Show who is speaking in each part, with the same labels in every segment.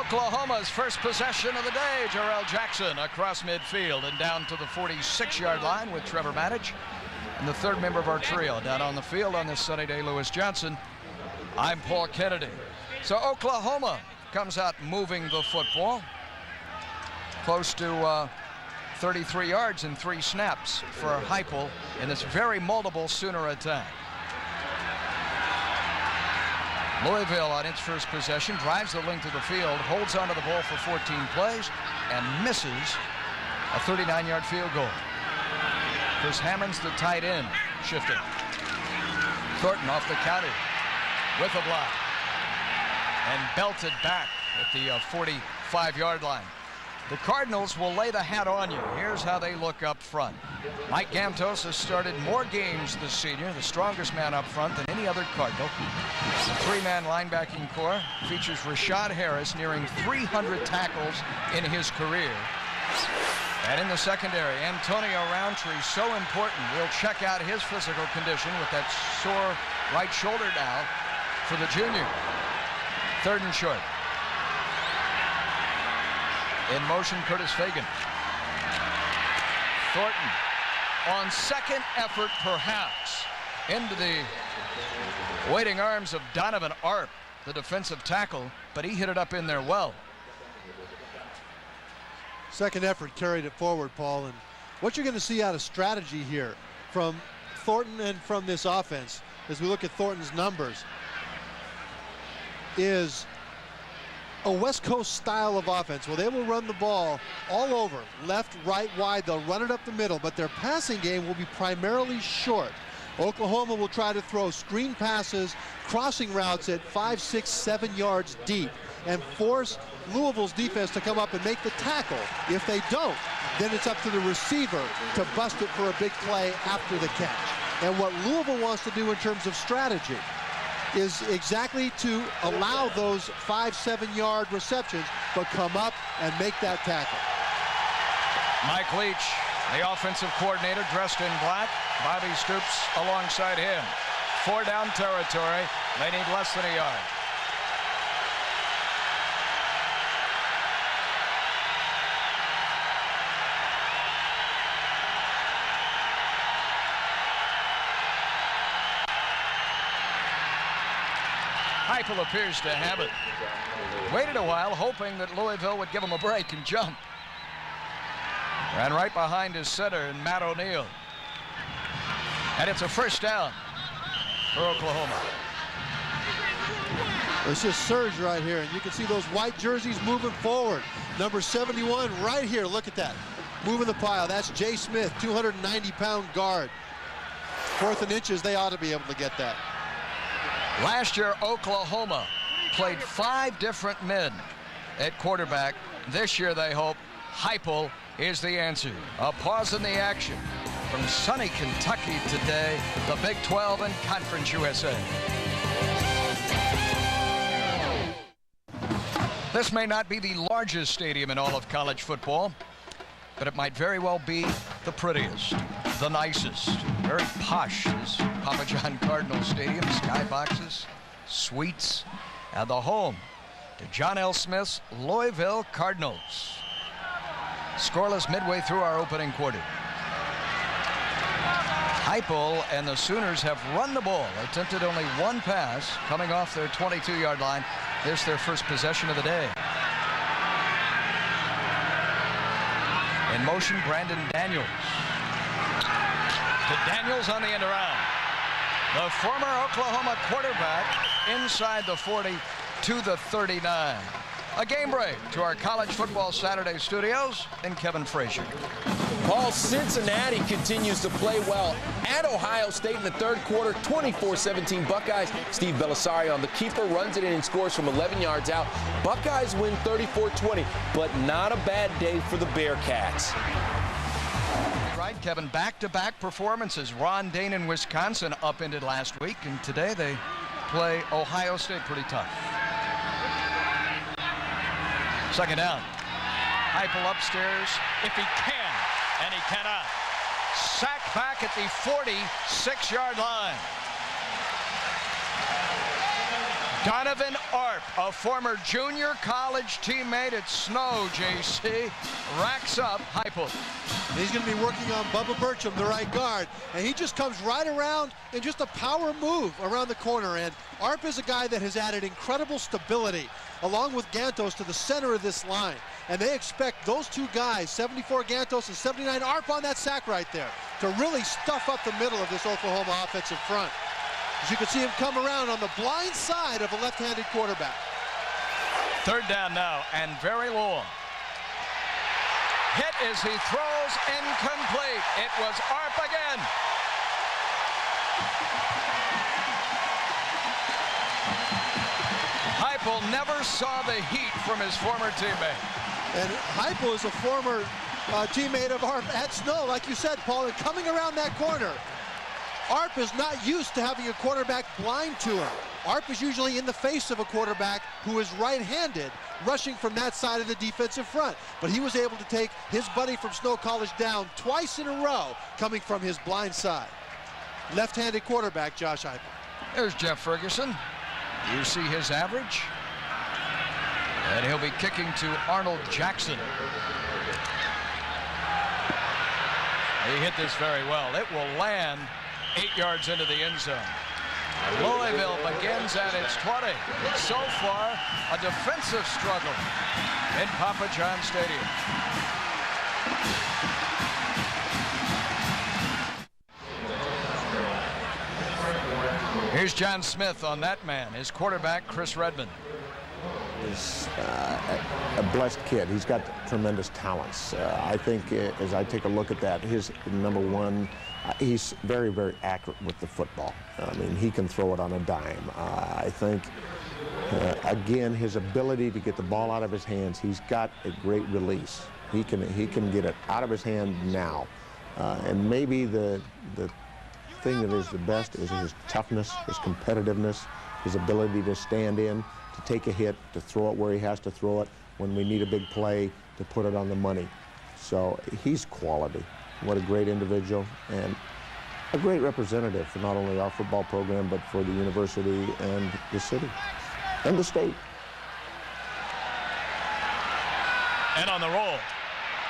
Speaker 1: Oklahoma's first possession of the day. Jarrell Jackson across midfield and down to the 46-yard line with Trevor Matich. And the third member of our trio down on the field on this sunny day, Lewis Johnson. I'm Paul Kennedy. So Oklahoma comes out moving the football. Close to 33 yards in 3 snaps for Heupel in this very multiple Sooner attack. Louisville on its first possession drives the length of the field, holds onto the ball for 14 plays, and misses a 39-yard field goal. Chris Hammond's the tight end, shifting. Thornton off the counter with a block and belted back at the 45-yard line. The Cardinals will lay the hat on you. Here's how they look up front. Mike Gamtos has started more games this senior, the strongest man up front than any other Cardinal. The 3-man linebacking core features Rashad Harris nearing 300 tackles in his career. And in the secondary, Antonio Roundtree, so important. We'll check out his physical condition with that sore right shoulder now for the junior. 3rd and short. In motion, Curtis Fagan. Thornton on second effort, perhaps, into the waiting arms of Donovan Arp, the defensive tackle, but he hit it up in there well.
Speaker 2: Second effort carried it forward, Paul, and what you're going to see out of strategy here from Thornton and from this offense, as we look at Thornton's numbers, is a West Coast style of offense where they will run the ball all over, left, right, wide. They'll run it up the middle, but their passing game will be primarily short. Oklahoma will try to throw screen passes, crossing routes at 5, 6, 7 yards deep and force Louisville's defense to come up and make the tackle. If they don't, then it's up to the receiver to bust it for a big play after the catch. And what Louisville wants to do in terms of strategy is exactly to allow those 5, 7 yard receptions, but come up and make that tackle.
Speaker 1: Mike Leach, the offensive coordinator, dressed in black. Bobby Stoops alongside him. 4 down territory. They need less than a yard. Heupel appears to have it. Waited a while, hoping that Louisville would give him a break and jump. Ran right behind his center, and Matt O'Neill. And it's a first down for Oklahoma.
Speaker 2: It's just surge right here, and you can see those white jerseys moving forward. Number 71 right here, look at that. Moving the pile, that's Jay Smith, 290-pound guard. 4th and inches, they ought to be able to get that.
Speaker 1: Last year, Oklahoma played 5 different men at quarterback. This year, they hope Heupel is the answer. A pause in the action from sunny Kentucky today, the Big 12 and Conference USA. This may not be the largest stadium in all of college football, but it might very well be the prettiest, the nicest. Very posh is Papa John Cardinal Stadium, skyboxes, suites, and the home to John L. Smith's Louisville Cardinals. Scoreless midway through our opening quarter. Heupel and the Sooners have run the ball, attempted only 1 pass, coming off their 22-yard line. This their first possession of the day. In motion, Brandon Daniels. To Daniels on the end around. The former Oklahoma quarterback inside the 40 to the 39. A game break to our College Football Saturday studios and Kevin Frazier.
Speaker 3: Paul, Cincinnati continues to play well at Ohio State in the 3rd quarter, 24-17 Buckeyes. Steve Belisario on the keeper, runs it in and scores from 11 yards out. Buckeyes win 34-20, but not a bad day for the Bearcats.
Speaker 1: Right, Kevin, back-to-back performances. Ron Dane in Wisconsin upended last week, and today they play Ohio State pretty tough. 2nd down. Heupel upstairs, if he can, and he cannot. Sacked back at the 46-yard line. Donovan Arp, a former junior college teammate at Snow, JC, racks up Heupel.
Speaker 2: He's going to be working on Bubba Burcham, the right guard, and he just comes right around in just a power move around the corner. And Arp is a guy that has added incredible stability, along with Gantos, to the center of this line. And they expect those two guys, 74 Gantos and 79 Arp, on that sack right there, to really stuff up the middle of this Oklahoma offensive front. As you can see him come around on the blind side of a left-handed quarterback.
Speaker 1: Third down now, and very long. Hit as he throws, incomplete. It was Arp again. Heupel never saw the heat from his former teammate.
Speaker 2: And Heupel is a former teammate of Arp at Snow, like you said, Paul, and coming around that corner. Arp is not used to having a quarterback blind to him. Arp is usually in the face of a quarterback who is right-handed, rushing from that side of the defensive front. But he was able to take his buddy from Snow College down twice in a row, coming from his blind side. Left-handed quarterback, Josh Heupel.
Speaker 1: There's Jeff Ferguson. You see his average. And he'll be kicking to Arnold Jackson. He hit this very well. It will land 8 yards into the end zone. Louisville begins at its 20. So far, a defensive struggle in Papa John Stadium. Here's John Smith on that man, his quarterback, Chris Redmond.
Speaker 4: He's a blessed kid. He's got tremendous talents. I think as I take a look at that, his number one, he's very, very accurate with the football. I mean, he can throw it on a dime. I think, again, his ability to get the ball out of his hands, he's got a great release. He can get it out of his hand now. And maybe the thing that is the best is his toughness, his competitiveness, his ability to stand in, to take a hit, to throw it where he has to throw it, when we need a big play, to put it on the money. So he's quality. What a great individual, and a great representative for not only our football program, but for the university and the city and the state.
Speaker 1: And on the roll,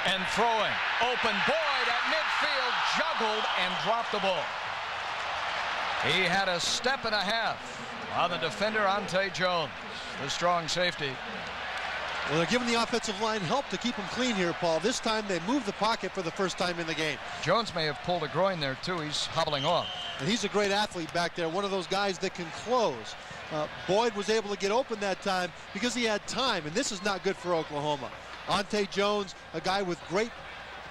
Speaker 1: and throwing, open Boyd at midfield, juggled and dropped the ball. He had a step and a half on the defender, Ante Jones, the strong safety.
Speaker 2: Well, they're giving the offensive line help to keep him clean here, Paul. This time they moved the pocket for the first time in the game.
Speaker 1: Jones may have pulled a groin there, too. He's hobbling off.
Speaker 2: And he's a great athlete back there, one of those guys that can close. Boyd was able to get open that time because he had time, and this is not good for Oklahoma. Ante Jones, a guy with great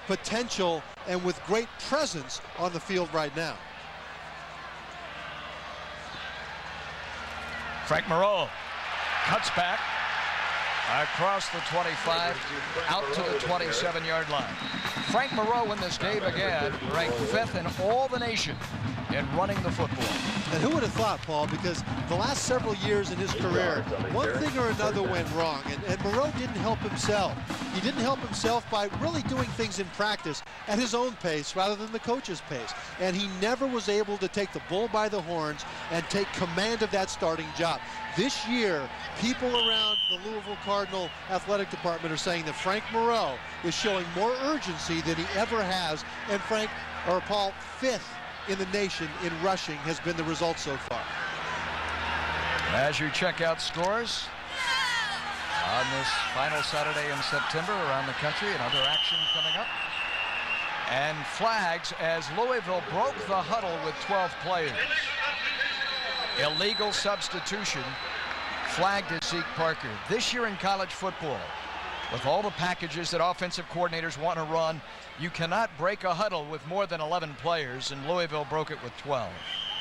Speaker 2: potential and with great presence on the field right now.
Speaker 1: Frank Moreau cuts back across the 25, out to the 27-yard line. Frank Moreau in this game again, ranked 5th in all the nation in running the football.
Speaker 2: And who would have thought, Paul, because the last several years in his career, one thing or another went wrong, and Moreau didn't help himself. He didn't help himself by really doing things in practice at his own pace rather than the coach's pace. And he never was able to take the bull by the horns and take command of that starting job. This year, people around the Louisville Cardinal athletic department are saying that Frank Moreau is showing more urgency than he ever has, and Paul, 5th in the nation in rushing has been the result so far.
Speaker 1: As you check out scores on this final Saturday in September around the country, and other action coming up. And flags as Louisville broke the huddle with 12 players. Illegal substitution, flagged as Zeke Parker. This year in college football, with all the packages that offensive coordinators want to run, you cannot break a huddle with more than 11 players, and Louisville broke it with 12.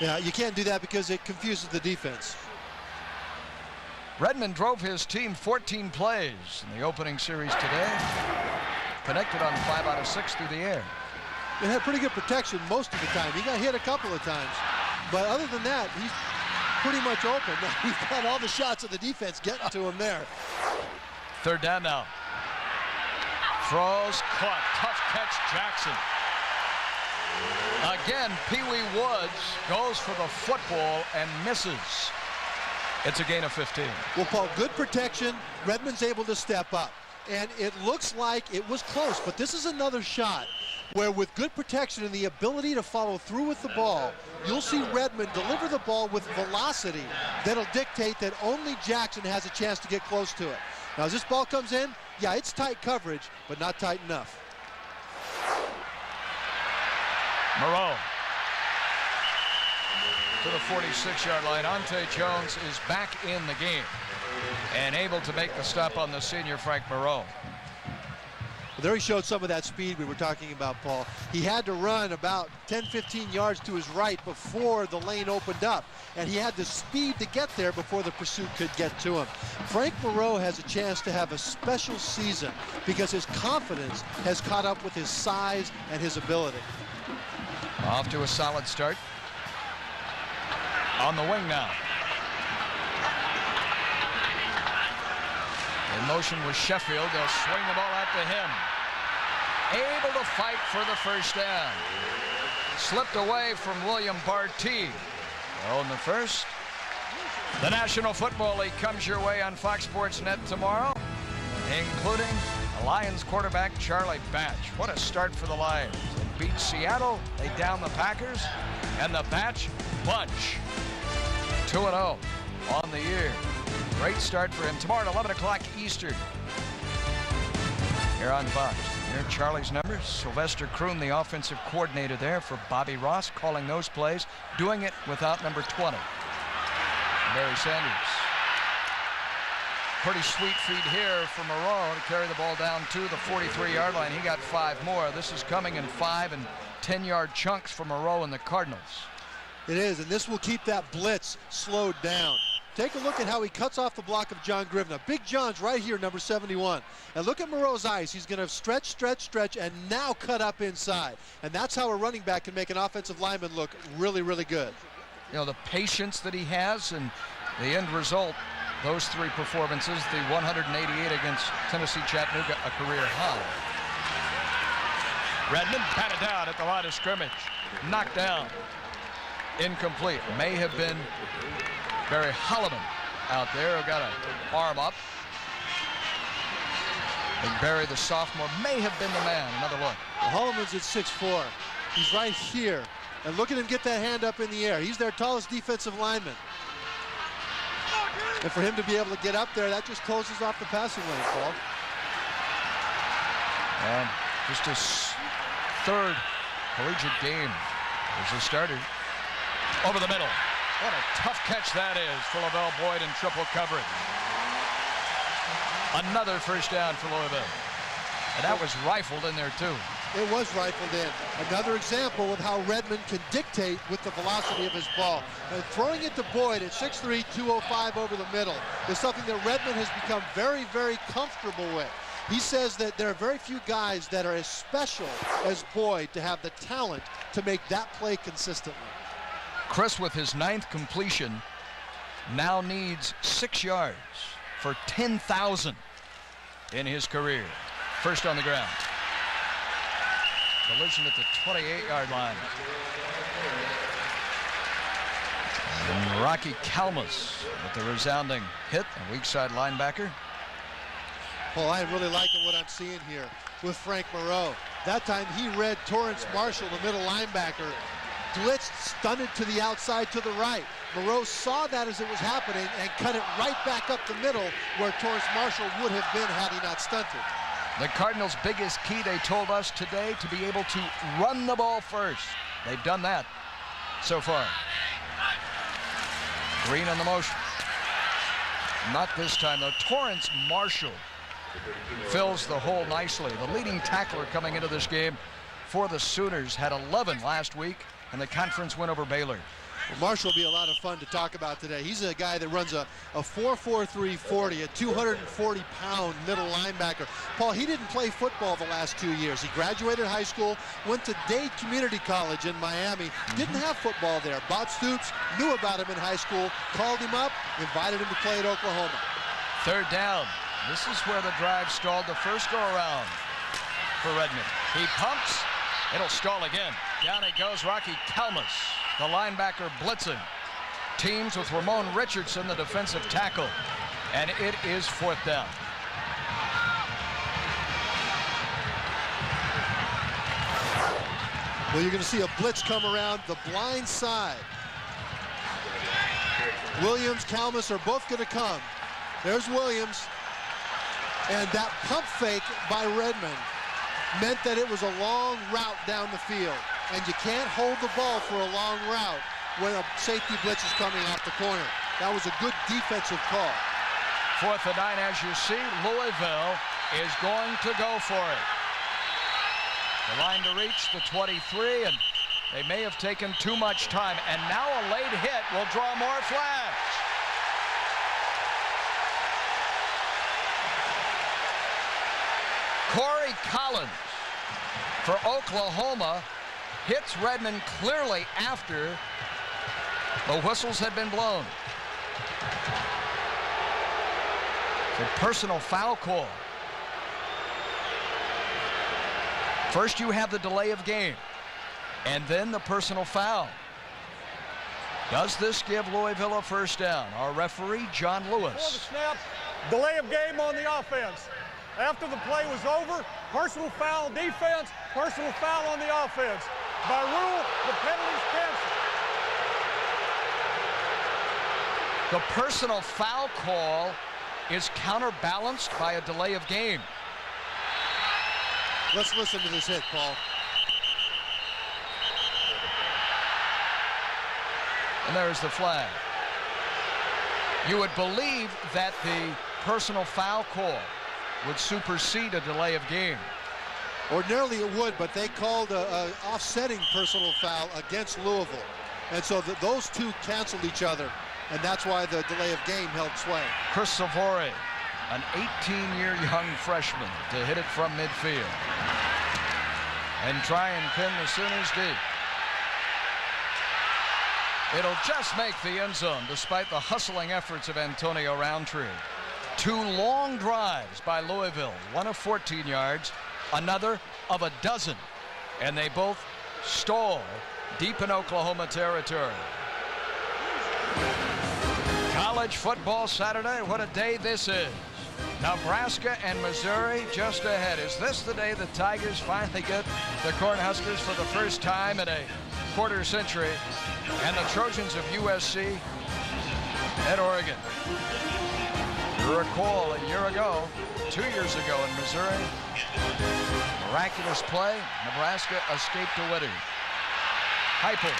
Speaker 2: Yeah, you can't do that because it confuses the defense.
Speaker 1: Redmond drove his team 14 plays in the opening series today. Connected on 5 out of 6 through the air.
Speaker 2: He had pretty good protection most of the time. He got hit a couple of times. But other than that, he's pretty much open. He's got all the shots of the defense getting to him there.
Speaker 1: Third down now. Throws, caught, tough catch, Jackson. Again, Pee Wee Woods goes for the football and misses. It's a gain of 15.
Speaker 2: Well, Paul, good protection. Redmond's able to step up. And it looks like it was close, but this is another shot where with good protection and the ability to follow through with the ball, you'll see Redmond deliver the ball with velocity that'll dictate that only Jackson has a chance to get close to it. Now, as this ball comes in, yeah, it's tight coverage, but not tight enough.
Speaker 1: Moreau to the 46-yard line. Ante Jones is back in the game and able to make the stop on the senior Frank Moreau.
Speaker 2: Well, there he showed some of that speed we were talking about, Paul. He had to run about 10-15 yards to his right before the lane opened up, and he had the speed to get there before the pursuit could get to him. Frank Moreau has a chance to have a special season because his confidence has caught up with his size and his ability.
Speaker 1: Off to a solid start. On the wing now. In motion with Sheffield. They'll swing the ball out to him. Able to fight for the first down. Slipped away from William Barty. On the first. The National Football League comes your way on Fox Sports Net tomorrow, including Lions quarterback Charlie Batch. What a start for the Lions. They beat Seattle. They down the Packers. And the Batch bunch. 2-0 on the year. Great start for him. Tomorrow at 11 o'clock Eastern. Here on Fox. Here are Charlie's numbers. Sylvester Kroon, the offensive coordinator there for Bobby Ross, calling those plays. Doing it without number 20. Barry Sanders. Pretty sweet feed here for Moreau to carry the ball down to the 43-yard line. He got 5 more. This is coming in 5- and 10-yard chunks for Moreau and the Cardinals.
Speaker 2: It is, and this will keep that blitz slowed down. Take a look at how he cuts off the block of John Grivna. Big John's right here, number 71. And look at Moreau's eyes. He's going to stretch, and now cut up inside. And that's how a running back can make an offensive lineman look really, really good.
Speaker 1: You know, the patience that he has and the end result, those 3 performances, the 188 against Tennessee Chattanooga, a career high. Redmond patted down at the line of scrimmage. Knocked down. Incomplete. May have been Barry Holloman out there who got an arm up. And Barry, the sophomore, may have been the man. Another look.
Speaker 2: Well, Holloman's at 6'4". He's right here. And look at him get that hand up in the air. He's their tallest defensive lineman. And for him to be able to get up there, that just closes off the passing lane, Paul.
Speaker 1: And just his 3rd collegiate game as a starter. Over the middle. What a tough catch that is for Lavelle Boyd in triple coverage. Another first down for Louisville. And that was rifled in there too.
Speaker 2: It was rifled in. Another example of how Redmond can dictate with the velocity of his ball. And throwing it to Boyd at 6'3", 205 over the middle is something that Redmond has become very, very comfortable with. He says that there are very few guys that are as special as Boyd to have the talent to make that play consistently.
Speaker 1: Chris, with his 9th completion, now needs 6 yards for 10,000 in his career. First on the ground. Collision at the 28-yard line. And Rocky Kalmus with the resounding hit, a weak side linebacker.
Speaker 2: Well, I am really liking what I'm seeing here with Frank Moreau. That time he read Torrance Marshall, the middle linebacker, blitzed, stunted to the outside to the right. Moreau saw that as it was happening and cut it right back up the middle where Torrance Marshall would have been had he not stunted.
Speaker 1: The Cardinals' biggest key, they told us today, to be able to run the ball first. They've done that so far. Green on the motion. Not this time, though. Torrance Marshall fills the hole nicely. The leading tackler coming into this game for the Sooners had 11 last week in the conference win over Baylor.
Speaker 2: Well, Marshall will be a lot of fun to talk about today. He's a guy that runs a 4.43 40, a 240-pound middle linebacker. Paul, he didn't play football the last 2 years. He graduated high school, went to Dade Community College in Miami, didn't have football there. Bob Stoops knew about him in high school, called him up, invited him to play at Oklahoma.
Speaker 1: 3rd down. This is where the drive stalled the first go-around for Redmond. He pumps. It'll stall again. Down it goes, Rocky Kalmus, the linebacker blitzing. teams with Ramon Richardson, the defensive tackle. And it is 4th down.
Speaker 2: Well, you're going to see a blitz come around the blind side. Williams, Kalmus are both going to come. There's Williams. And that pump fake by Redmond meant that it was a long route down the field. And you can't hold the ball for a long route when a safety blitz is coming off the corner. That was a good defensive call.
Speaker 1: 4th and 9, as you see, Louisville is going to go for it. The line to reach the 23, and they may have taken too much time. And now a late hit will draw more flags. Corey Collins for Oklahoma hits Redmond clearly after the whistles had been blown. It's a personal foul call. First you have the delay of game, and then the personal foul. Does this give Louisville a 1st down? Our referee, John Lewis.
Speaker 5: Before the snap, delay of game on the offense. After the play was over, personal foul defense, personal foul on the offense. By rule, the penalty's canceled.
Speaker 1: The personal foul call is counterbalanced by a delay of game.
Speaker 2: Let's listen to this hit, Paul.
Speaker 1: And there's the flag. You would believe that the personal foul call would supersede a delay of game.
Speaker 2: Ordinarily it would, but they called a offsetting personal foul against Louisville. And so those two canceled each other, and that's why the delay of game held sway.
Speaker 1: Chris Savore, an 18-year young freshman, to hit it from midfield and try and pin the Sooners deep. It'll just make the end zone despite the hustling efforts of Antonio Roundtree. 2 long drives by Louisville, one of 14 yards, another of a dozen, and they both stall deep in Oklahoma territory. College football Saturday, what a day this is. Nebraska and Missouri just ahead. Is this the day the Tigers finally get the Cornhuskers for the first time in a quarter century, and the Trojans of USC at Oregon? You recall a year ago, 2 years ago in Missouri, miraculous play, Nebraska escaped a winner. Heupel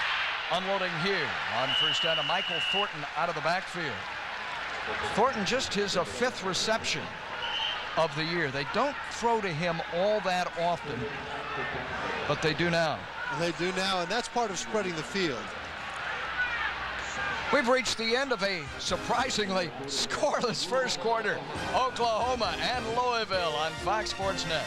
Speaker 1: unloading here on 1st down to Michael Thornton out of the backfield. Thornton just his 5th reception of the year. They don't throw to him all that often, but they do now.
Speaker 2: They do now, and that's part of spreading the field.
Speaker 1: We've reached the end of a surprisingly scoreless first quarter. Oklahoma and Louisville on Fox Sports Net.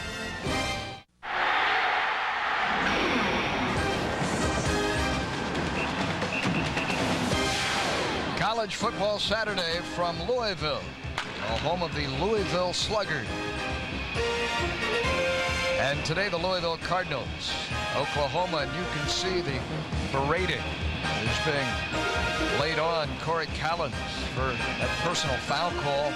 Speaker 1: College football Saturday from Louisville, the home of the Louisville Sluggers. And today the Louisville Cardinals, Oklahoma, and you can see the berating is being laid on Corey Collins for that personal foul call.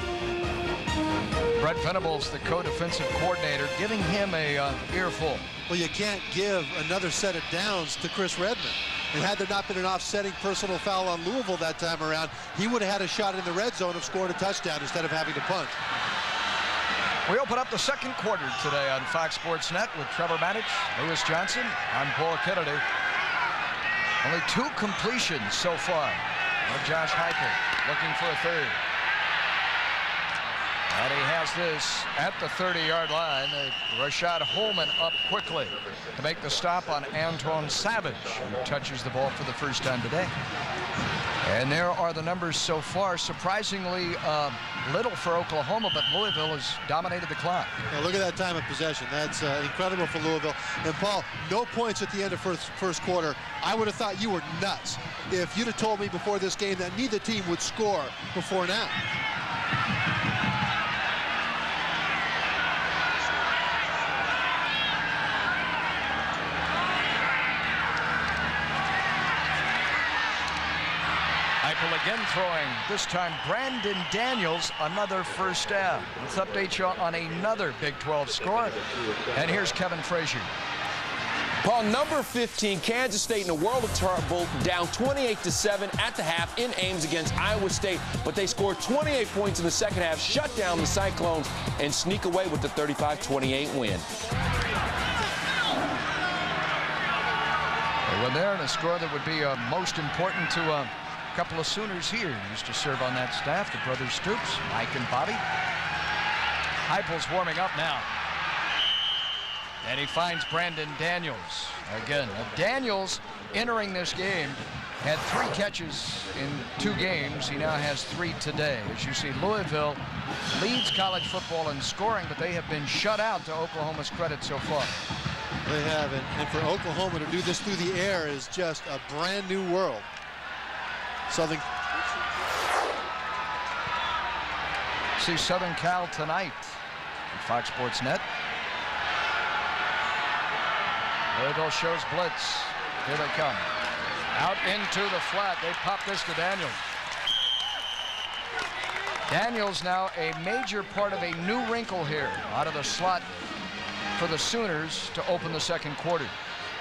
Speaker 1: Brett Venables, the co-defensive coordinator, giving him a earful.
Speaker 2: Well, you can't give another set of downs to Chris Redmond. And had there not been an offsetting personal foul on Louisville that time around, he would have had a shot in the red zone of scoring a touchdown instead of having to punt.
Speaker 1: We open up the second quarter today on Fox Sports Net with Trevor Maddich, Lewis Johnson. I'm Paul Kennedy. Only 2 completions so far. Josh Heupel looking for a 3rd. And he has this at the 30-yard line. Rashad Holman up quickly to make the stop on Antoine Savage, who touches the ball for the first time today. And there are the numbers so far. Surprisingly little for Oklahoma, but Louisville has dominated the clock.
Speaker 2: Now look at that time of possession. That's incredible for Louisville. And Paul, no points at the end of first quarter. I would have thought you were nuts if you'd have told me before this game that neither team would score before now.
Speaker 1: again throwing, this time Brandon Daniels, another first down. Let's update you on another Big 12 score. And here's Kevin Frazier.
Speaker 3: Paul, number 15, Kansas State in a world of trouble, down 28-7 at the half in Ames against Iowa State, but they scored 28 points in the second half, shut down the Cyclones, and sneak away with the 35-28 win.
Speaker 1: They were there in a score that would be most important to a couple of Sooners here. Used to serve on that staff, the brothers Stoops, Mike and Bobby. Heupel's warming up now. And he finds Brandon Daniels. Again, Daniels entering this game had 3 catches in 2 games. He now has 3 today. As you see, Louisville leads college football in scoring, but they have been shut out, to Oklahoma's credit so far.
Speaker 2: They have, and for Oklahoma to do this through the air is just a brand new world. Southern.
Speaker 1: See Southern Cal tonight on Fox Sports Net. Louisville shows blitz. Here they come. Out into the flat. They pop this to Daniels. Daniels now a major part of a new wrinkle here out of the slot for the Sooners to open the second quarter.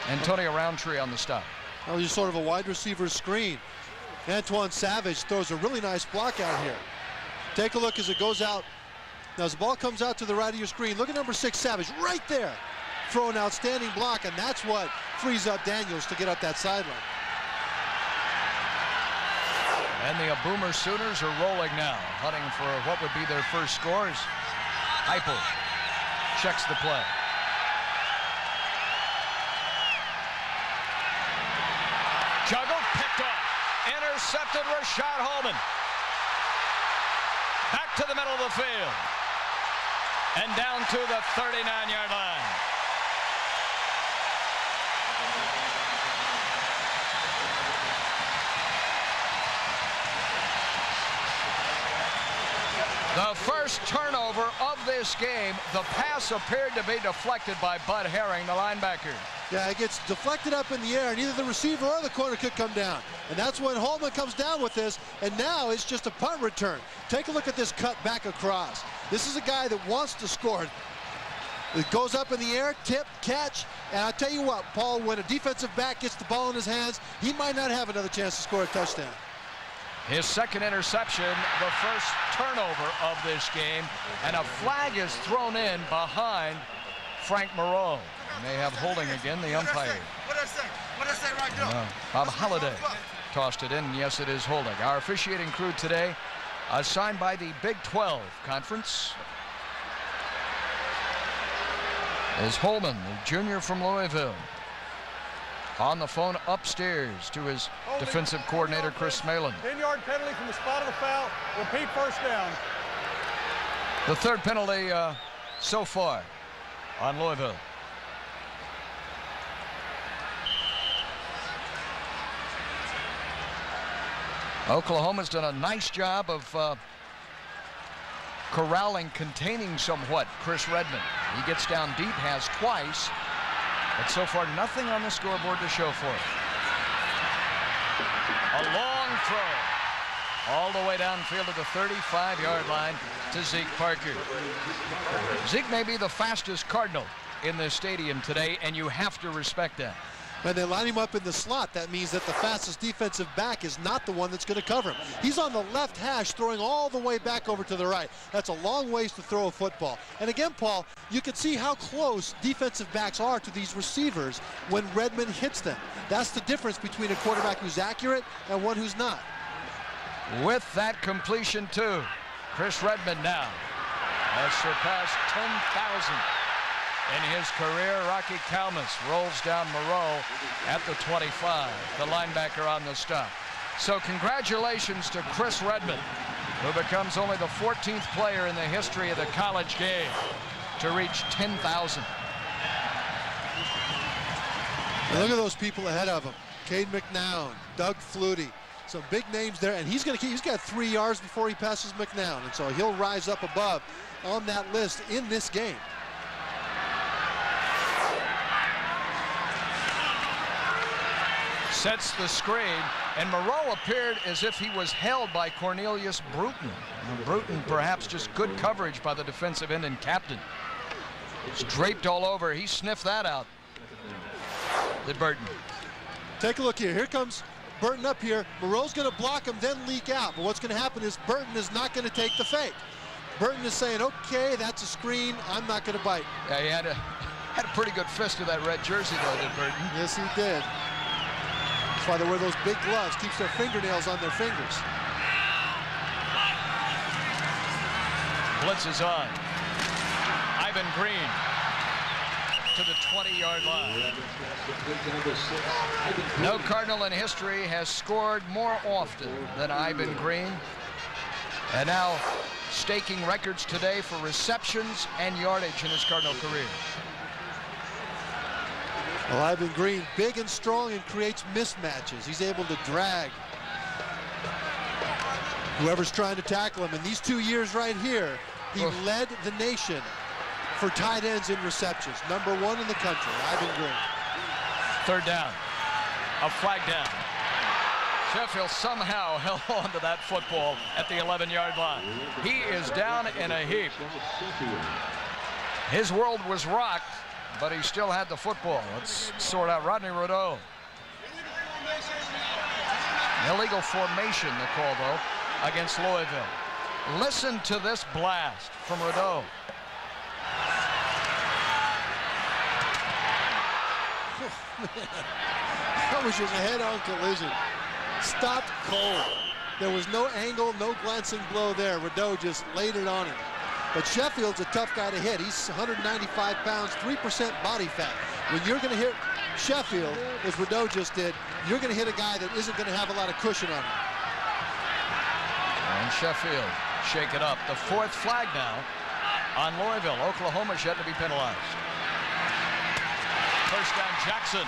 Speaker 1: Antonio Roundtree on the stop.
Speaker 2: Well, he's sort of a wide receiver screen. Antoine Savage throws a really nice block out here. Take a look as it goes out. Now as the ball comes out to the right of your screen, look at number 6, Savage, right there. Throw an outstanding block, and that's what frees up Daniels to get up that sideline.
Speaker 1: And the Boomer Sooners are rolling now, hunting for what would be their first scores. Heupel checks the play. Juggled, picked off. Intercepted Rashad Holman. Back to the middle of the field. And down to the 39-yard line. The first turnover of this game, the pass appeared to be deflected by Bud Herring, the linebacker.
Speaker 2: Yeah, it gets deflected up in the air, and either the receiver or the corner could come down. And that's when Holman comes down with this, and now it's just a punt return. Take a look at this cut back across. This is a guy that wants to score. It goes up in the air, tip, catch, and I'll tell you what, Paul, when a defensive back gets the ball in his hands, he might not have another chance to score a touchdown.
Speaker 1: His second interception, the first turnover of this game, and a flag is thrown in behind Frank Moreau. They may have holding again, the umpire.
Speaker 6: What did I say right there?
Speaker 1: Bob Holliday tossed it in, and yes, it is holding. Our officiating crew today, assigned by the Big 12 Conference, is Holman, the junior from Louisville. On the phone upstairs to his defensive coordinator, Chris Smalin.
Speaker 5: 10-yard penalty from the spot of the foul. Repeat first down.
Speaker 1: The third penalty so far on Louisville. Oklahoma's done a nice job of corralling, containing somewhat Chris Redmond. He gets down deep, has twice. But so far, nothing on the scoreboard to show for it. A long throw all the way downfield to the 35-yard line to Zeke Parker. Zeke may be the fastest Cardinal in this stadium today, and you have to respect that.
Speaker 2: When they line him up in the slot, that means that the fastest defensive back is not the one that's going to cover him. He's on the left hash, throwing all the way back over to the right. That's a long ways to throw a football. And again, Paul, you can see how close defensive backs are to these receivers when Redmond hits them. That's the difference between a quarterback who's accurate and one who's not.
Speaker 1: With that completion, too, Chris Redmond now has surpassed 10,000. In his career, Rocky Kalmus rolls down Moreau at the 25, the linebacker on the stop. So congratulations to Chris Redmond, who becomes only the 14th player in the history of the college game to reach 10,000.
Speaker 2: Look at those people ahead of him. Cade McNown, Doug Flutie, some big names there, and he's got 3 yards before he passes McNown, and so he'll rise up above on that list in this game.
Speaker 1: sets the screen, and Moreau appeared as if he was held by Cornelius Bruton. Bruton perhaps just good coverage by the defensive end and captain. It's draped all over. He sniffed that out. The Burton.
Speaker 2: Take a look here. Here comes Burton up here. Moreau's going to block him, then leak out. But what's going to happen is Burton is not going to take the fake. Burton is saying, okay, that's a screen. I'm not going to bite.
Speaker 1: Yeah, he had a pretty good fist of that red jersey, though, did Burton?
Speaker 2: Yes, he did. That's why they wear those big gloves. Keeps their fingernails on their fingers.
Speaker 1: Blitz is on. Ivan Green to the 20-yard line. No Cardinal in history has scored more often than Ivan Green. And now staking records today for receptions and yardage in his Cardinal career.
Speaker 2: Well, Ivan Green, big and strong, and creates mismatches. He's able to drag whoever's trying to tackle him. In these 2 years right here, he led the nation for tight ends in receptions. #1 in the country, Ivan Green.
Speaker 1: Third down. A flag down. Sheffield somehow held on to that football at the 11-yard line. He is down in a heap. His world was rocked, but he still had the football. Let's sort out Rodney Rodeau. Illegal formation, the call, though, against Louisville. Listen to this blast from Rodeau.
Speaker 2: That was just a head-on collision. Stopped cold. There was no angle, no glancing blow there. Rodeau just laid it on him. But Sheffield's a tough guy to hit. He's 195 pounds, 3% body fat. When you're going to hit Sheffield, as Rodeau just did, you're going to hit a guy that isn't going to have a lot of cushion on him.
Speaker 1: And Sheffield shake it up. The fourth flag now on Louisville. Oklahoma's yet to be penalized. First down, Jackson.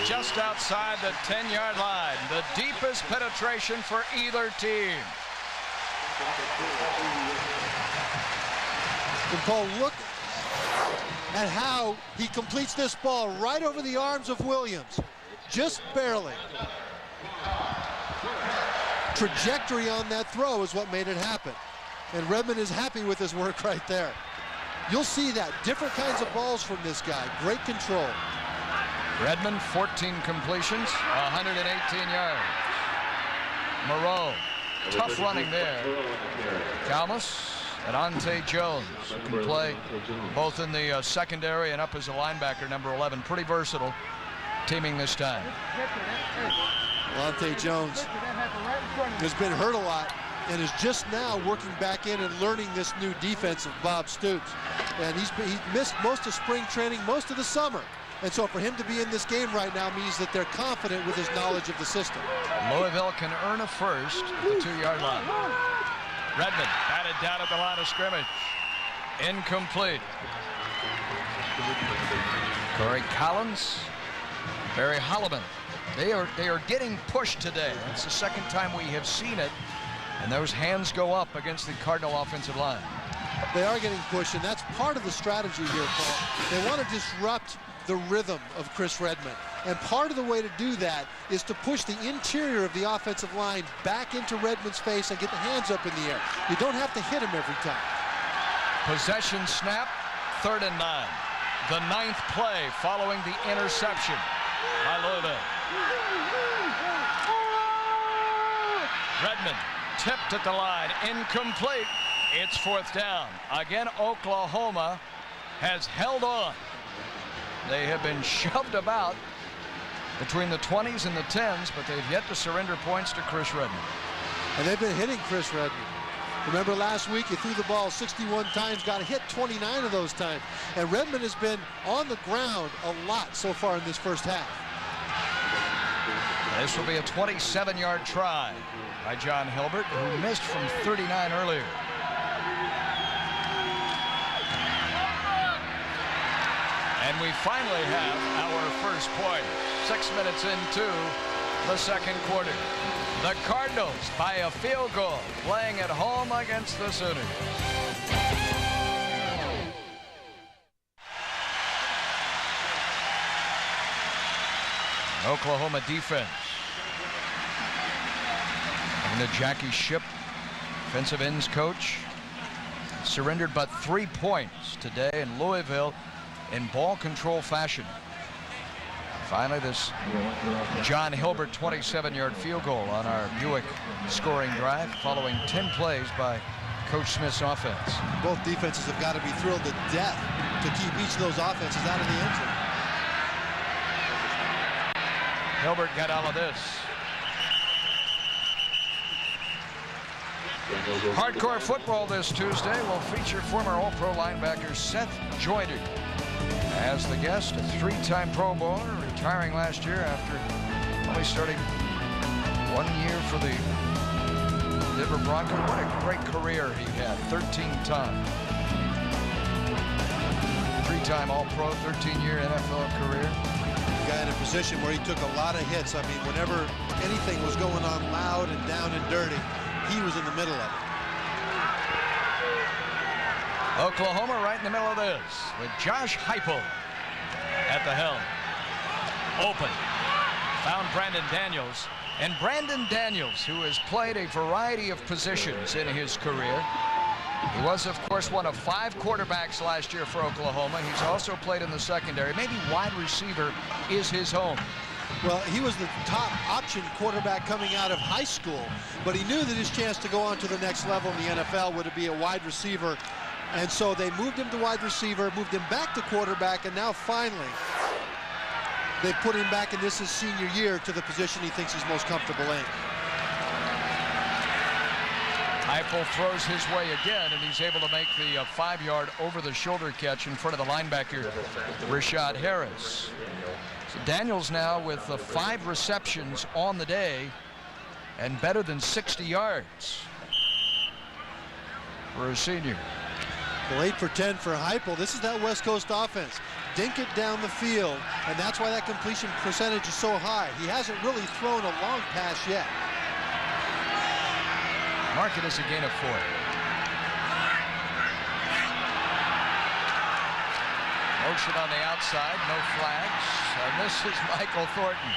Speaker 1: Just outside the 10-yard line. The deepest penetration for either team.
Speaker 2: And Paul, look at how he completes this ball right over the arms of Williams. Just barely. Trajectory on that throw is what made it happen. And Redmond is happy with his work right there. You'll see that. Different kinds of balls from this guy. Great control.
Speaker 1: Redmond, 14 completions, 118 yards. Moreau, tough running there. Kalmus and Ante Jones can play both in the secondary and up as a linebacker, number 11. Pretty versatile, teaming this time.
Speaker 2: Ante Jones has been hurt a lot and is just now working back in and learning this new defense of Bob Stoops. And he missed most of spring training, most of the summer. And so for him to be in this game right now means that they're confident with his knowledge of the system.
Speaker 1: Louisville can earn a first at the 2-yard line. Redmond batted down at the line of scrimmage. Incomplete. Corey Collins, Barry Holloman. They are getting pushed today. It's the second time we have seen it. And those hands go up against the Cardinal offensive line.
Speaker 2: They are getting pushed, and that's part of the strategy here, Paul. They want to disrupt the rhythm of Chris Redmond. And part of the way to do that is to push the interior of the offensive line back into Redmond's face and get the hands up in the air. You don't have to hit him every time.
Speaker 1: Possession snap, 3rd and 9. The 9th play following the interception by Louisville. Redmond tipped at the line, incomplete. It's 4th down. Again, Oklahoma has held on. They have been shoved about between the 20s and the 10s, but they've yet to surrender points to Chris Redmond.
Speaker 2: And they've been hitting Chris Redmond. Remember last week, he threw the ball 61 times, got hit 29 of those times. And Redmond has been on the ground a lot so far in this first half.
Speaker 1: This will be a 27-yard try by John Hilbert, who missed from 39 earlier. And we finally have our first point. 6 minutes into the second quarter. The Cardinals by a field goal, playing at home against the Sooners. Oklahoma defense. And the Jackie Shipp, defensive ends coach, surrendered but 3 points today in Louisville in ball control fashion. Finally, this John Hilbert 27-yard field goal on our Buick scoring drive following 10 plays by Coach Smith's offense.
Speaker 2: Both defenses have got to be thrilled to death to keep each of those offenses out of the end zone.
Speaker 1: Hilbert got all of this. Hardcore football this Tuesday will feature former All-Pro linebacker Seth Joyner as the guest, a 3-time Pro Bowler, retiring last year after only starting 1 year for the Denver Broncos. What a great career he had, 13 times. 3-time All-Pro, 13-year NFL career.
Speaker 2: Guy in a position where he took a lot of hits. I mean, whenever anything was going on loud and down and dirty, he was in the middle of it.
Speaker 1: Oklahoma right in the middle of this with Josh Heupel at the helm. Open. Found Brandon Daniels. And Brandon Daniels, who has played a variety of positions in his career. He was, of course, one of 5 quarterbacks last year for Oklahoma. He's also played in the secondary. Maybe wide receiver is his home.
Speaker 2: Well, he was the top option quarterback coming out of high school, but he knew that his chance to go on to the next level in the NFL would be a wide receiver. And so they moved him to wide receiver, moved him back to quarterback, and now finally they put him back in this his senior year to the position he thinks he's most comfortable in.
Speaker 1: Heupel throws his way again, and he's able to make the 5-yard over-the-shoulder catch in front of the linebacker, Rashad Harris. So Daniels now with 5 receptions on the day and better than 60 yards for a senior.
Speaker 2: Well, 8 for 10 for Heupel. This is that West Coast offense. Dink it down the field, and that's why that completion percentage is so high. He hasn't really thrown a long pass yet.
Speaker 1: Mark it as a gain of 4. Motion on the outside, no flags. And this is Michael Thornton,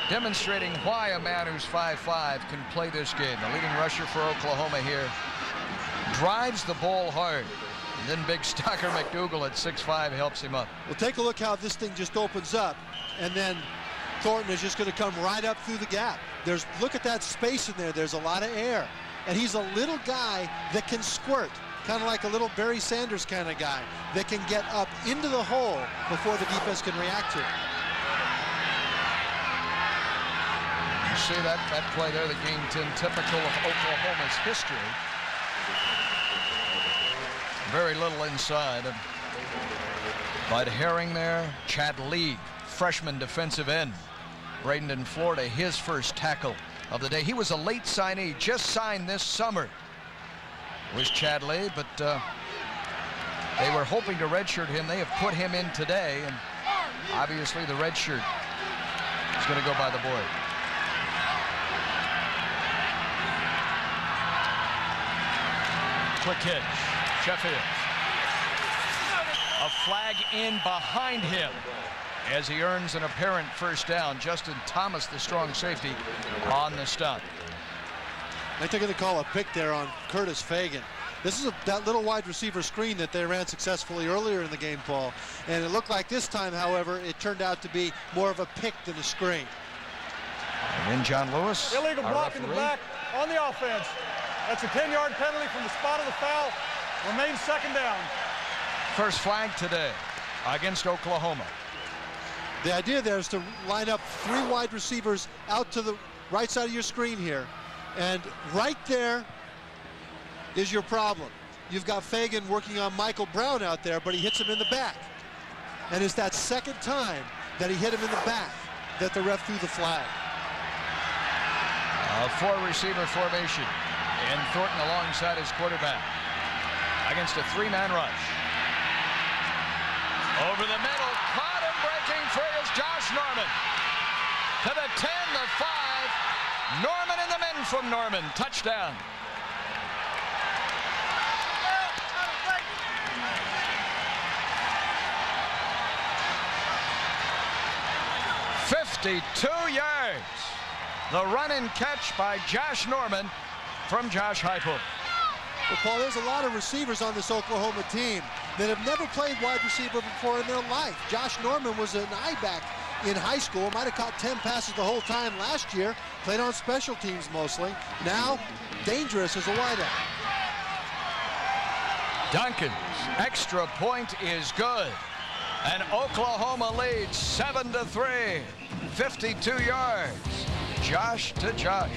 Speaker 1: demonstrating why a man who's 5'5" can play this game. The leading rusher for Oklahoma here drives the ball hard. And then big Stocker McDougal at 6'5" helps him up.
Speaker 2: Well, take a look how this thing just opens up, and then Thornton is just going to come right up through the gap. Look at that space in there. There's a lot of air. And he's a little guy that can squirt, kind of like a little Barry Sanders kind of guy that can get up into the hole before the defense can react to it.
Speaker 1: You see that play there, the game 10, typical of Oklahoma's history. Very little inside. Bud Herring there, Chad Lee, freshman defensive end, Bradenton, Florida, his first tackle of the day. He was a late signee, just signed this summer, was Chad Lee, but they were hoping to redshirt him. They have put him in today, and obviously the redshirt is going to go by the board. Quick hitch, Sheffield. A flag in behind him as he earns an apparent first down. Justin Thomas, the strong safety, on the stop.
Speaker 2: I think they're going to call a pick there on Curtis Fagan. This is that little wide receiver screen that they ran successfully earlier in the game, Paul. And it looked like this time, however, it turned out to be more of a pick than a screen.
Speaker 1: And then John Lewis,
Speaker 5: illegal block in the
Speaker 1: referee.
Speaker 5: back on the offense. That's a 10-yard penalty from the spot of the foul. Remains second down.
Speaker 1: First flag today against Oklahoma.
Speaker 2: The idea there is to line up 3 wide receivers out to the right side of your screen here. And right there is your problem. You've got Fagan working on Michael Brown out there, but he hits him in the back. And it's that second time that he hit him in the back that the ref threw the flag.
Speaker 1: A 4-receiver formation. And Thornton alongside his quarterback against a 3-man rush. Over the middle, caught him, breaking free is Josh Norman. To the 10, the 5. Norman and the men from Norman. Touchdown. 52 yards. The run and catch by Josh Norman from Josh Heupel.
Speaker 2: Well, Paul, there's a lot of receivers on this Oklahoma team that have never played wide receiver before in their life. Josh Norman was an I-back in high school, might have caught 10 passes the whole time last year, played on special teams mostly. Now, dangerous as a wideout.
Speaker 1: Duncan's extra point is good. And Oklahoma leads 7-3. 52 yards. Josh to Josh.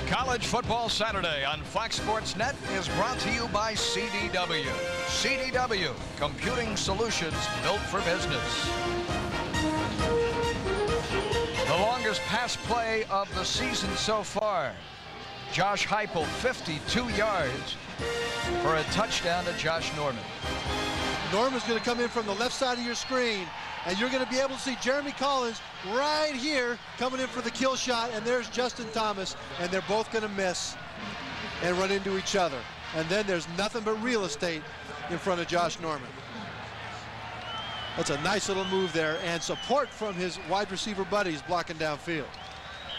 Speaker 1: College Football Saturday on Fox Sports Net is brought to you by CDW. CDW, computing solutions built for business. The longest pass play of the season so far. Josh Heupel, 52 yards for a touchdown to Josh Norman.
Speaker 2: Norman's going to come in from the left side of your screen, and you're going to be able to see Jeremy Collins right here coming in for the kill shot, and there's Justin Thomas, and they're both going to miss and run into each other. And then there's nothing but real estate in front of Josh Norman. That's a nice little move there, and support from his wide receiver buddies blocking downfield.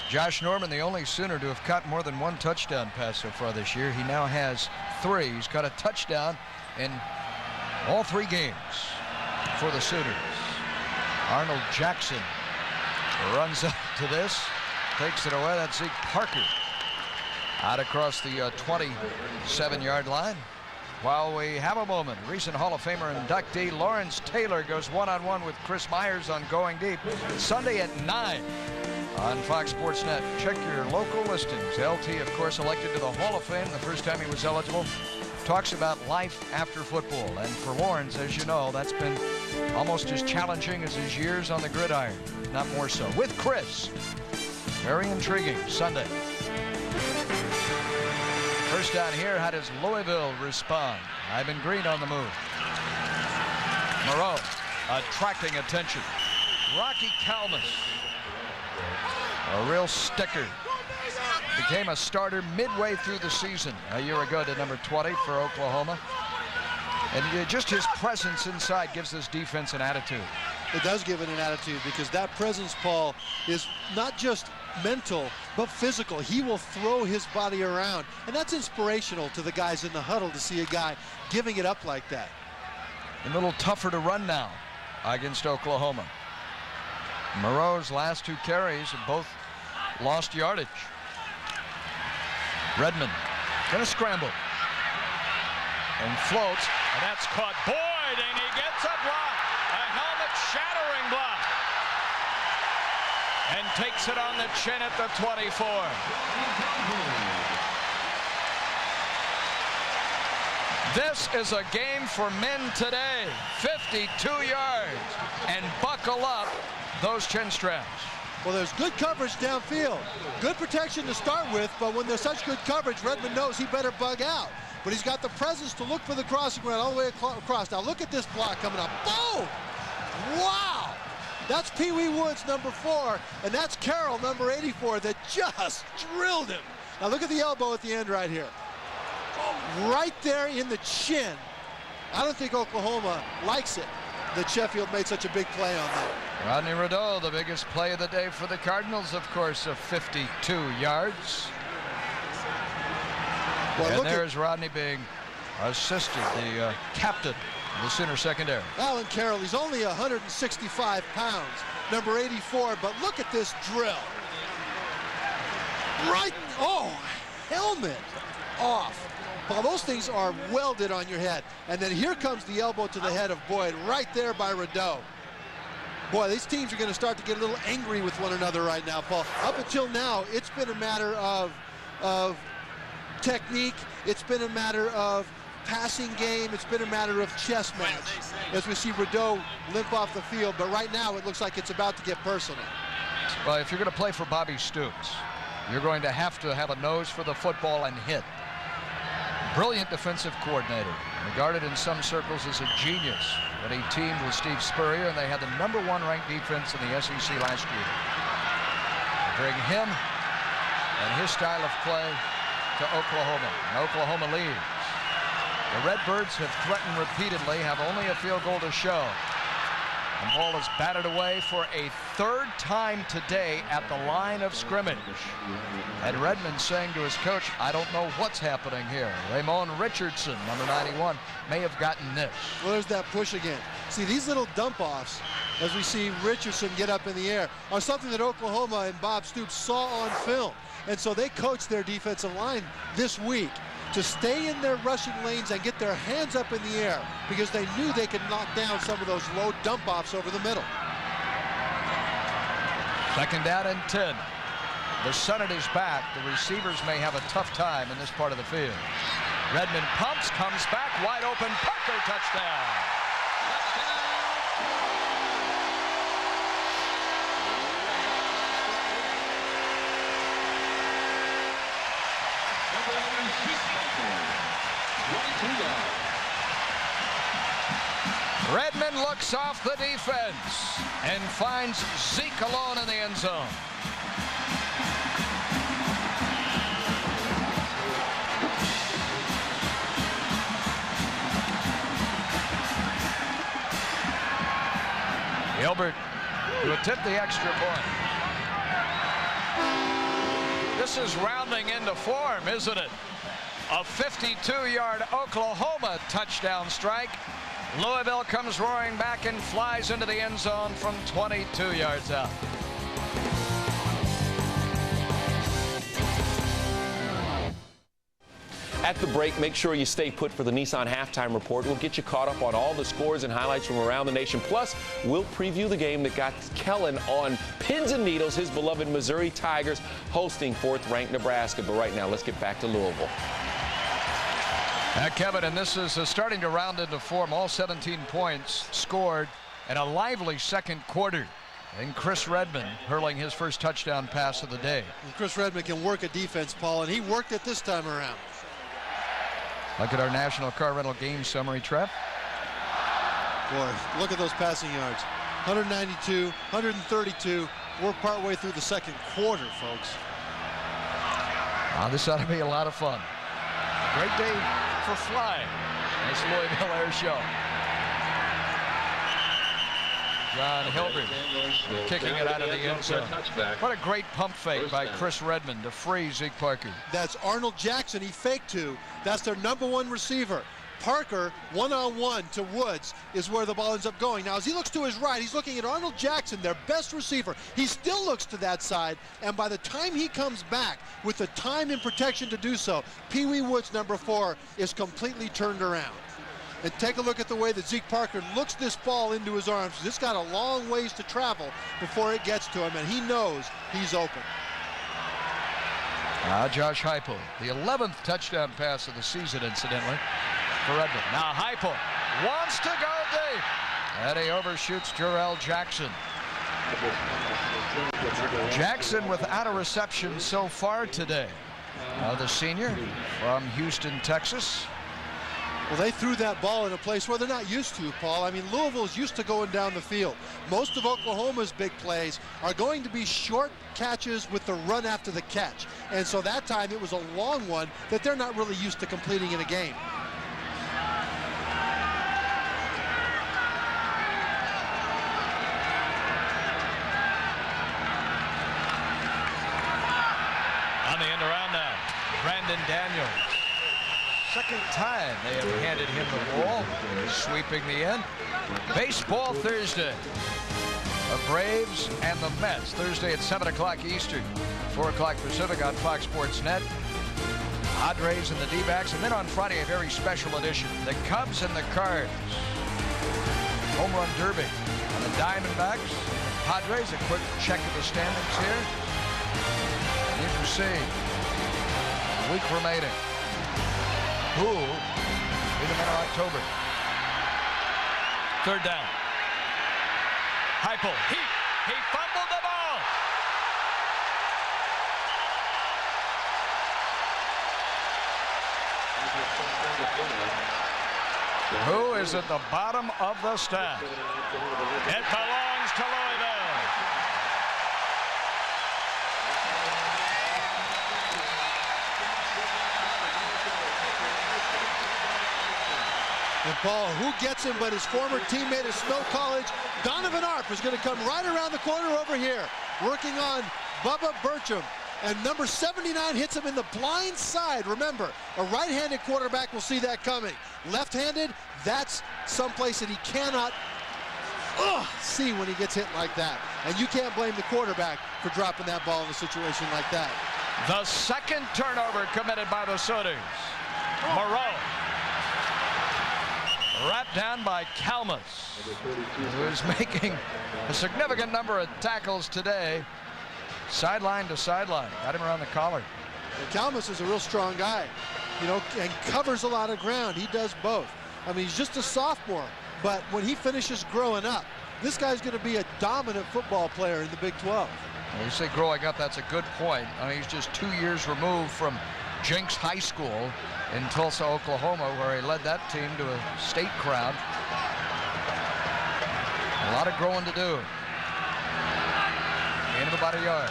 Speaker 1: Josh Norman, the only Sooner to have caught more than one touchdown pass so far this year. He now has 3. He's caught a touchdown in all 3 games for the Sooners. Arnold Jackson runs up to this, takes it away. That's Zeke Parker out across the 27-yard line. While we have a moment, recent Hall of Famer inductee Lawrence Taylor goes one-on-one with Chris Myers on Going Deep Sunday at 9 on Fox Sports Net. Check your local listings. LT, of course, elected to the Hall of Fame the first time he was eligible. Talks about life after football. And for Lawrence, as you know, that's been almost as challenging as his years on the gridiron. Not more so. With Chris. Very intriguing Sunday. First down here, how does Louisville respond? Ivan Green on the move. Moreau attracting attention. Rocky Kalmus, a real sticker. Became a starter midway through the season a year ago to number 20 for Oklahoma. And just his presence inside gives this defense an attitude.
Speaker 2: It does give it an attitude because that presence, Paul, is not just mental, but physical. He will throw his body around. And that's inspirational to the guys in the huddle to see a guy giving it up like that.
Speaker 1: A little tougher to run now against Oklahoma. Moreau's last 2 carries have both lost yardage. Redmond gonna scramble and floats, and that's caught. Boyd, and he gets a block, a helmet-shattering block, and takes it on the chin at the 24. This is a game for men today. 52 yards, and buckle up those chin straps.
Speaker 2: Well, there's good coverage downfield. Good protection to start with, but when there's such good coverage, Redmond knows he better bug out. But he's got the presence to look for the crossing route all the way across. Now look at this block coming up. Boom! Wow! That's Pee Wee Woods, number 4, and that's Carroll, number 84, that just drilled him. Now look at the elbow at the end right here. Right there in the chin. I don't think Oklahoma likes it that Sheffield made such a big play on that.
Speaker 1: Rodney Rideau, the biggest play of the day for the Cardinals, of course, of 52 yards. Well, and there's Rodney being assisted, the captain of the Sooner secondary.
Speaker 2: Alan Carroll, he's only 165 pounds, number 84, but look at this drill. Right, oh, helmet off. Well, those things are welded on your head. And then here comes the elbow to the head of Boyd, right there by Rideau. Boy, these teams are going to start to get a little angry with one another right now, Paul. Up until now, it's been a matter of technique. It's been a matter of passing game. It's been a matter of chess match as we see Rideau limp off the field. But right now, it looks like it's about to get personal.
Speaker 1: Well, if you're going to play for Bobby Stoops, you're going to have a nose for the football and hit. Brilliant defensive coordinator, regarded in some circles as a genius when he teamed with Steve Spurrier, and they had the #1 ranked defense in the SEC last year. Bring him and his style of play to Oklahoma, and Oklahoma leads The Redbirds have threatened repeatedly, have only a field goal to show. The ball is batted away for a third time today at the line of scrimmage. And Redmond saying to his coach, I don't know what's happening here. Ramon Richardson, number 91, may have gotten this.
Speaker 2: Well, there's that push again. See, these little dump-offs, as we see Richardson get up in the air, are something that Oklahoma and Bob Stoops saw on film. And so they coached their defensive line this week to stay in their rushing lanes and get their hands up in the air because they knew they could knock down some of those low dump-offs over the middle.
Speaker 1: Second down and 10. The Senate is back. The receivers may have a tough time in this part of the field. Redmond pumps, comes back, wide open, Parker, touchdown. Redmond looks off the defense and finds Zeke alone in the end zone. Gilbert to attempt the extra point. This is rounding into form, isn't it? A 52-yard Oklahoma touchdown strike. Louisville comes roaring back and flies into the end zone from 22 yards out.
Speaker 3: At the break, make sure you stay put for the Nissan Halftime Report. We'll get you caught up on all the scores and highlights from around the nation. Plus, we'll preview the game that got Kellen on pins and needles, his beloved Missouri Tigers hosting 4th-ranked Nebraska. But right now, let's get back to Louisville.
Speaker 1: Kevin, and this is starting to round into form. All 17 points scored in a lively second quarter. And Chris Redmond hurling his first touchdown pass of the day.
Speaker 2: And Chris Redmond can work a defense, Paul, and he worked it this time around.
Speaker 1: Look at our National Car Rental game summary, Trev.
Speaker 2: Boy, look at those passing yards. 192, 132. We're partway through the second quarter, folks.
Speaker 1: This ought to be a lot of fun. Great day for flying. This Louisville Air Show. John Hilbert kicking it out of the end zone. What a great pump fake by Chris Redmond to free Zeke Parker.
Speaker 2: That's Arnold Jackson he faked to. That's their #1 receiver. Parker, one-on-one to Woods is where the ball ends up going. Now, as he looks to his right, he's looking at Arnold Jackson, their best receiver. He still looks to that side, and by the time he comes back with the time and protection to do so, Pee Wee Woods, #4, is completely turned around. And take a look at the way that Zeke Parker looks this ball into his arms. It's got a long ways to travel before it gets to him, and he knows he's open.
Speaker 1: Josh Heupel, the 11th touchdown pass of the season, incidentally, for Redmond. Now Heupel wants to go deep, and he overshoots Jarrell Jackson. Jackson without a reception so far today. The senior from Houston, Texas.
Speaker 2: Well, they threw that ball in a place where they're not used to, Paul. I mean, Louisville's used to going down the field. Most of Oklahoma's big plays are going to be short catches with the run after the catch. And so that time it was a long one that they're not really used to completing in a game.
Speaker 1: On the end around now, Brandon Daniels. Second time they have handed him the ball. Sweeping the end. Baseball Thursday. The Braves and the Mets. Thursday at 7 o'clock Eastern, 4 o'clock Pacific on Fox Sports Net. Padres and the D-backs. And then on Friday, a very special edition. The Cubs and the Cards. Home run derby. And the Diamondbacks. Padres, a quick check of the standings here. You can see a week remaining. Who in the middle of October? Third down. Heupel, he fumbled the ball. Who is at the bottom of the stack? It belongs to Louisville.
Speaker 2: And Paul, who gets him but his former teammate at Snow College, Donovan Arp, is going to come right around the corner over here, working on Bubba Burcham. And number 79 hits him in the blind side. Remember, a right-handed quarterback will see that coming. Left-handed, that's someplace that he cannot see when he gets hit like that. And you can't blame the quarterback for dropping that ball in a situation like that.
Speaker 1: The second turnover committed by the Sooners. Moreau. Wrapped down by Kalmus, who's making a significant number of tackles today. Sideline to sideline. Got him around the collar.
Speaker 2: And Kalmus is a real strong guy, you know, and covers a lot of ground. He does both. I mean, he's just a sophomore, but when he finishes growing up, this guy's going to be a dominant football player in the Big 12.
Speaker 1: Well, you say growing up, that's a good point. I mean, he's just 2 years removed from Jenks High School in Tulsa, Oklahoma, where he led that team to a state crown. A lot of growing to do. Gain of about a yard.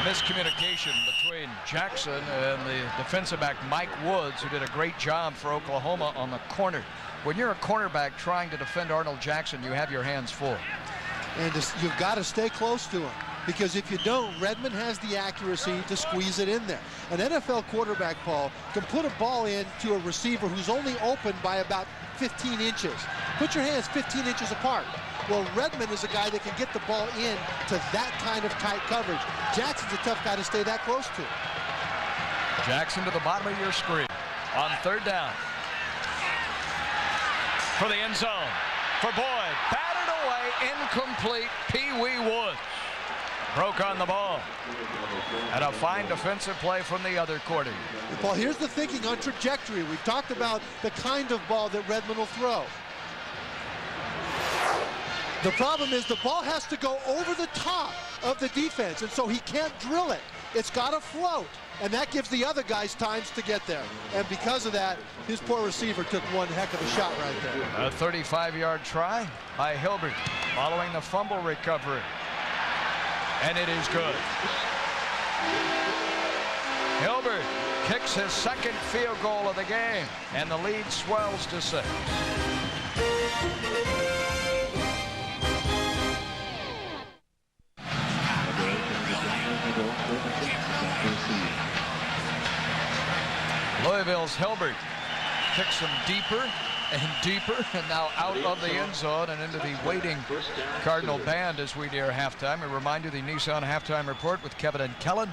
Speaker 1: Miscommunication between Jackson and the defensive back Mike Woods, who did a great job for Oklahoma on the corner. When you're a cornerback trying to defend Arnold Jackson, you have your hands full.
Speaker 2: And you've got to stay close to him, because if you don't, Redmond has the accuracy to squeeze it in there. An NFL quarterback, Paul, can put a ball in to a receiver who's only open by about 15 inches. Put your hands 15 inches apart. Well, Redmond is a guy that can get the ball in to that kind of tight coverage. Jackson's a tough guy to stay that close to.
Speaker 1: Jackson to the bottom of your screen on third down. For the end zone. For Boyd. Batted away. Incomplete. Pee Wee Woods broke on the ball. And a fine defensive play from the other quarter.
Speaker 2: Paul, here's the thinking on trajectory. We've talked about the kind of ball that Redmond will throw. The problem is the ball has to go over the top of the defense, and so he can't drill it. It's got to float, and that gives the other guys times to get there. And because of that, his poor receiver took one heck of a shot right there.
Speaker 1: A 35-yard try by Hilbert following the fumble recovery. And it is good. Hilbert kicks his second field goal of the game, and the lead swells to 6. Louisville's Hilbert kicks them deeper and deeper, and now out of the end zone and into the waiting Cardinal band as we near halftime. I remind you the Nissan halftime report with Kevin and Kellen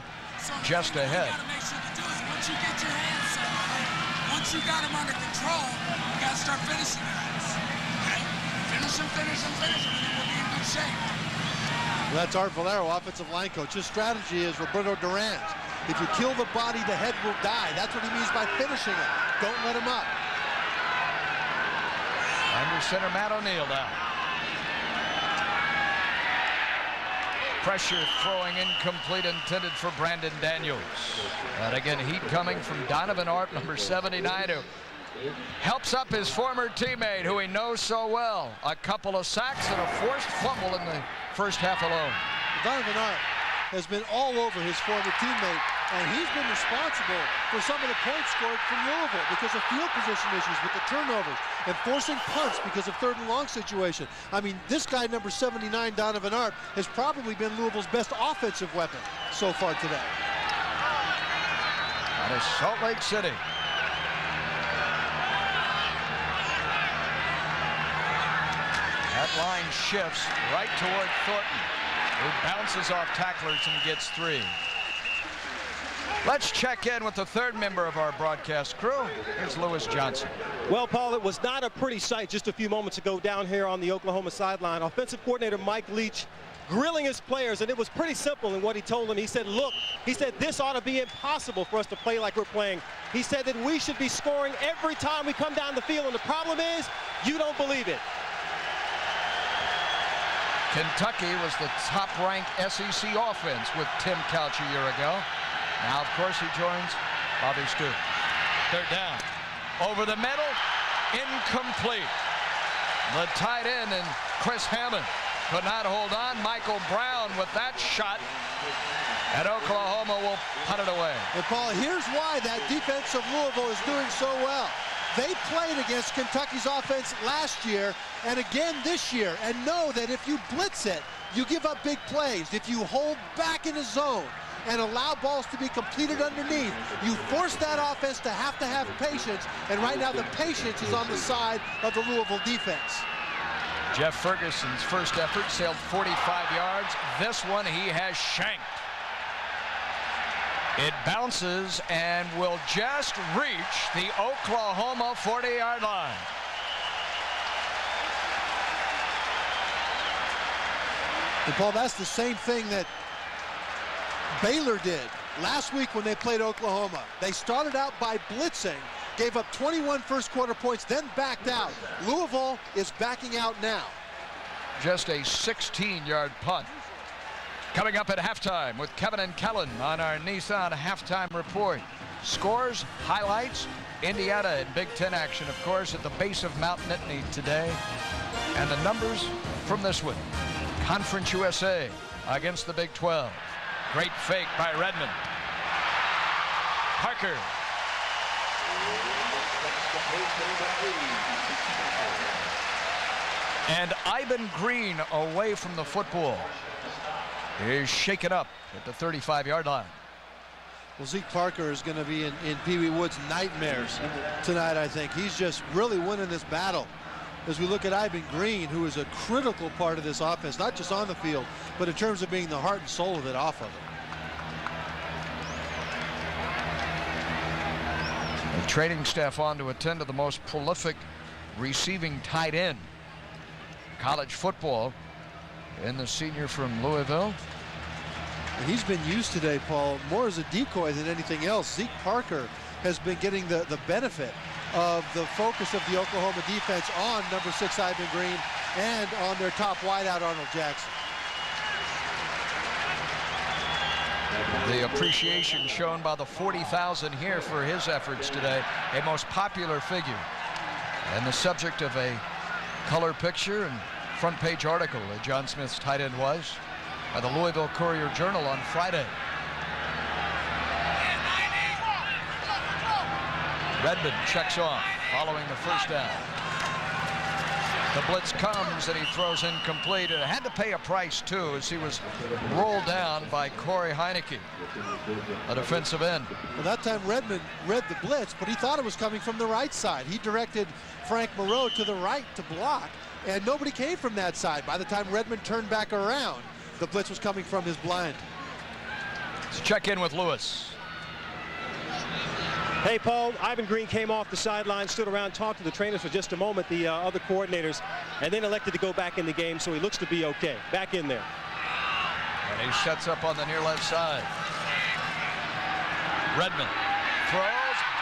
Speaker 1: just ahead.
Speaker 7: Once you get your hands set, once you got them under control, you got to start finishing guys. Okay? Finish them, and then we'll be in good shape.
Speaker 2: Well, that's Art Valero, offensive line coach. His strategy is Roberto Duran's. If you kill the body, the head will die. That's what he means by finishing it. Don't let him up.
Speaker 1: Under center, Matt O'Neill now. Pressure throwing incomplete, intended for Brandon Daniels. And again, heat coming from Donovan Arp, number 79, who helps up his former teammate, who he knows so well. A couple of sacks and a forced fumble in the first half alone.
Speaker 2: Donovan Arp has been all over his former teammate, and he's been responsible for some of the points scored from Louisville because of field position issues with the turnovers and forcing punts because of third and long situation. I mean, this guy, number 79, Donovan Arp, has probably been Louisville's best offensive weapon so far today.
Speaker 1: That is Salt Lake City. That line shifts right toward Thornton, who bounces off tacklers and gets 3. Let's check in with the third member of our broadcast crew. Here's Lewis Johnson.
Speaker 8: Well, Paul, it was not a pretty sight just a few moments ago down here on the Oklahoma sideline. Offensive coordinator Mike Leach grilling his players, and it was pretty simple in what he told them. He said, look, he said, this ought to be impossible for us to play like we're playing. He said that we should be scoring every time we come down the field, and the problem is you don't believe it.
Speaker 1: Kentucky was the top-ranked SEC offense with Tim Couch a year ago. Now, of course, he joins Bobby Stoops. Third down. Over the middle. Incomplete. The tight end and Chris Hammond could not hold on. Michael Brown with that shot. And Oklahoma will punt it away.
Speaker 2: And Paul, here's why that defense of Louisville is doing so well. They played against Kentucky's offense last year and again this year, and know that if you blitz it, you give up big plays. If you hold back in a zone and allow balls to be completed underneath, you force that offense to have patience, and right now the patience is on the side of the Louisville defense.
Speaker 1: Jeff Ferguson's first effort sailed 45 yards. This one he has shanked. It bounces and will just reach the Oklahoma 40-yard line.
Speaker 2: And Paul, that's the same thing that Baylor did last week when they played Oklahoma. They started out by blitzing, gave up 21 first quarter points, then backed out. Louisville is backing out now.
Speaker 1: Just a 16-yard punt. Coming up at halftime with Kevin and Kellen on our Nissan halftime report. Scores, highlights, Indiana in Big Ten action, of course, at the base of Mount Nittany today. And the numbers from this one. Conference USA against the Big 12. Great fake by Redmond. Parker. And Ivan Green away from the football. Is shaken up at the 35-yard line.
Speaker 2: Well, Zeke Parker is going to be in Pee Wee Wood's nightmares tonight, I think. He's just really winning this battle. As we look at Ivan Green, who is a critical part of this offense, not just on the field, but in terms of being the heart and soul of it off of it.
Speaker 1: The training staff on to attend to the most prolific receiving tight end college football in the senior from Louisville.
Speaker 2: And he's been used today, Paul, more as a decoy than anything else. Zeke Parker has been getting the benefit of the focus of the Oklahoma defense on number 6 Ivan Green and on their top wideout Arnold Jackson.
Speaker 1: The appreciation shown by the 40,000 here for his efforts today. A most popular figure and the subject of a color picture and front page article that John Smith's tight end was by the Louisville Courier-Journal on Friday. Redmond checks off following the first down. The blitz comes and he throws incomplete, and had to pay a price too as he was rolled down by Corey Heineke, a defensive end.
Speaker 2: Well, that time Redmond read the blitz, but he thought it was coming from the right side. He directed Frank Moreau to the right to block, and nobody came from that side. By the time Redmond turned back around, the blitz was coming from his blind.
Speaker 1: Let's check in with Lewis.
Speaker 8: Hey, Paul, Ivan Green came off the sideline, stood around, talked to the trainers for just a moment, the other coordinators, and then elected to go back in the game, so he looks to be okay. Back in there.
Speaker 1: And he sets up on the near left side. Redmond throws.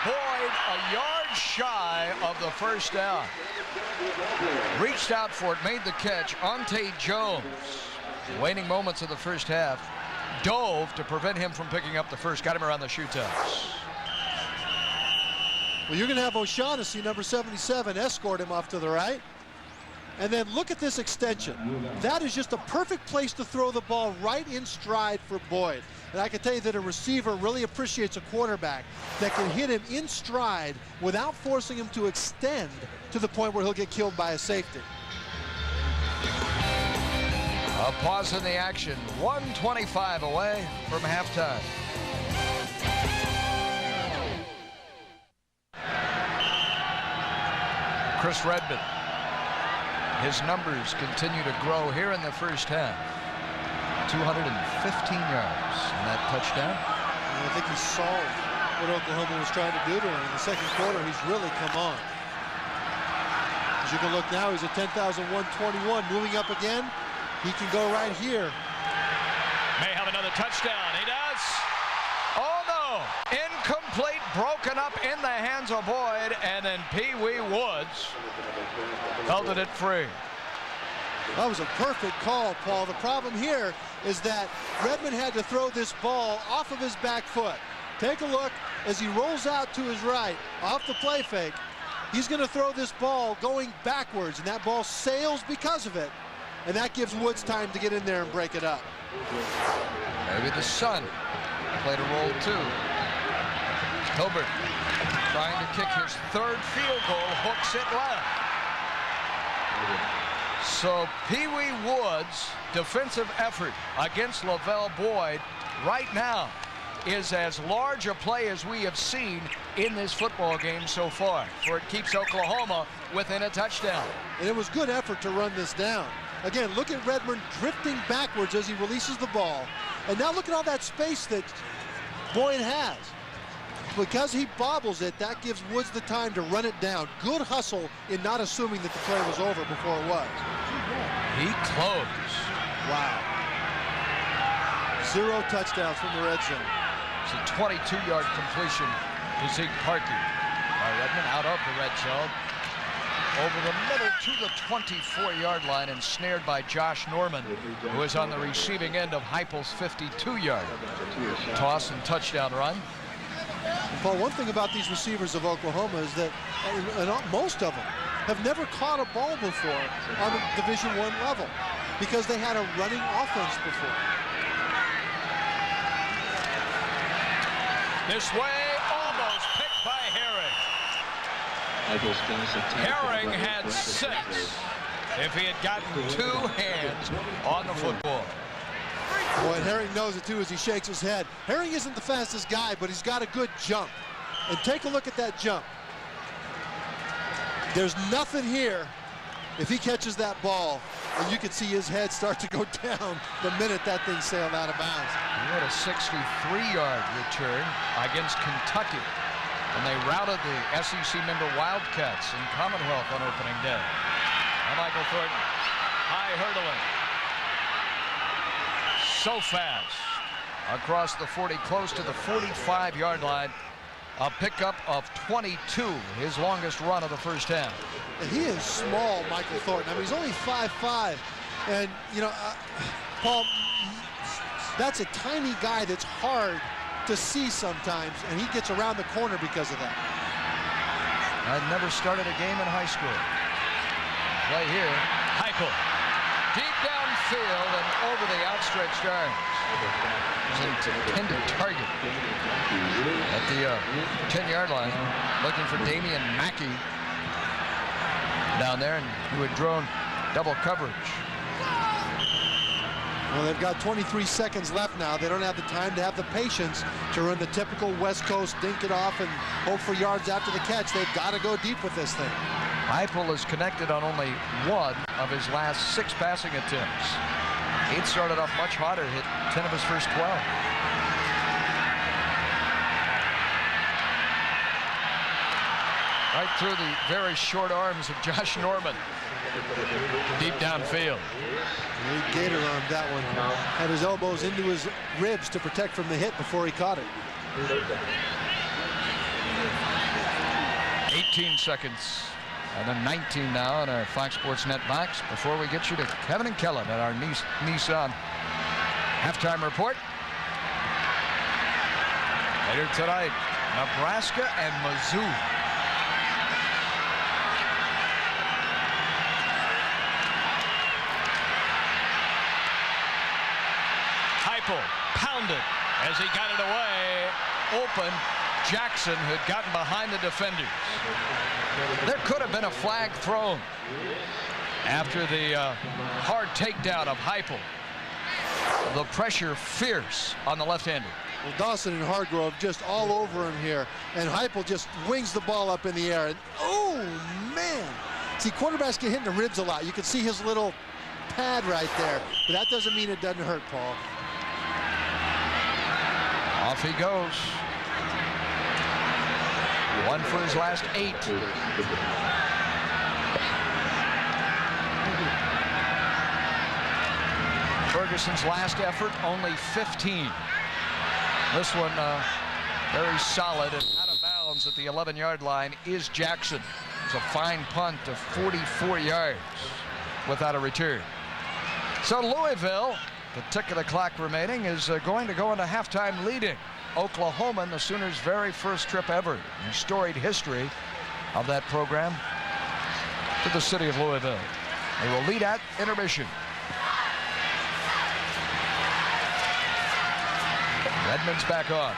Speaker 1: Boyd a yard shy of the first down. Reached out for it, made the catch. Ante Jones, waning moments of the first half, dove to prevent him from picking up the first. Got him around the shoe tops.
Speaker 2: Well, you're going to have O'Shaughnessy, number 77, escort him off to the right. And then look at this extension. That is just a perfect place to throw the ball right in stride for Boyd. And I can tell you that a receiver really appreciates a quarterback that can hit him in stride without forcing him to extend to the point where he'll get killed by a safety.
Speaker 1: A pause in the action. 1:25 away from halftime. Chris Redmond. His numbers continue to grow here in the first half. 215 yards in that touchdown.
Speaker 2: And I think he solved what Oklahoma was trying to do to him. In the second quarter, he's really come on. As you can look now, he's at 10,121. Moving up again, he can go right here.
Speaker 1: May have another touchdown. He does. Oh, no. Incomplete, broken up in the hands of Boyd, and then Pee Wee Woods belted it free.
Speaker 2: That was a perfect call, Paul. The problem here is that Redmond had to throw this ball off of his back foot. Take a look as he rolls out to his right, off the play fake. He's going to throw this ball going backwards, and that ball sails because of it. and that gives Woods time to get in there and break it up.
Speaker 1: Maybe the son played a role too. Hilbert trying to kick his third field goal, hooks it left. So Pee Wee Woods' defensive effort against LaVelle Boyd right now is as large a play as we have seen in this football game so far, for it keeps Oklahoma within a touchdown.
Speaker 2: And it was good effort to run this down. Again, look at Redmond drifting backwards as he releases the ball. And now look at all that space that Boyd has. Because he bobbles it, that gives Woods the time to run it down. Good hustle in not assuming that the play was over before it was.
Speaker 1: He closed.
Speaker 2: Wow. 0 touchdowns from the red zone.
Speaker 1: It's a 22-yard completion to Zeke Parkey by Redmond out of the red zone. Over the middle to the 24-yard line, and snared by Josh Norman, who is on the receiving end of Heupel's 52-yard toss and touchdown run.
Speaker 2: Paul, one thing about these receivers of Oklahoma is that most of them have never caught a ball before on the Division I level because they had a running offense before.
Speaker 1: This way, almost picked by Herring. Herring had 6 if he had gotten 2 hands on the football.
Speaker 2: Boy, and Herring knows it too as he shakes his head. Herring isn't the fastest guy, but he's got a good jump. And take a look at that jump. There's nothing here if he catches that ball, and you can see his head start to go down the minute that thing sailed out of bounds.
Speaker 1: He had a 63-yard return against Kentucky when they routed the SEC member Wildcats in Commonwealth on opening day. And Michael Thornton, high hurdling. So fast across the 40, close to the 45-yard line. A pickup of 22, his longest run of the first half.
Speaker 2: And he is small, Michael Thornton. I mean, he's only 5'5", and you know, Paul, that's a tiny guy that's hard to see sometimes, and he gets around the corner because of that.
Speaker 1: I'd never started a game in high school. Right here, Heupel, deep downfield and over the outstretched arms. His intended target at the 10-yard line, looking for Damian Mackey down there, and who had drawn double coverage.
Speaker 2: Well, they've got 23 seconds left now. They don't have the time to have the patience to run the typical West Coast dink it off and hope for yards after the catch. They've got to go deep with this thing.
Speaker 1: Heupel is connected on only 1 of his last 6 passing attempts. He'd started off much hotter, hit 10 of his first 12. Right through the very short arms of Josh Norman. Deep downfield.
Speaker 2: He gator armed that one. Had his elbows into his ribs to protect from the hit before he caught it.
Speaker 1: 18 seconds. And then 19 now in our Fox Sports Net box before we get you to Kevin and Kellen at our Nissan halftime report. Later tonight, Nebraska and Mizzou. Heupel pounded as he got it away. Open. Jackson had gotten behind the defenders. There could have been a flag thrown after the hard takedown of Heupel. The pressure fierce on the left-hander.
Speaker 2: Well, Dawson and Hargrove just all over him here, and Heupel just wings the ball up in the air. And oh man! See, quarterbacks get hit in the ribs a lot. You can see his little pad right there, but that doesn't mean it doesn't hurt, Paul.
Speaker 1: Off he goes. 1 for his last 8. Ferguson's last effort, only 15. This one very solid and out of bounds at the 11-yard line is Jackson. It's a fine punt of 44 yards without a return. So Louisville, the tick of the clock remaining, is going to go into halftime leading Oklahoma in the Sooners' very first trip ever in storied history of that program to the city of Louisville. They will lead at intermission Redmond's back on.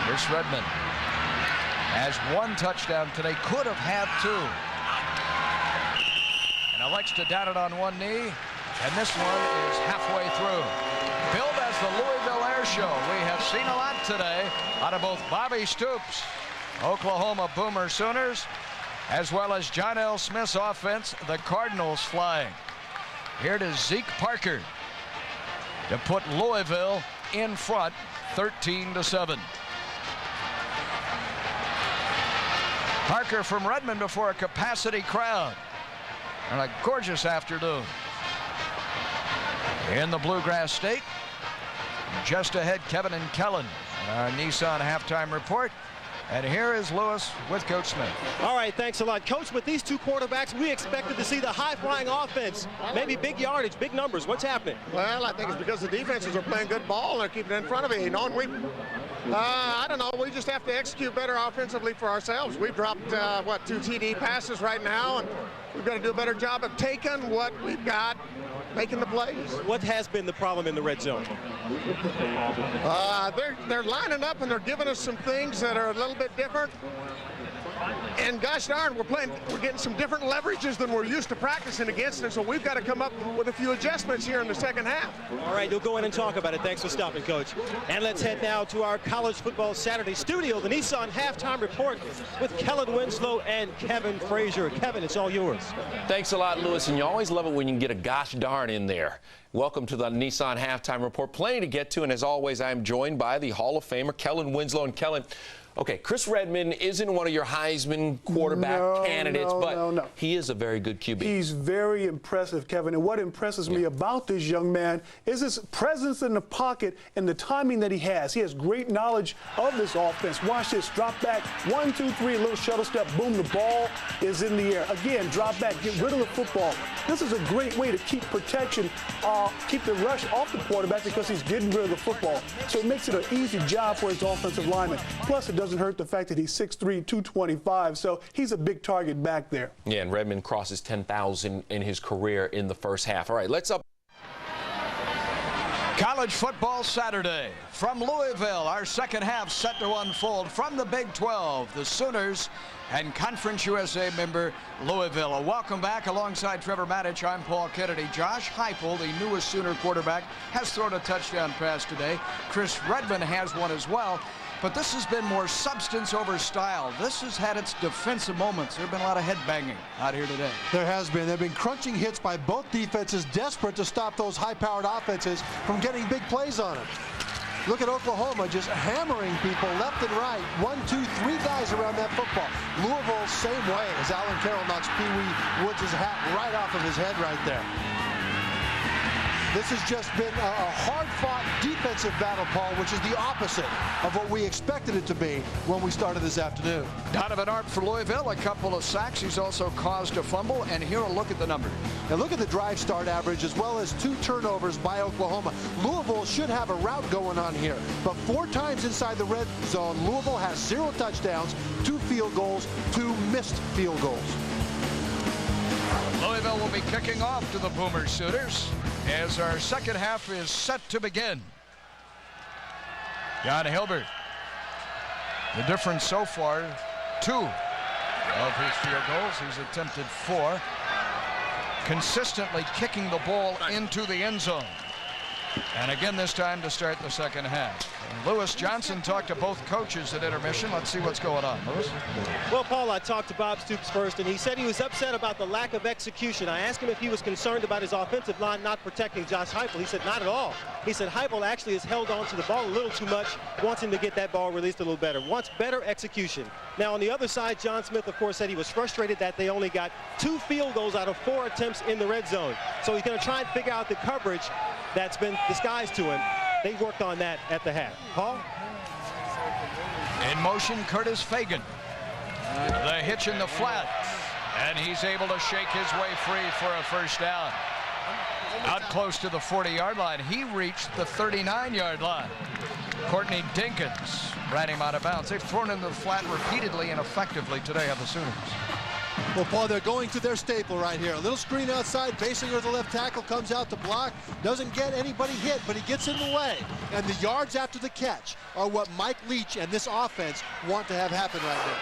Speaker 1: Chris Redmond has 1 touchdown today, could have had 2. And elects to down it on one knee, and this one is halfway through. Billed as the Louisville Air Show. We have seen a lot today out of both Bobby Stoops, Oklahoma Boomer Sooners, as well as John L. Smith's offense, the Cardinals flying. Here it is Zeke Parker to put Louisville in front, 13-7. Parker from Redmond before a capacity crowd on a gorgeous afternoon in the Bluegrass State. Just ahead, Kevin and Kellen, our Nissan halftime report. And here is Lewis with Coach Smith.
Speaker 8: All right, thanks a lot. Coach, with these 2 quarterbacks, we expected to see the high-flying offense. Maybe big yardage, big numbers. What's happening?
Speaker 4: Well, I think it's because the defenses are playing good ball and they're keeping it in front of you. You know, and I don't know, we just have to execute better offensively for ourselves. We've dropped, 2 TD passes right now, and we've got to do a better job of taking what we've got, making the plays.
Speaker 8: What has been the problem in the red zone?
Speaker 4: They're lining up and they're giving us some things that are a little bit different. And gosh darn, we're getting some different leverages than we're used to practicing against, and so we've got to come up with a few adjustments here in the second half.
Speaker 8: All right, you'll go in and talk about it. Thanks for stopping, Coach. And let's head now to our College Football Saturday studio, the Nissan Halftime Report with Kellen Winslow and Kevin Frazier. Kevin, it's all yours.
Speaker 3: Thanks a lot, Lewis, and you always love it when you can get a gosh darn in there. Welcome to the Nissan Halftime Report. Plenty to get to, and as always, I am joined by the Hall of Famer, Kellen Winslow. And Kellen, okay, Chris Redmond isn't one of your Heisman quarterback candidates, but he is a very good QB.
Speaker 9: He's very impressive, Kevin. And what impresses me about this young man is his presence in the pocket and the timing that he has. He has great knowledge of this offense. Watch this. Drop back. 1, 2, 3, a little shuttle step. Boom, the ball is in the air. Again, drop back. Get rid of the football. This is a great way to keep protection, keep the rush off the quarterback because he's getting rid of the football. So it makes it an easy job for his offensive lineman. Plus, it doesn't hurt the fact that he's 6'3", 225, so he's a big target back there.
Speaker 3: Yeah, and Redmond crosses 10,000 in his career in the first half. All right, let's up.
Speaker 1: College Football Saturday from Louisville. Our second half set to unfold from the Big 12. The Sooners and Conference USA member Louisville. Welcome back alongside Trevor Matich. I'm Paul Kennedy. Josh Heupel, the newest Sooner quarterback, has thrown a touchdown pass today. Chris Redmond has one as well. But this has been more substance over style. This has had its defensive moments. There have been a lot of head banging out here today.
Speaker 2: There has been. There have been crunching hits by both defenses, desperate to stop those high-powered offenses from getting big plays on them. Look at Oklahoma just hammering people left and right. 1, 2, 3 guys around that football. Louisville, same way, as Alan Carroll knocks Pee Wee Woods' hat right off of his head right there. This has just been a hard-fought defensive battle, Paul, which is the opposite of what we expected it to be when we started this afternoon.
Speaker 1: Donovan Arp for Louisville, a couple of sacks. He's also caused a fumble, and here a look at the numbers.
Speaker 2: Now look at the drive start average as well as 2 turnovers by Oklahoma. Louisville should have a route going on here, but 4 times inside the red zone, Louisville has 0 touchdowns, 2 field goals, 2 missed field goals.
Speaker 1: Louisville will be kicking off to the Boomer Sooners as our second half is set to begin. John Hilbert. The difference so far, 2 of his field goals. He's attempted 4. Consistently kicking the ball into the end zone. And again this time to start the second half. And Lewis Johnson talked to both coaches at intermission. Let's see what's going on. Lewis?
Speaker 8: Well, Paul, I talked to Bob Stoops first, and he said he was upset about the lack of execution. I asked him if he was concerned about his offensive line not protecting Josh Heupel. He said not at all. He said Heupel actually has held on to the ball a little too much, wants him to get that ball released a little better, wants better execution. Now, on the other side, John Smith, of course, said he was frustrated that they only got 2 field goals out of 4 attempts in the red zone. So he's going to try and figure out the coverage that's been disguised to him. They worked on that at the half. Paul?
Speaker 1: In motion, Curtis Fagan. The hitch in the flat. And he's able to shake his way free for a first down. Out close to the 40-yard line. He reached the 39-yard line. Courtney Dinkins ran him out of bounds. They've thrown him to the flat repeatedly and effectively today on the Sooners.
Speaker 2: Well, Paul, they're going to their staple right here. A little screen outside. Basinger, the left tackle, comes out to block. Doesn't get anybody hit, but he gets in the way. And the yards after the catch are what Mike Leach and this offense want to have happen right now.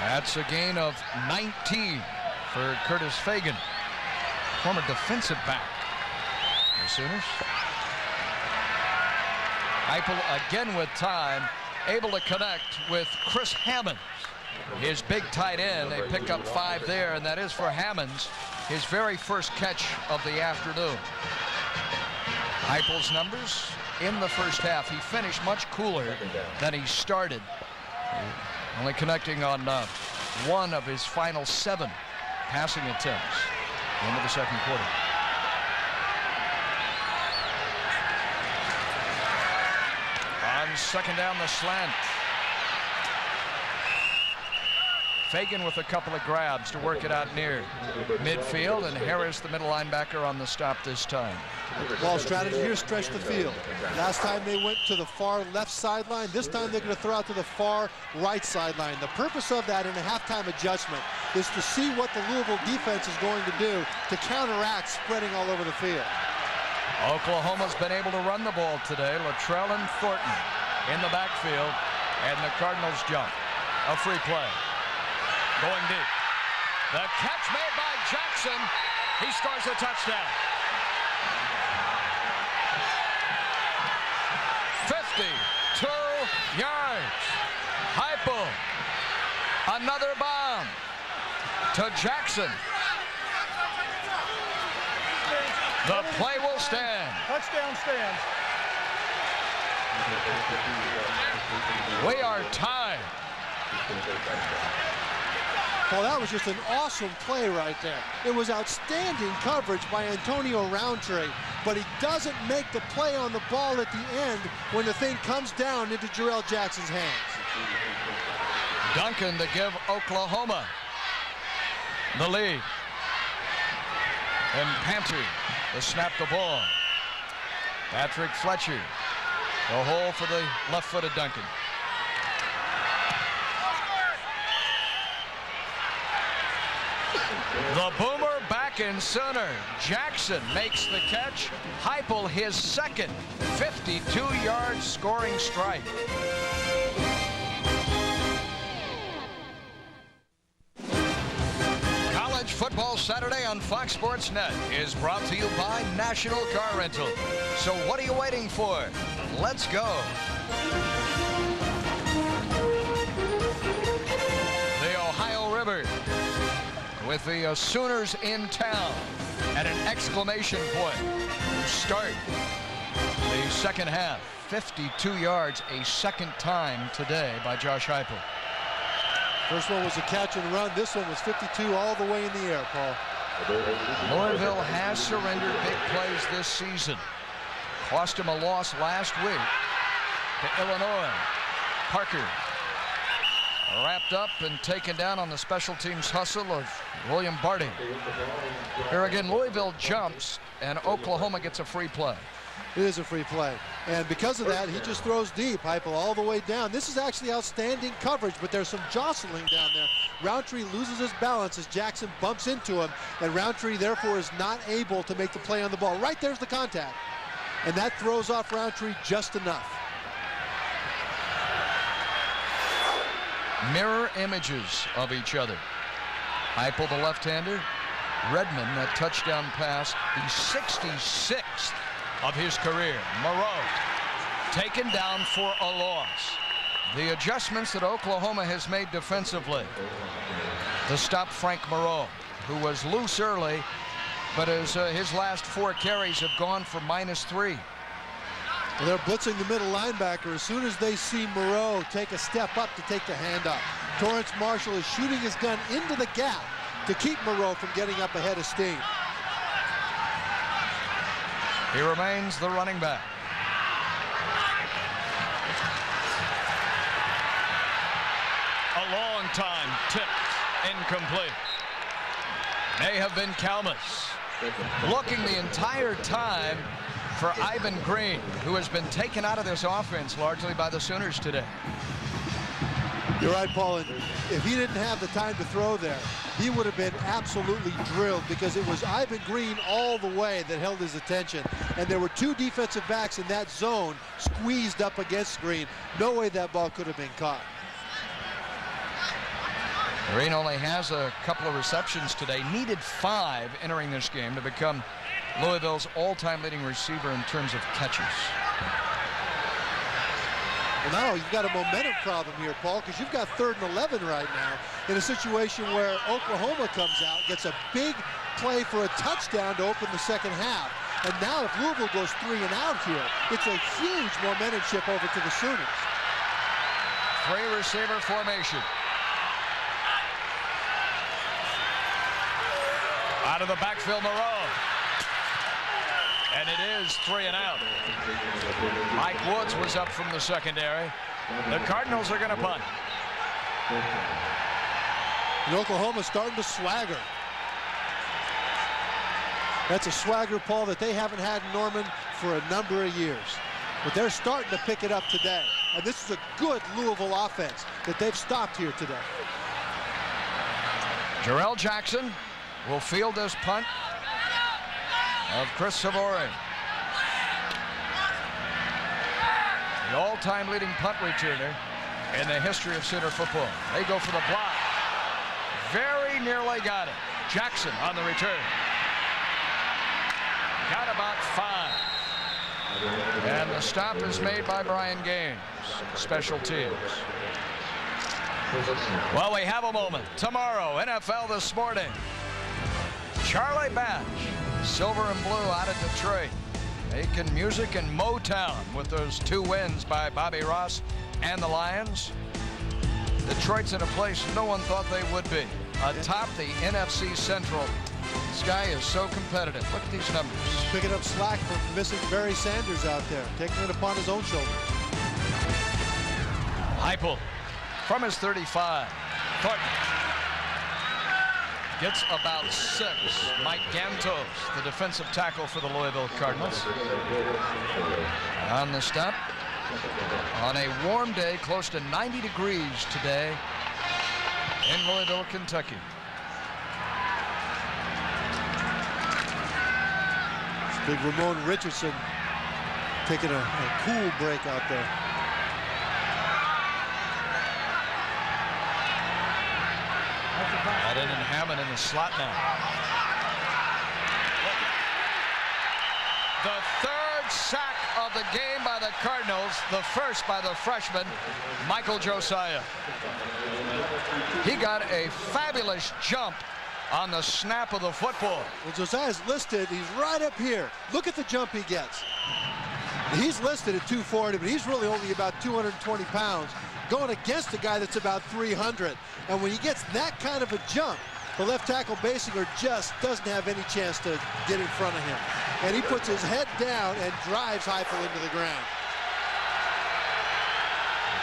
Speaker 1: That's a gain of 19 for Curtis Fagan, former defensive back. The Sooners. Heupel again with time, able to connect with Chris Hammonds, his big tight end. They pick up 5 there, and that is for Hammonds, his very first catch of the afternoon. Heupel's numbers in the first half. He finished much cooler than he started, only connecting on 1 of his final 7 passing attempts into the second quarter. On second down, the slant. Fagan with a couple of grabs to work it out near midfield, and Harris, the middle linebacker, on the stop this time.
Speaker 2: Ball strategy here, stretch the field. Last time they went to the far left sideline. This time they're going to throw out to the far right sideline. The purpose of that in a halftime adjustment is to see what the Louisville defense is going to do to counteract spreading all over the field.
Speaker 1: Oklahoma's been able to run the ball today. Luttrell and Thornton in the backfield, and the Cardinals jump. A free play. Going deep. The catch made by Jackson. He scores a touchdown. 52 yards. Heupel. Another bomb to Jackson. The play will stand.
Speaker 5: Touchdown stands.
Speaker 1: We are tied.
Speaker 2: Well, that was just an awesome play right there. It was outstanding coverage by Antonio Roundtree, but he doesn't make the play on the ball at the end when the thing comes down into Jarrell Jackson's hands.
Speaker 1: Duncan to give Oklahoma the lead. And Pantry to snap the ball. Patrick Fletcher. The hole for the left-footed Duncan. The boomer back in center. Jackson makes the catch. Heupel his second 52-yard scoring strike. College Football Saturday on Fox Sports Net is brought to you by National Car Rental. So what are you waiting for? Let's go. The Ohio River with the Sooners in town at an exclamation point to start the second half. 52 yards a second time today by Josh Heupel.
Speaker 2: First one was a catch and run. This one was 52 all the way in the air, Paul.
Speaker 1: Louisville has surrendered big plays this season. Cost him a loss last week to Illinois. Parker wrapped up and taken down on the special teams hustle of William Barty. Here again, Louisville jumps, and Oklahoma gets a free play.
Speaker 2: It is a free play. And because of that, he just throws deep. Heupel all the way down. This is actually outstanding coverage, but there's some jostling down there. Roundtree loses his balance as Jackson bumps into him, and Roundtree, therefore, is not able to make the play on the ball. Right there's the contact. And that throws off Roundtree just enough.
Speaker 1: Mirror images of each other. Heupel, the left-hander. Redmond, that touchdown pass, the 66th of his career. Moreau taken down for a loss. The adjustments that Oklahoma has made defensively to stop Frank Moreau, who was loose early, but his last 4 carries have gone for -3.
Speaker 2: And they're blitzing the middle linebacker as soon as they see Moreau take a step up to take the handoff. Torrance Marshall is shooting his gun into the gap to keep Moreau from getting up ahead of steam.
Speaker 1: He remains the running back. A long time tip incomplete. May have been Kalmus. Looking the entire time for Ivan Green, who has been taken out of this offense largely by the Sooners today.
Speaker 2: You're right, Paul. And if he didn't have the time to throw there, he would have been absolutely drilled, because it was Ivan Green all the way that held his attention. And there were two defensive backs in that zone squeezed up against Green. No way that ball could have been caught.
Speaker 1: Green only has a couple of receptions today. Needed 5 entering this game to become Louisville's all-time leading receiver in terms of catches.
Speaker 2: Well, now you've got a momentum problem here, Paul, because you've got 3rd and 11 right now in a situation where Oklahoma comes out, gets a big play for a touchdown to open the second half. And now if Louisville goes 3 and out here, it's a huge momentum shift over to the Sooners.
Speaker 1: 3-receiver formation. Out of the backfield, Moreau. And it is 3 and out. Mike Woods was up from the secondary. The Cardinals are going to punt.
Speaker 2: And Oklahoma's starting to swagger. That's a swagger, Paul, that they haven't had in Norman for a number of years. But they're starting to pick it up today. And this is a good Louisville offense that they've stopped here today.
Speaker 1: Jarrell Jackson will field this punt of Chris Savori. The all-time leading punt returner in the history of Sooner football. They go for the block. Very nearly got it. Jackson on the return. Got about 5. And the stop is made by Brian Gaines. Special teams. Well, we have a moment. Tomorrow, NFL This Morning. Charlie Batch, Silver and Blue out of Detroit, making music in Motown with those 2 wins by Bobby Ross and the Lions. Detroit's in a place no one thought they would be, atop the NFC Central. This guy is so competitive. Look at these numbers.
Speaker 2: Picking up slack from missing Barry Sanders out there, taking it upon his own shoulders.
Speaker 1: Heupel from his 35. Thornton gets about 6. Mike Gantos, the defensive tackle for the Louisville Cardinals. On the stop, on a warm day, close to 90 degrees today in Louisville, Kentucky.
Speaker 2: Big Ramon Richardson taking a cool break out there.
Speaker 1: Add in and Hammond in the slot now. The 3rd sack of the game by the Cardinals, the first by the freshman, Michael Josiah. He got a fabulous jump on the snap of the football.
Speaker 2: Well, Josiah's listed, he's right up here. Look at the jump he gets. He's listed at 240, but he's really only about 220 pounds, going against a guy that's about 300. And when he gets that kind of a jump, the left tackle Basinger just doesn't have any chance to get in front of him. And he puts his head down and drives Heupel into the ground.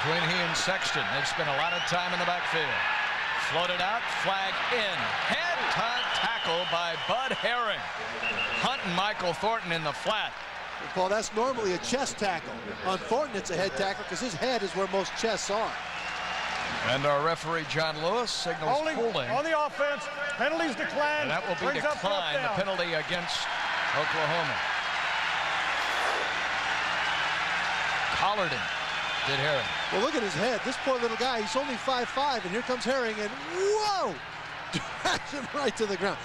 Speaker 1: Between he and Sexton, they've spent a lot of time in the backfield. Floated out, flag in. Head-on tackle by Bud Herring. Hunting Michael Thornton in the flat.
Speaker 2: Paul, that's normally a chest tackle. On Thornton, it's a head tackle because his head is where most chests are.
Speaker 1: And our referee, John Lewis, signals holding.
Speaker 5: On the offense, penalties declined.
Speaker 1: And that will be declined, the penalty against Oklahoma. Collarden did Herring.
Speaker 2: Well, look at his head. This poor little guy, he's only 5'5", and here comes Herring, and whoa! Drags him right to the ground.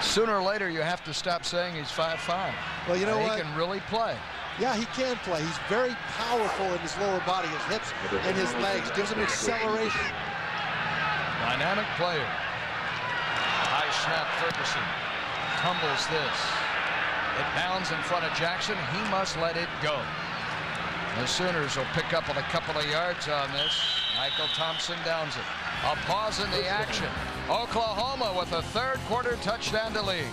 Speaker 1: Sooner or later, you have to stop saying he's 5'5".
Speaker 2: Well, you know what?
Speaker 1: He can really play.
Speaker 2: Yeah, he can play. He's very powerful in his lower body, his hips and his legs. Gives him acceleration.
Speaker 1: Dynamic player. High snap, Ferguson tumbles this. It bounds in front of Jackson. He must let it go. The Sooners will pick up on a couple of yards on this. Michael Thompson downs it. A pause in the action. Oklahoma with a 3rd quarter touchdown to lead.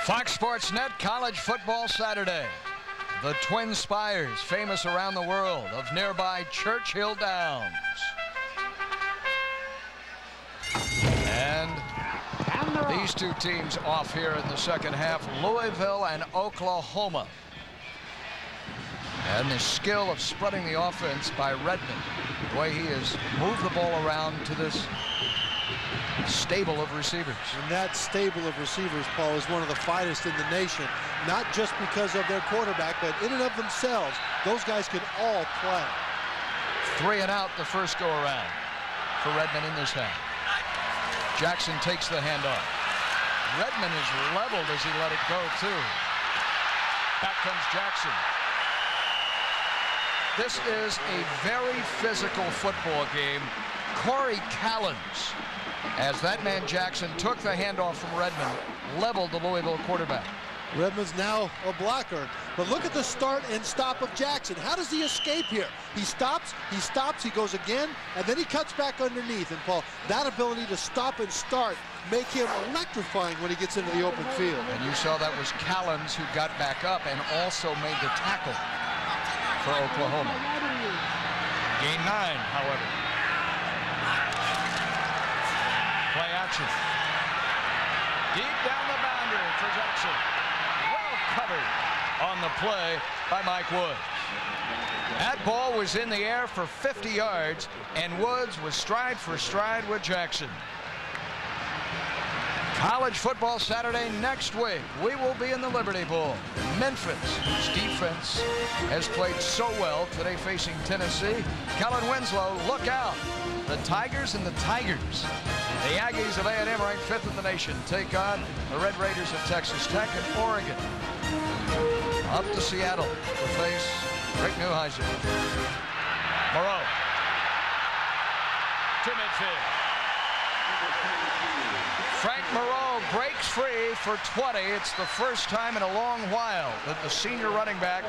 Speaker 1: Fox Sports Net College Football Saturday. The Twin Spires, famous around the world, of nearby Churchill Downs. And the these two teams off here in the second half, Louisville and Oklahoma. And the skill of spreading the offense by Redmond, the way he has moved the ball around to this stable of receivers.
Speaker 2: And that stable of receivers, Paul, is one of the finest in the nation, not just because of their quarterback, but in and of themselves. Those guys can all play.
Speaker 1: 3 and out the first go around for Redmond in this half. Jackson takes the handoff. Redmond is leveled as he let it go, too. Back comes Jackson. This is a very physical football game. Corey Callens, as that man Jackson took the handoff from Redmond, leveled the Louisville quarterback.
Speaker 2: Redmond's now a blocker, but look at the start and stop of Jackson. How does he escape here? He stops, he goes again, and then he cuts back underneath. And Paul, that ability to stop and start make him electrifying when he gets into the open field.
Speaker 1: And you saw that was Callens who got back up and also made the tackle for Oklahoma. Gain 9, however. Play action. Deep down the boundary for Jackson. Well covered on the play by Mike Woods. That ball was in the air for 50 yards, and Woods was stride for stride with Jackson. College football Saturday next week. We will be in the Liberty Bowl. Memphis, whose defense has played so well today facing Tennessee. Kellen Winslow, look out. The Tigers and the Tigers. The Aggies of A&M ranked 5th in the nation take on the Red Raiders of Texas Tech and Oregon. Up to Seattle to face Rick Neuheisel. Moreau to midfield. Frank Moreau breaks free for 20. It's the first time in a long while that the senior running back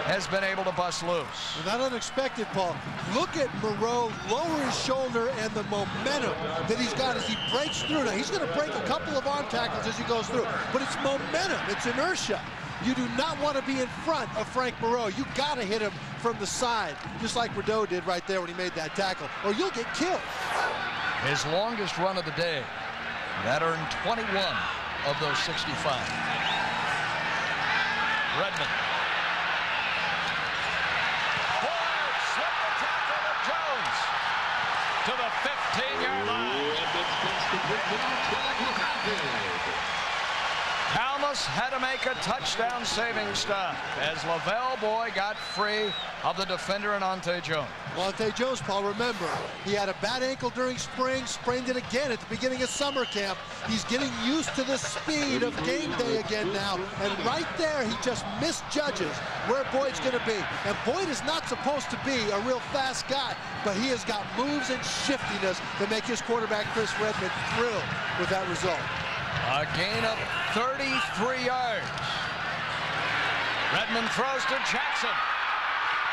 Speaker 1: has been able to bust loose.
Speaker 2: Not unexpected, Paul. Look at Moreau lower his shoulder and the momentum that he's got as he breaks through. Now, he's going to break a couple of arm tackles as he goes through, but it's momentum, it's inertia. You do not want to be in front of Frank Moreau. You got to hit him from the side, just like Rideau did right there when he made that tackle, or you'll get killed.
Speaker 1: His longest run of the day. That earned 21 of those 65. Redmond. Ford slipped the tackle to Jones to the 15-yard line. Kalmus had to make a touchdown-saving stop as Lavelle Boy got free of the defender and Ante Jones.
Speaker 2: Well, Ante Jones, Paul, remember, he had a bad ankle during spring, sprained it again at the beginning of summer camp. He's getting used to the speed of game day again now, and right there he just misjudges where Boyd's going to be. And Boyd is not supposed to be a real fast guy, but he has got moves and shiftiness that make his quarterback, Chris Redmond, thrilled with that result.
Speaker 1: A gain of 33 yards. Redmond throws to Jackson.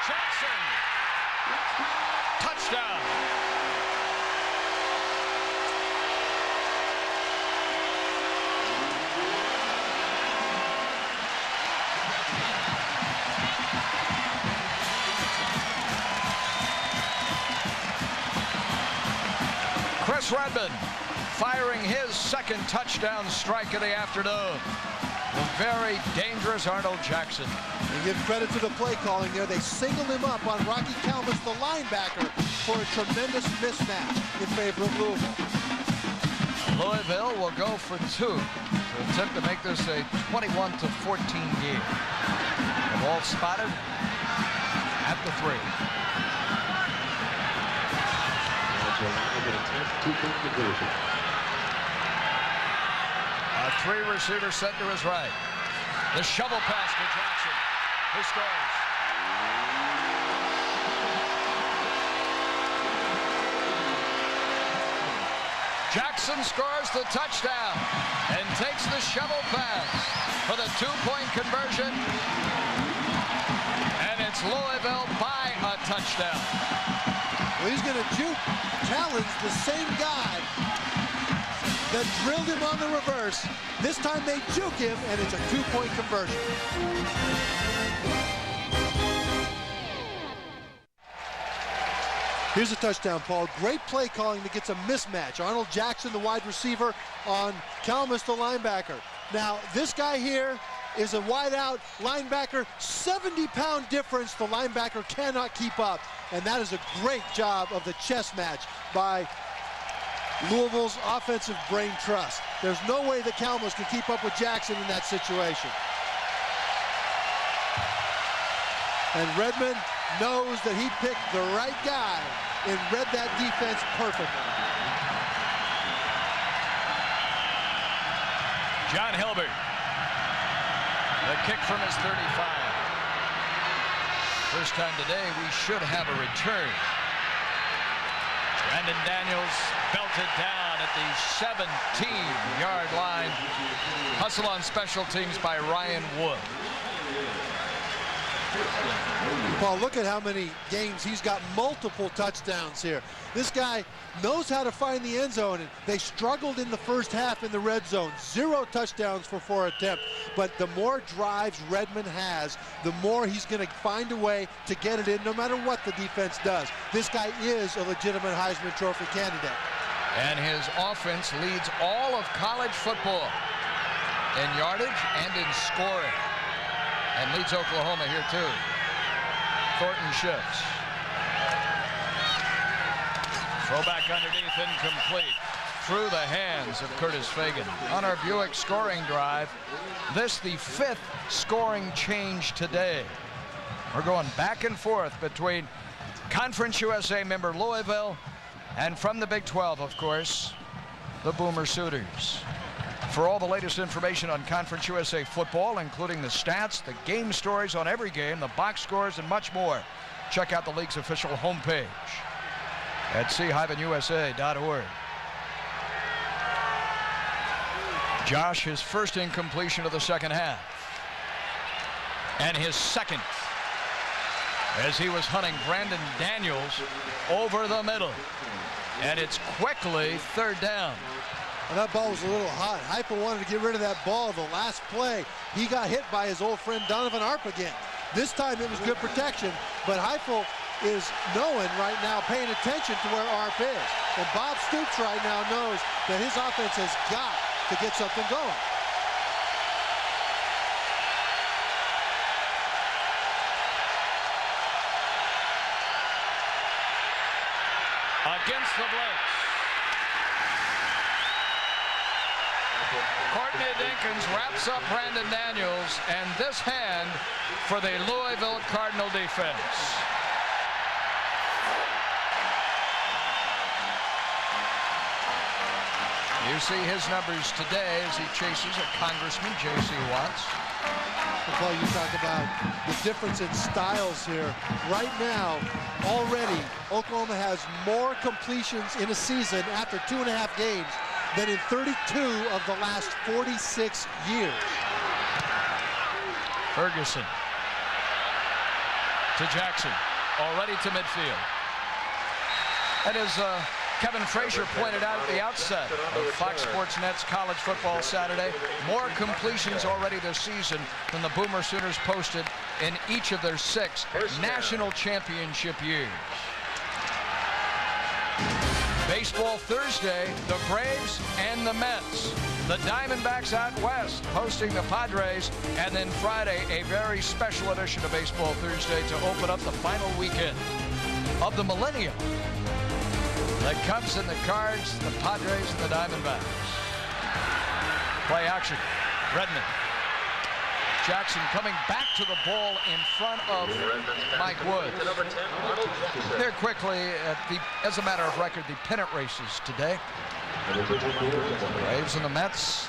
Speaker 1: Jackson. Touchdown. Chris Redmond firing his second touchdown strike of the afternoon. The very dangerous Arnold Jackson.
Speaker 2: You give credit to the play calling there. They singled him up on Rocky Kalmus, the linebacker, for a tremendous mismatch in favor of Louisville.
Speaker 1: Louisville will go for 2 to attempt to make this a 21-14 game. The ball spotted at the 3. A 3-receiver set to his right. The shovel pass to Jackson, who scores. Jackson scores the touchdown and takes the shovel pass for the 2-point conversion. And it's Louisville by a touchdown.
Speaker 2: Well, he's going to challenge the same guy that drilled him on the reverse. This time they juke him, and it's a 2-point conversion. Here's a touchdown, Paul. Great play calling that gets a mismatch. Arnold Jackson, the wide receiver, on Kalmus, the linebacker. Now, this guy here is a wide-out linebacker. 70-pound difference. The linebacker cannot keep up. And that is a great job of the chess match by Louisville's offensive brain trust. There's no way that Kalmus can keep up with Jackson in that situation. And Redmond knows that he picked the right guy and read that defense perfectly.
Speaker 1: John Hilbert. The kick from his 35. First time today we should have a return. Brandon Daniels belted down at the 17-yard line. Hustle on special teams by Ryan Wood.
Speaker 2: Paul, look at how many games he's got multiple touchdowns here. This guy knows how to find the end zone, and they struggled in the first half in the red zone. 0 touchdowns for 4 attempts. But the more drives Redmond has, the more he's going to find a way to get it in no matter what the defense does. This guy is a legitimate Heisman Trophy candidate.
Speaker 1: And his offense leads all of college football in yardage and in scoring. And leads Oklahoma here too. Thornton shifts. Throwback underneath, incomplete. Through the hands of Curtis Fagan. On our Buick scoring drive, this the 5th scoring change today. We're going back and forth between Conference USA member Louisville and from the Big 12, of course, the Boomer Sooners. For all the latest information on Conference USA football, including the stats, the game stories on every game, the box scores, and much more, check out the league's official homepage at c-usa.org. Josh, his first incompletion of the second half. And his second, as he was hunting Brandon Daniels over the middle. And it's quickly 3rd down.
Speaker 2: And that ball was a little hot. Heupel wanted to get rid of that ball the last play. He got hit by his old friend Donovan Arp again. This time it was good protection, but Heupel is knowing right now, paying attention to where Arp is. And Bob Stoops right now knows that his offense has got to get something going.
Speaker 1: Against the blitz. Courtney Dinkins wraps up Brandon Daniels, and this hand for the Louisville Cardinal defense. You see his numbers today as he chases a Congressman, J.C. Watts.
Speaker 2: Paul, you talk about the difference in styles here. Right now, already, Oklahoma has more completions in a season after 2.5 games than in 32 of the last 46 years.
Speaker 1: Ferguson to Jackson, already to midfield. And as Kevin Frazier pointed out at the outset of Fox Sports Net's College Football Saturday, more completions already this season than the Boomer Sooners posted in each of their 6 national championship years. Baseball Thursday, the Braves and the Mets. The Diamondbacks out west hosting the Padres. And then Friday, a very special edition of Baseball Thursday to open up the final weekend of the millennium. The Cubs and the Cards, the Padres and the Diamondbacks. Play action. Redmond. Jackson coming back to the ball in front of Mike Woods. Here quickly, as a matter of record, the pennant races today. The Braves and the Mets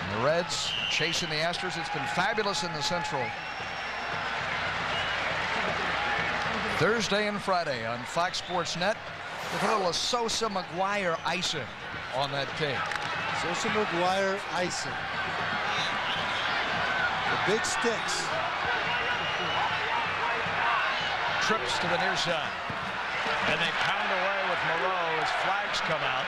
Speaker 1: and the Reds chasing the Astros. It's been fabulous in the Central. Thursday and Friday on Fox Sports Net with a little Sosa McGuire icing on that tape.
Speaker 2: Sosa McGuire icing. The big sticks.
Speaker 1: Trips to the near side. And they pound away with Moreau as flags come out.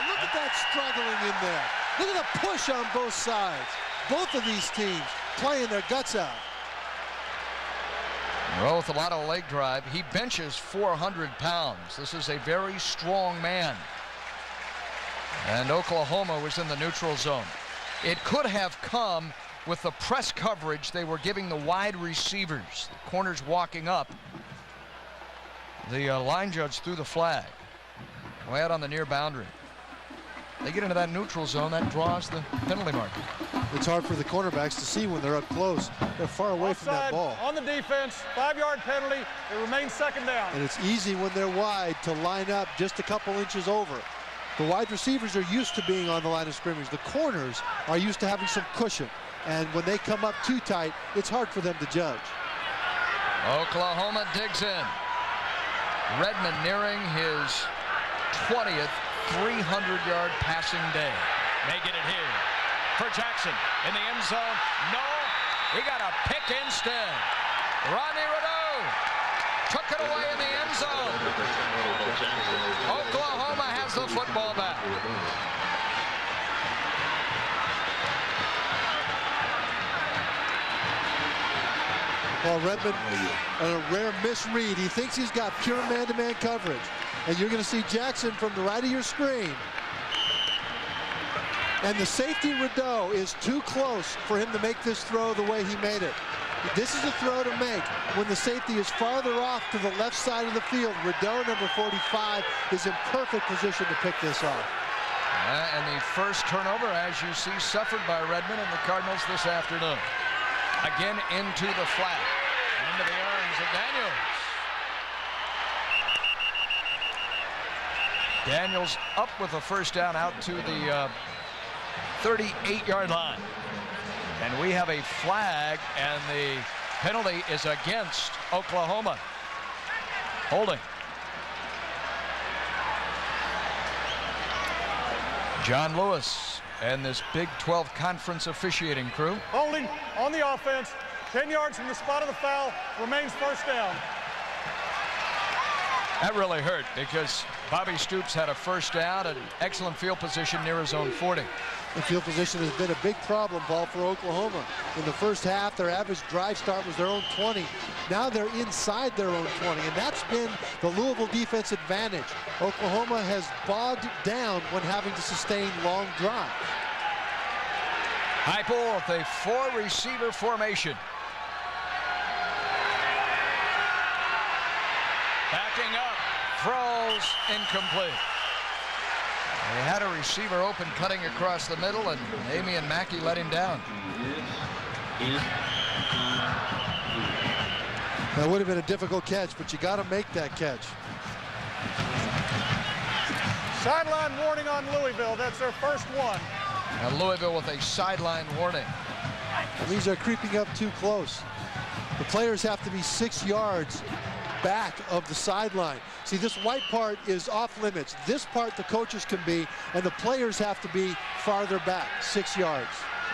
Speaker 2: Look at that struggling in there. Look at the push on both sides. Both of these teams playing their guts out.
Speaker 1: Well, with a lot of leg drive, he benches 400 pounds. This is a very strong man. And Oklahoma was in the neutral zone. It could have come with the press coverage they were giving the wide receivers. The corners walking up. The line judge threw the flag. Way out on the near boundary. They get into that neutral zone, that draws the penalty marker.
Speaker 2: It's hard for the cornerbacks to see when they're up close. They're far away from that ball.
Speaker 5: On the defense, 5-yard penalty. It remains second down.
Speaker 2: And it's easy when they're wide to line up just a couple inches over. The wide receivers are used to being on the line of scrimmage. The corners are used to having some cushion. And when they come up too tight, it's hard for them to judge.
Speaker 1: Oklahoma digs in. Redmond nearing his 20th 300-yard passing day. May get it here for Jackson in the end zone. No, he got a pick instead. Rodney Rideau took it away in the end zone. Oklahoma has the football back.
Speaker 2: Well, Redmond, a rare misread. He thinks he's got pure man-to-man coverage. And you're going to see Jackson from the right of your screen. And the safety, Rideau, is too close for him to make this throw the way he made it. This is a throw to make when the safety is farther off to the left side of the field. Rideau, number 45, is in perfect position to pick this off.
Speaker 1: And the first turnover, as you see, suffered by Redmond and the Cardinals this afternoon. Again into the flat, into the arms of Daniels. Daniels up with a first down out to the 38-yard line. And we have a flag, and the penalty is against Oklahoma. Holding. John Lewis and this Big 12 Conference officiating crew.
Speaker 5: Holding on the offense, 10 yards from the spot of the foul, remains first down.
Speaker 1: That really hurt because Bobby Stoops had a first down and excellent field position near his own 40.
Speaker 2: The field position has been a big problem, Paul, for Oklahoma. In the first half, their average drive start was their own 20. Now they're inside their own 20, and that's been the Louisville defense advantage. Oklahoma has bogged down when having to sustain long drives.
Speaker 1: Heupel with a 4-receiver formation. Backing up, throws incomplete. They had a receiver open cutting across the middle, and Damian Mackey let him down.
Speaker 2: That would have been a difficult catch, but you got to make that catch.
Speaker 5: Sideline warning on Louisville. That's their first one.
Speaker 1: And Louisville with a sideline warning.
Speaker 2: And these are creeping up too close. The players have to be 6 yards back of the sideline. See, this white part is off limits. This part the coaches can be, and the players have to be farther back, 6 yards.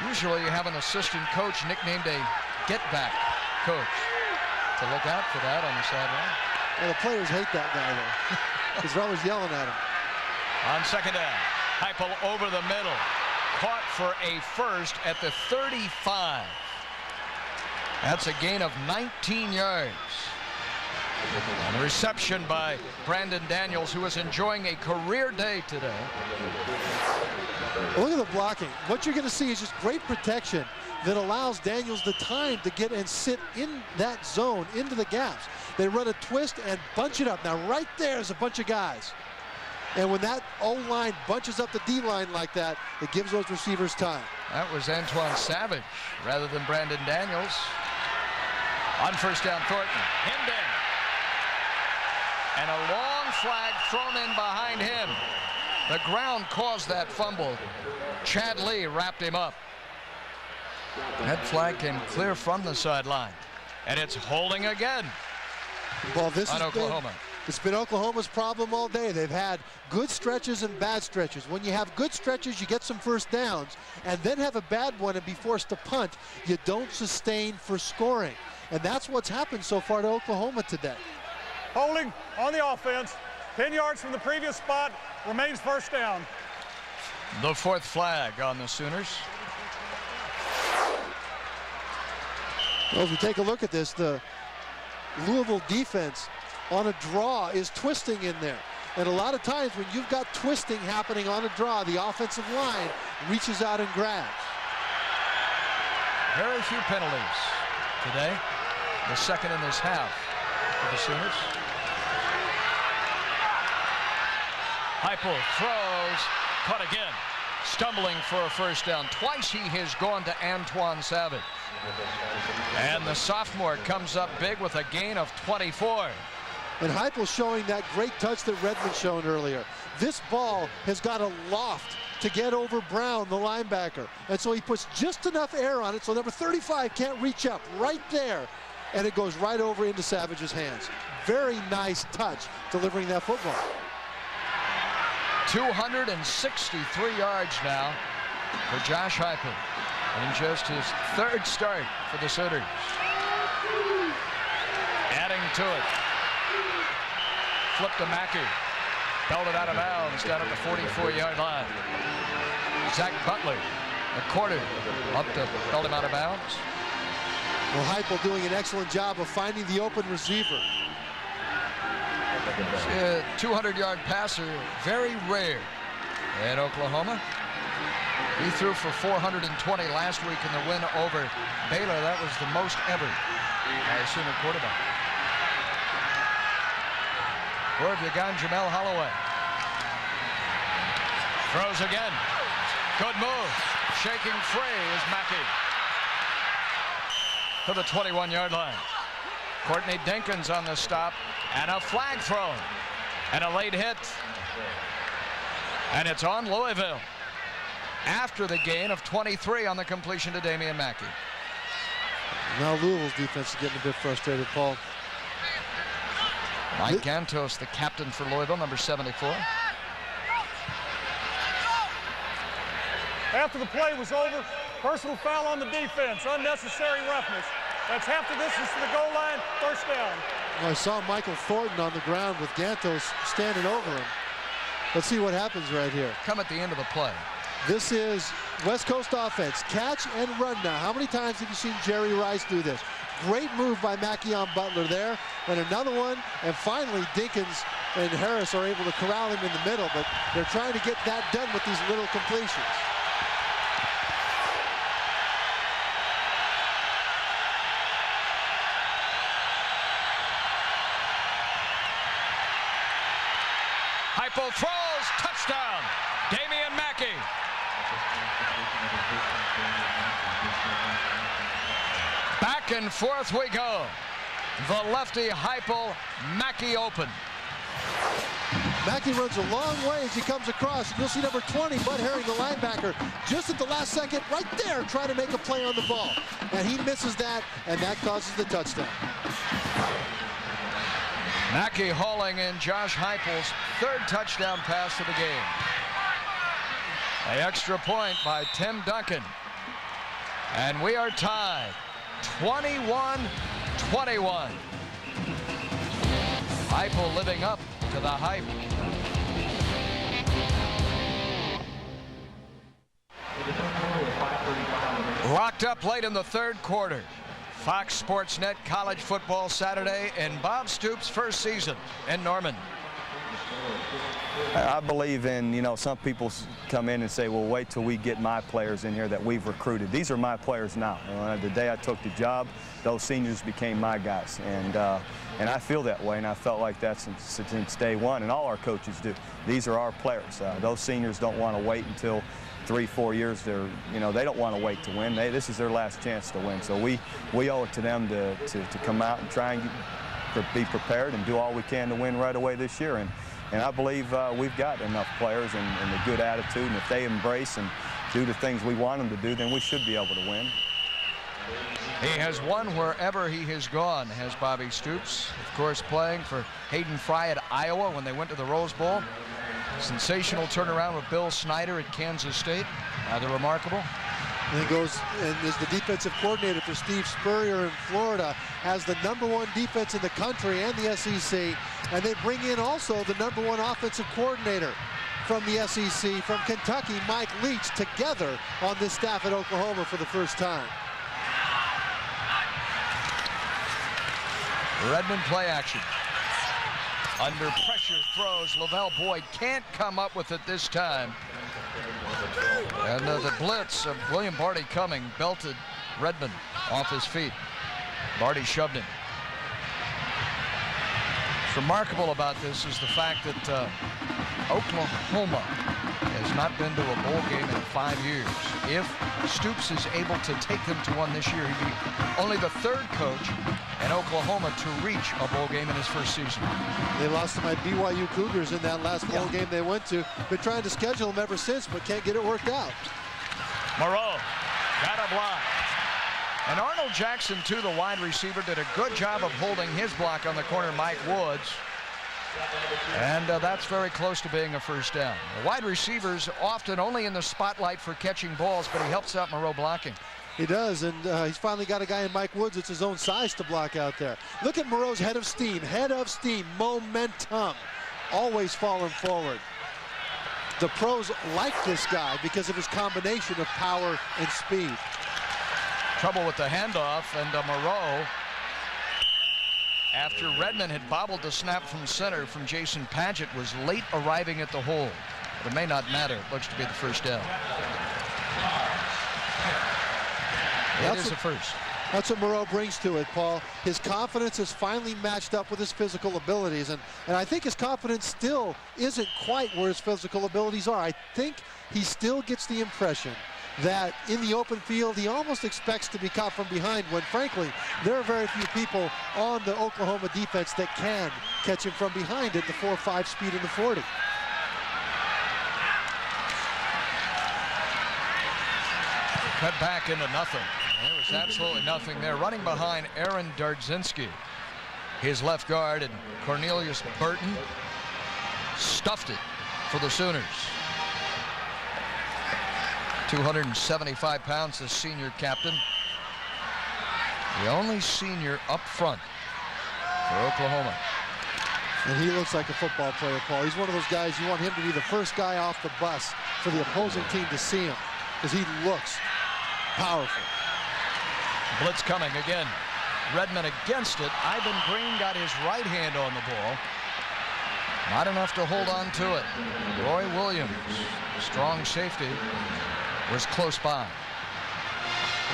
Speaker 1: Usually you have an assistant coach nicknamed a get-back coach to look out for that on the sideline.
Speaker 2: Well, the players hate that guy, though, because they're always yelling at him.
Speaker 1: On second down, Heupel over the middle, caught for a first at the 35. That's a gain of 19 yards. And reception by Brandon Daniels, who is enjoying a career day today.
Speaker 2: Look at the blocking. What you're going to see is just great protection that allows Daniels the time to get and sit in that zone, into the gaps. They run a twist and bunch it up. Now, right there is a bunch of guys. And when that O-line bunches up the D-line like that, it gives those receivers time.
Speaker 1: That was Antoine Savage rather than Brandon Daniels. On first down, Thornton, hemmed in. And a long flag thrown in behind him. The ground caused that fumble. Chad Lee wrapped him up. That flag came clear from the sideline. And it's holding again.
Speaker 2: Well, this
Speaker 1: on Oklahoma.
Speaker 2: It's been Oklahoma's problem all day. They've had good stretches and bad stretches. When you have good stretches, you get some first downs, and then have a bad one and be forced to punt, you don't sustain for scoring. And that's what's happened so far to Oklahoma today.
Speaker 5: Holding on the offense, 10 yards from the previous spot, remains first down.
Speaker 1: The fourth flag on the Sooners.
Speaker 2: Well, if you take a look at this, the Louisville defense on a draw is twisting in there. And a lot of times when you've got twisting happening on a draw, the offensive line reaches out and grabs.
Speaker 1: Very few penalties today. The second in this half for the Sooners. Heupel throws, caught again. Stumbling for a first down. Twice he has gone to Antoine Savage. And the sophomore comes up big with a gain of 24.
Speaker 2: And Heupel showing that great touch that Redmond shown earlier. This ball has got a loft to get over Brown, the linebacker. And so he puts just enough air on it so number 35 can't reach up right there. And it goes right over into Savage's hands. Very nice touch delivering that football.
Speaker 1: 263 yards now for Josh Heupel in just his third start for the Sooners. Adding to it. Flip to Mackey. Belted out of bounds down at the 44-yard line. Zach Butler, a quarter, up to belt him out of bounds.
Speaker 2: Well, Heupel doing an excellent job of finding the open receiver.
Speaker 1: 200-yard passer, very rare in Oklahoma. He threw for 420 last week in the win over Baylor. That was the most ever by a Sooner quarterback. Where have you gone, Jamel Holloway? Throws again. Good move. Shaking free is Mackey to the 21-yard line. Courtney Dinkins on the stop, and a flag thrown, and a late hit. And it's on Louisville after the gain of 23 on the completion to Damian Mackey.
Speaker 2: Now Louisville's defense is getting a bit frustrated, Paul.
Speaker 1: Mike Gantos, the captain for Louisville, number 74.
Speaker 5: After the play was over, personal foul on the defense, unnecessary roughness. That's half the distance to the goal line, first down.
Speaker 2: Well, I saw Michael Thornton on the ground with Gantos standing over him. Let's see what happens right here.
Speaker 1: Come at the end of the play.
Speaker 2: This is West Coast offense, catch and run now. How many times have you seen Jerry Rice do this? Great move by Mackey on Butler there, and another one, and finally Dinkins and Harris are able to corral him in the middle, but they're trying to get that done with these little completions.
Speaker 1: Heupel throws, touchdown, Damian Mackey. Back and forth we go. The lefty Heupel, Mackey open.
Speaker 2: Mackey runs a long way as he comes across. You'll see number 20, Bud Herring, the linebacker, just at the last second, right there, trying to make a play on the ball. And he misses that, and that causes the touchdown.
Speaker 1: Mackey hauling in Josh Heupel's third touchdown pass of the game. An extra point by Tim Duncan. And we are tied 21-21. Heupel living up to the hype. Locked up late in the third quarter. Fox Sports Net College Football Saturday in Bob Stoops' first season in Norman.
Speaker 10: I believe in, some people come in and say, well, wait till we get my players in here that we've recruited. These are my players now. The day I took the job, those seniors became my guys. And I feel that way, and I felt like that since day one, and all our coaches do. These are our players. Those seniors don't want to wait until 3-4 years. They don't want to wait to win. This is their last chance to win. So we owe it to them to come out and try and be prepared and do all we can to win right away this year. And I believe we've got enough players and a good attitude, and if they embrace and do the things we want them to do, then we should be able to win.
Speaker 1: He has won wherever he has gone, has Bobby Stoops. Of course, playing for Hayden Fry at Iowa when they went to the Rose Bowl. Sensational turnaround with Bill Snyder at Kansas State. Rather remarkable.
Speaker 2: And he goes and is the defensive coordinator for Steve Spurrier in Florida, has the #1 defense in the country and the SEC, and they bring in also the #1 offensive coordinator from the SEC, from Kentucky, Mike Leach, together on this staff at Oklahoma for the first time.
Speaker 1: Redmond play action. Under pressure throws. Lavelle Boyd can't come up with it this time. And the blitz of William Barty coming belted Redmond off his feet. Barty shoved him. What's remarkable about this is the fact that Oklahoma has not been to a bowl game in 5 years. If Stoops is able to take them to one this year, he'd be only the third coach in Oklahoma to reach a bowl game in his first season.
Speaker 2: They lost to my BYU Cougars in that last bowl game they went to. Been trying to schedule them ever since, but can't get it worked out.
Speaker 1: Moreau got a block. And Arnold Jackson, too, the wide receiver, did a good job of holding his block on the corner, Mike Woods. And that's very close to being a first down. The wide receiver's often only in the spotlight for catching balls, but he helps out Moreau blocking.
Speaker 2: He does, and he's finally got a guy in Mike Woods that's his own size to block out there. Look at Moreau's head of steam, momentum, always falling forward. The pros like this guy because of his combination of power and speed.
Speaker 1: Trouble with the handoff, and Moreau, after Redmond had bobbled the snap from center from Jason Padgett, was late arriving at the hole. But it may not matter. It looks to be the first down. It is a first.
Speaker 2: That's what Moreau brings to it, Paul. His confidence is finally matched up with his physical abilities. And I think his confidence still isn't quite where his physical abilities are. I think he still gets the impression that in the open field, he almost expects to be caught from behind when, frankly, there are very few people on the Oklahoma defense that can catch him from behind at the 4.5 speed in the 40.
Speaker 1: Cut back into nothing. There was absolutely nothing there. Running behind Aaron Dardzinski, his left guard, and Cornelius Burton stuffed it for the Sooners. 275 pounds, the senior captain. The only senior up front for Oklahoma.
Speaker 2: And he looks like a football player, Paul. He's one of those guys, you want him to be the first guy off the bus for the opposing team to see him, because he looks powerful.
Speaker 1: Blitz coming again. Redmond against it. Ivan Green got his right hand on the ball. Not enough to hold on to it. Roy Williams, strong safety, was close by.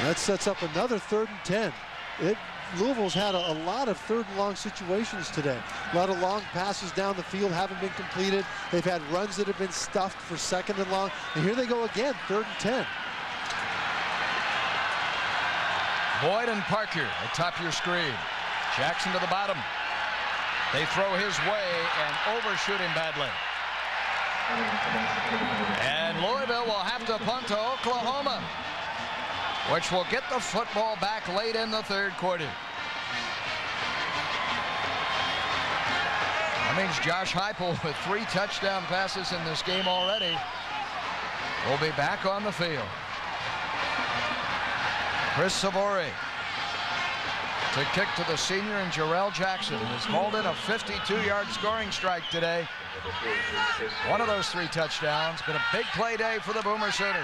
Speaker 2: That sets up another 3rd and 10. Louisville's had a lot of 3rd and long situations today. A lot of long passes down the field haven't been completed. They've had runs that have been stuffed for 2nd and long. And here they go again, 3rd and 10.
Speaker 1: Boyd and Parker atop your screen. Jackson to the bottom. They throw his way and overshoot him badly. And Louisville will have to punt to Oklahoma, which will get the football back late in the 3rd quarter. That means Josh Heupel, with 3 touchdown passes in this game already, will be back on the field. Chris Savori to kick to the senior, and Jarrell Jackson has hauled in a 52-yard scoring strike today. One of those 3 touchdowns. Been a big play day for the Boomer Sooners.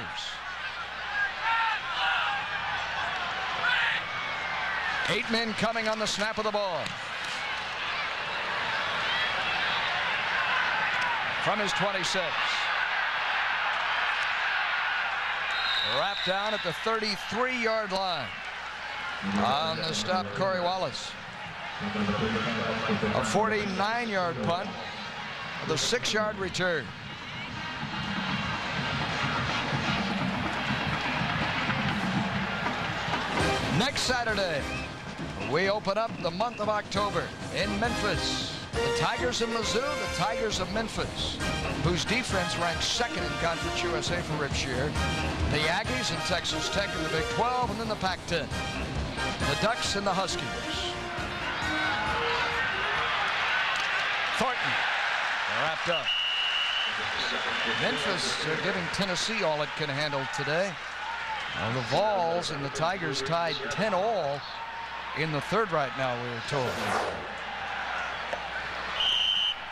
Speaker 1: 8 men coming on the snap of the ball. From his 26. Wrapped down at the 33-yard line. On the stop, Corey Wallace. A 49-yard punt with a 6-yard return. Next Saturday, we open up the month of October in Memphis. The Tigers of Mizzou, the Tigers of Memphis, whose defense ranks 2nd in Conference USA for Rip Shear. The Aggies and Texas Tech in the Big 12, and then the Pac-10. The Ducks and the Huskies. Thornton wrapped up. Memphis giving Tennessee all it can handle today. The Vols and the Tigers tied 10-all in the 3rd right now, we were told.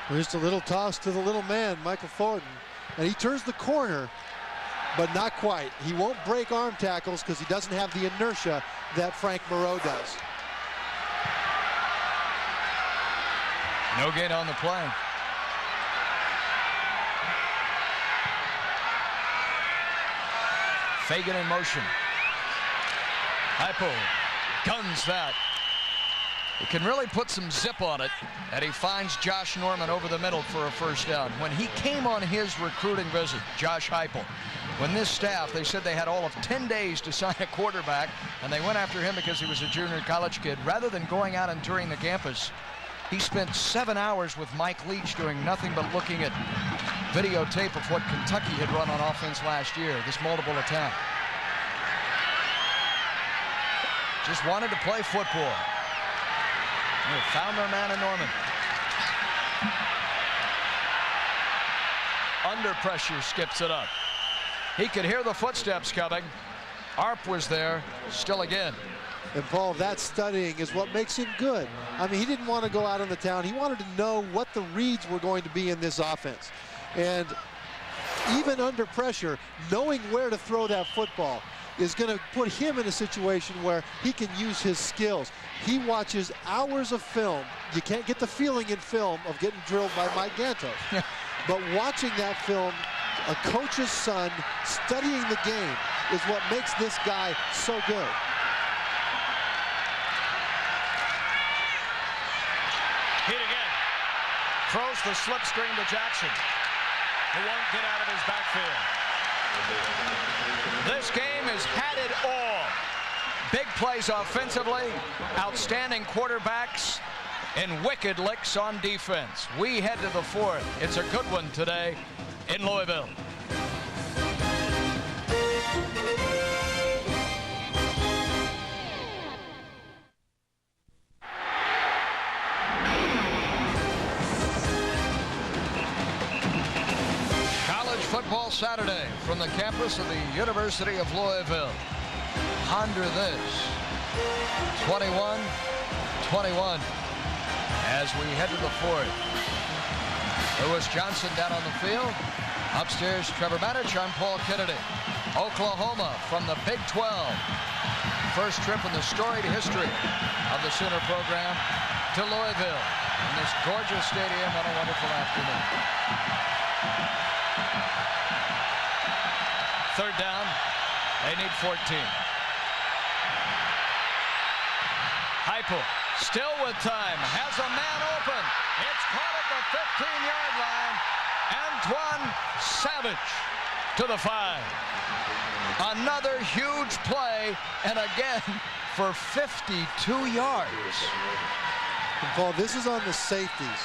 Speaker 2: Just a little toss to the little man, Michael Thornton. And he turns the corner, but not quite. He won't break arm tackles because he doesn't have the inertia that Frank Moreau does.
Speaker 1: No gain on the play. Fagan in motion. Hypo guns that. He can really put some zip on it, and he finds Josh Norman over the middle for a first down. When he came on his recruiting visit, Josh Heupel, when this staff, they said they had all of 10 days to sign a quarterback, and they went after him because he was a junior college kid. Rather than going out and touring the campus, he spent 7 hours with Mike Leach doing nothing but looking at videotape of what Kentucky had run on offense last year, this multiple attack. Just wanted to play football. They found their man in Norman. Under pressure, skips it up. He could hear the footsteps coming. Arp was there, still again.
Speaker 2: And Paul, that studying is what makes him good. I mean, he didn't want to go out on the town. He wanted to know what the reads were going to be in this offense. And even under pressure, knowing where to throw that football is going to put him in a situation where he can use his skills. He watches hours of film. You can't get the feeling in film of getting drilled by Mike Gantos. But watching that film, a coach's son studying the game is what makes this guy so good.
Speaker 1: Heat again. Throws the slip screen to Jackson, who won't get out of his backfield. This game has had it all. Big plays offensively, outstanding quarterbacks, and wicked licks on defense. We head to the fourth. It's a good one today in Louisville. Football Saturday from the campus of the University of Louisville. Ponder this. 21-21 as we head to the fourth. Lewis Johnson down on the field. Upstairs, Trevor Manich. I'm Paul Kennedy. Oklahoma from the Big 12. First trip in the storied history of the Sooner program to Louisville in this gorgeous stadium on a wonderful afternoon. Third down, they need 14. Heupel still with time, has a man open. It's caught at the 15-yard line. Antoine Savage to the 5. Another huge play, and again for 52 yards.
Speaker 2: And Paul, this is on the safeties.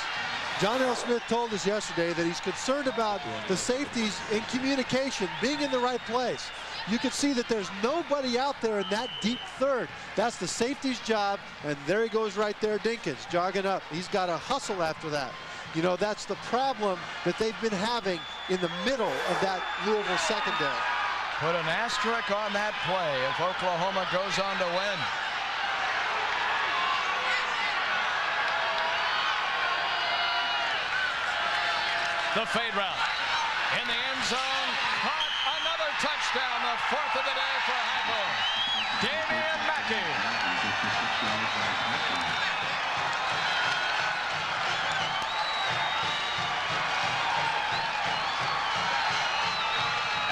Speaker 2: John L. Smith told us yesterday that he's concerned about the safeties in communication, being in the right place. You can see that there's nobody out there in that deep third. That's the safety's job, and there he goes right there, Dinkins, jogging up. He's got to hustle after that. You know, that's the problem that they've been having in the middle of that Louisville secondary.
Speaker 1: Put an asterisk on that play if Oklahoma goes on to win. The fade route in the end zone, caught. Another touchdown, the fourth of the day for Heupel. Damian Mackey.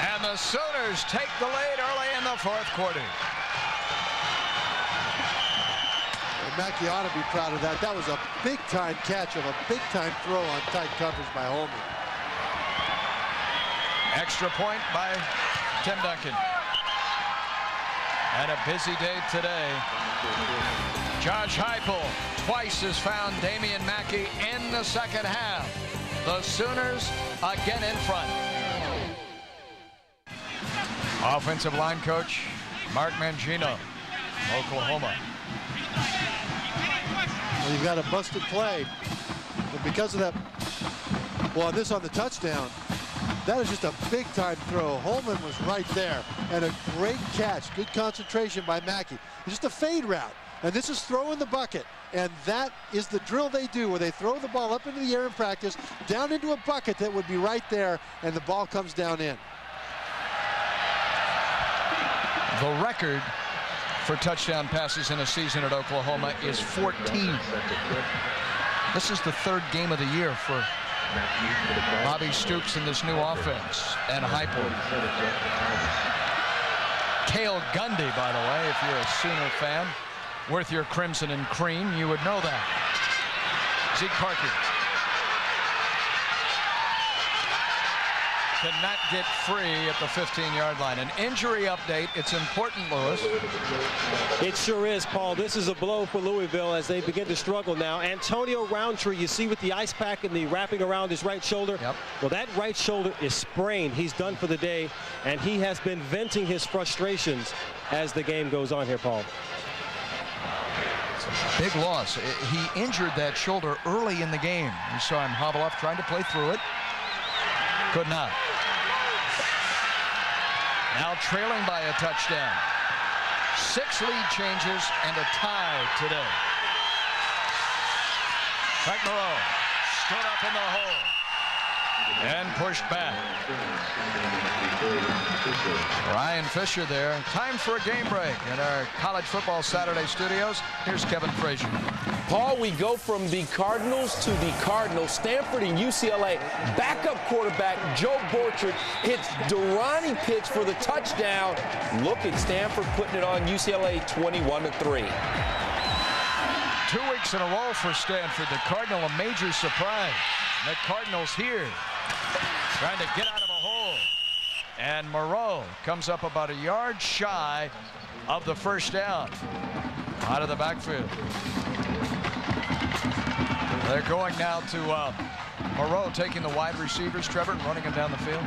Speaker 1: And the Sooners take the lead early in the fourth quarter.
Speaker 2: Mackey ought to be proud of that. That was a big-time catch of a big-time throw on tight coverage by Holman.
Speaker 1: Extra point by Tim Duncan. And a busy day today. Josh Heupel twice has found Damian Mackey in the second half. The Sooners again in front. Offensive line coach Mark Mangino, Oklahoma.
Speaker 2: Well, you've got a busted play. And because of that, well, this on the touchdown, that is just a big-time throw. Holman was right there. And a great catch. Good concentration by Mackey. It's just a fade route. And this is throw in the bucket. And that is the drill they do, where they throw the ball up into the air in practice, down into a bucket that would be right there, and the ball comes down in.
Speaker 1: The record for touchdown passes in a season at Oklahoma is 14. This is the third game of the year for Bobby Stoops in this new offense. And Heupel. Cale Gundy, by the way, if you're a Sooner fan, worth your crimson and cream, you would know that. Zeke Parker cannot get free at the 15-yard line. An injury update. It's important, Lewis.
Speaker 8: It sure is, Paul. This is a blow for Louisville as they begin to struggle now. Antonio Roundtree, you see with the ice pack and the wrapping around his right shoulder.
Speaker 1: Yep. Well,
Speaker 8: that right shoulder is sprained. He's done for the day, and he has been venting his frustrations as the game goes on here, Paul.
Speaker 1: It's a big loss. He injured that shoulder early in the game. You saw him hobble off trying to play through it. Could not. Now trailing by a touchdown. 6 lead changes and a tie today. Frank Moreau stood up in the hole and pushed back. Ryan Fisher there. Time for a game break in our College Football Saturday studios. Here's Kevin Frazier.
Speaker 3: Paul, we go from the Cardinals to the Cardinals. Stanford and UCLA. Backup quarterback Joe Borchard hits Durrani pitch for the touchdown. Look at Stanford putting it on UCLA 21-3.
Speaker 1: 2 weeks in a row for Stanford. The Cardinal, a major surprise. The Cardinals here trying to get out of a hole. And Moreau comes up about a yard shy of the first down. Out of the backfield. They're going now to Moreau taking the wide receivers, Trevor, and running them down the field.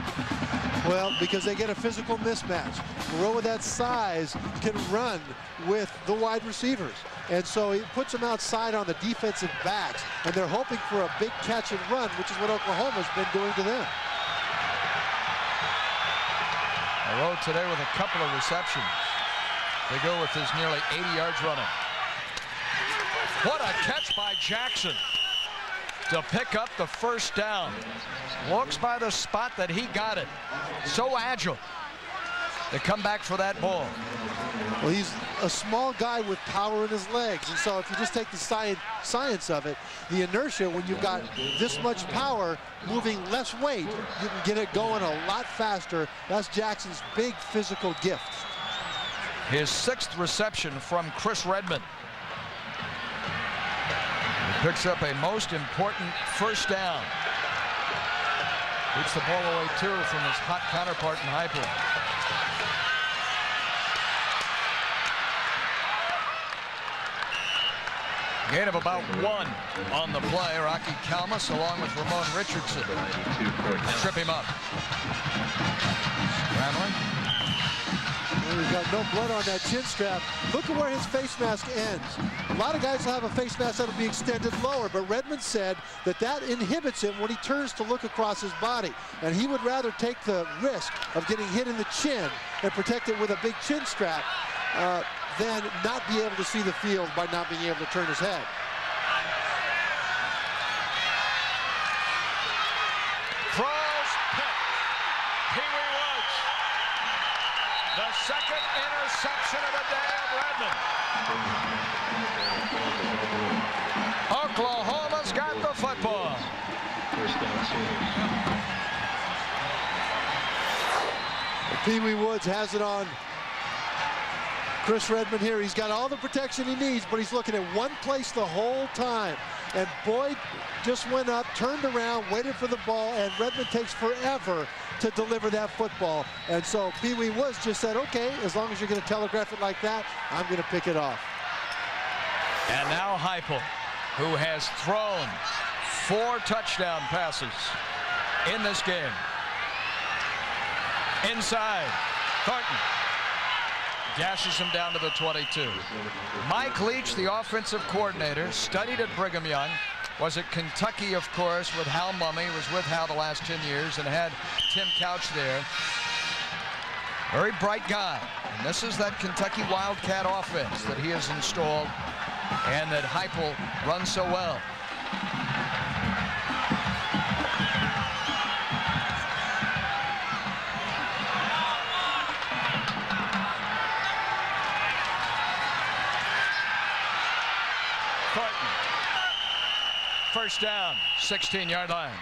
Speaker 2: Well, because they get a physical mismatch. Moreau with that size can run with the wide receivers. And so he puts them outside on the defensive backs, and they're hoping for a big catch and run, which is what Oklahoma's been doing to them.
Speaker 1: Moreau today with a couple of receptions. They go with his nearly 80 yards running. What a catch by Jackson to pick up the first down. Looks by the spot that he got it. So agile to come back for that ball.
Speaker 2: Well, he's a small guy with power in his legs, and so if you just take the science of it, the inertia, when you've got this much power moving less weight, you can get it going a lot faster. That's Jackson's big physical gift.
Speaker 1: His 6th reception from Chris Redmond. He picks up a most important first down. Keeps the ball away too from his hot counterpart in Heupel. Gain of about 1 on the play. Rocky Kalmus along with Ramon Richardson trip him up. Scrambling.
Speaker 2: Well, he's got no blood on that chin strap. Look at where his face mask ends. A lot of guys will have a face mask that'll be extended lower, but Redmond said that that inhibits him when he turns to look across his body. And he would rather take the risk of getting hit in the chin and protect it with a big chin strap than not be able to see the field by not being able to turn his head.
Speaker 1: Throws pick. Pee Wee Woods. The second interception of the day of Redmond. Oklahoma's got the football.
Speaker 2: Pee Wee Woods has it on Chris Redmond here. He's got all the protection he needs, but he's looking at one place the whole time. And Boyd just went up, turned around, waited for the ball, and Redmond takes forever to deliver that football. And so Pee Wee Woods just said, okay, as long as you're going to telegraph it like that, I'm going to pick it off.
Speaker 1: And now Heupel, who has thrown 4 touchdown passes in this game. Inside, Thornton gashes him down to the 22. Mike Leach, the offensive coordinator, studied at Brigham Young, was at Kentucky, of course, with Hal Mumme, was with Hal the last 10 years, and had Tim Couch there. Very bright guy. And this is that Kentucky Wildcat offense that he has installed and that Heupel runs so well. first down, 16-yard line.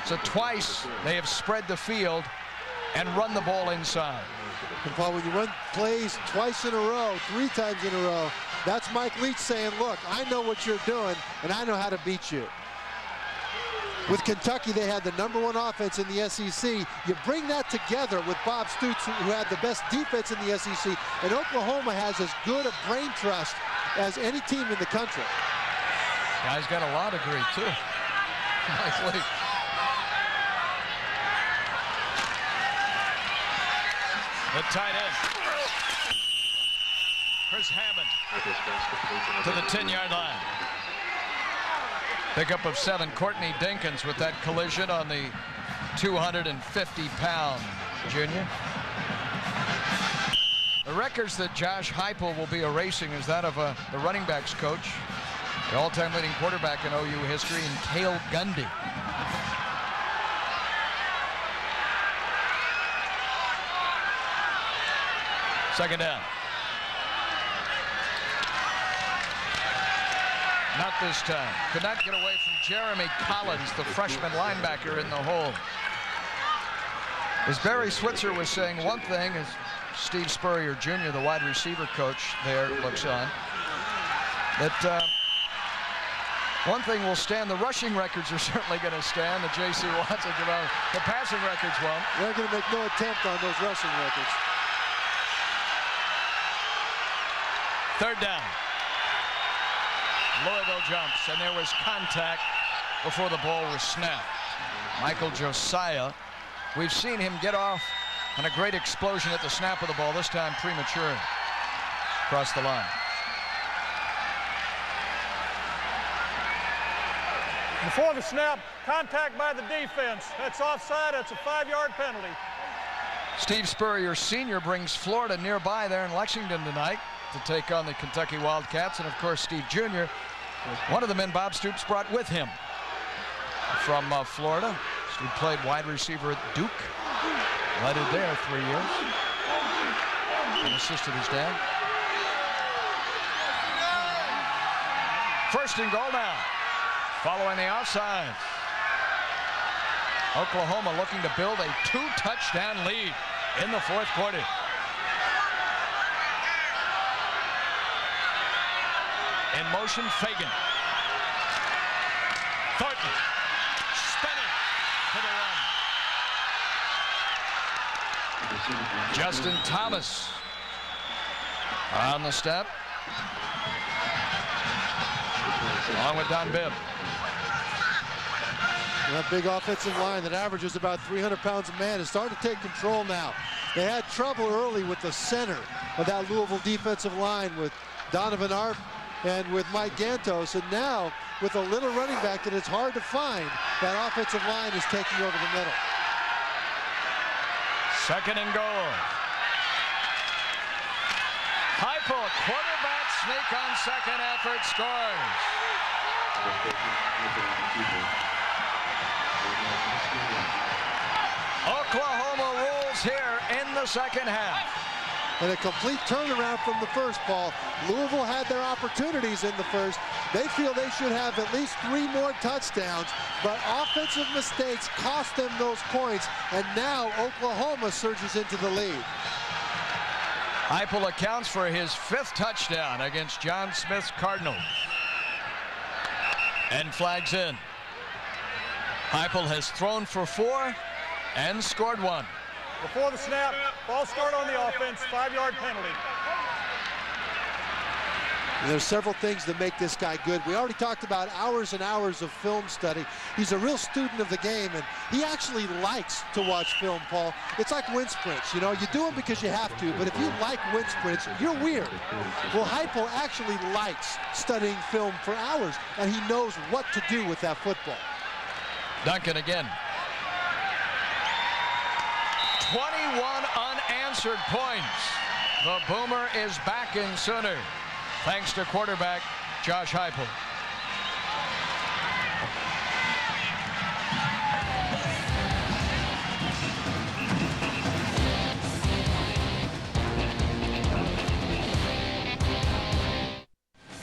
Speaker 1: So twice they have spread the field and run the ball inside.
Speaker 2: And Paul, when you run plays twice in a row, 3 times in a row, that's Mike Leach saying, look, I know what you're doing, and I know how to beat you. With Kentucky, they had the #1 offense in the SEC. You bring that together with Bob Stoops, who had the best defense in the SEC, and Oklahoma has as good a brain trust as any team in the country.
Speaker 1: Guy's got a law degree, too. Mike Leach. The tight end. Chris Hammond to the 10-yard line. Pickup of 7, Courtney Dinkins with that collision on the 250-pound junior. The records that Josh Heupel will be erasing is that of the running backs coach, the all-time leading quarterback in OU history, and Cale Gundy. Second down. Not this time. Could not get away from Jeremy Collins, the freshman linebacker in the hole. As Barry Switzer was saying, one thing is Steve Spurrier Jr., the wide receiver coach there, looks on, that one thing will stand. The rushing records are certainly going to stand. The J.C. Watson, the passing records won't.
Speaker 2: They're going to make no attempt on those rushing records.
Speaker 1: Third down. Louisville jumps, and there was contact before the ball was snapped. Michael Josiah, we've seen him get off on a great explosion at the snap of the ball, this time premature. Across the line.
Speaker 5: Before the snap, contact by the defense. That's offside. That's a 5-yard penalty.
Speaker 1: Steve Spurrier Sr. brings Florida nearby there in Lexington tonight to take on the Kentucky Wildcats. And, of course, Steve Jr., one of the men Bob Stoops brought with him from Florida. Steve played wide receiver at Duke. Led it there 3 years. And assisted his dad. First and goal now. Following the offsides. Oklahoma looking to build a 2-touchdown lead in the fourth quarter. In motion, Fagan. Thornton spinning to the run. Justin Thomas on the step. Along with Don Bibb.
Speaker 2: That big offensive line that averages about 300 pounds a man is starting to take control now. They had trouble early with the center of that Louisville defensive line with Donovan Arp and with Mike Gantos, and now with a little running back that it's hard to find, that offensive line is taking over the middle.
Speaker 1: Second and goal. Heupel, quarterback sneak on second effort, scores. Oklahoma rules here in the second half.
Speaker 2: And a complete turnaround from the first, Paul. Louisville had their opportunities in the first. They feel they should have at least 3 more touchdowns, but offensive mistakes cost them those points, and now Oklahoma surges into the lead.
Speaker 1: Heupel accounts for his 5th touchdown against John Smith's Cardinals. And flags in. Heupel has thrown for 4 and scored 1.
Speaker 5: Before the snap, ball start on the offense, 5-yard penalty.
Speaker 2: And there's several things that make this guy good. We already talked about hours and hours of film study. He's a real student of the game, and he actually likes to watch film, Paul. It's like wind sprints. You know, you do them because you have to, but if you like wind sprints, you're weird. Well, Heupel actually likes studying film for hours, and he knows what to do with that football.
Speaker 1: Duncan again. 21 unanswered points. The Boomer is back in Sooner, thanks to quarterback Josh Heupel.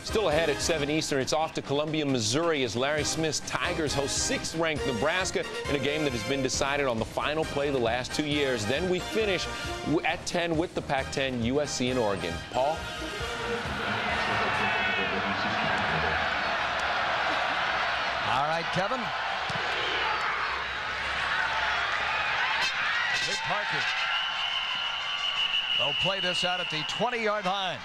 Speaker 3: Still ahead at 7 Eastern, it's off to Columbia, Missouri as Larry Smith's Tigers host 6th-ranked Nebraska in a game that has been decided on the final play the last 2 years. Then we finish at 10 with the Pac-10, USC and Oregon. Paul?
Speaker 1: All right, Kevin. Big Parker. They'll play this out at the 20-yard line.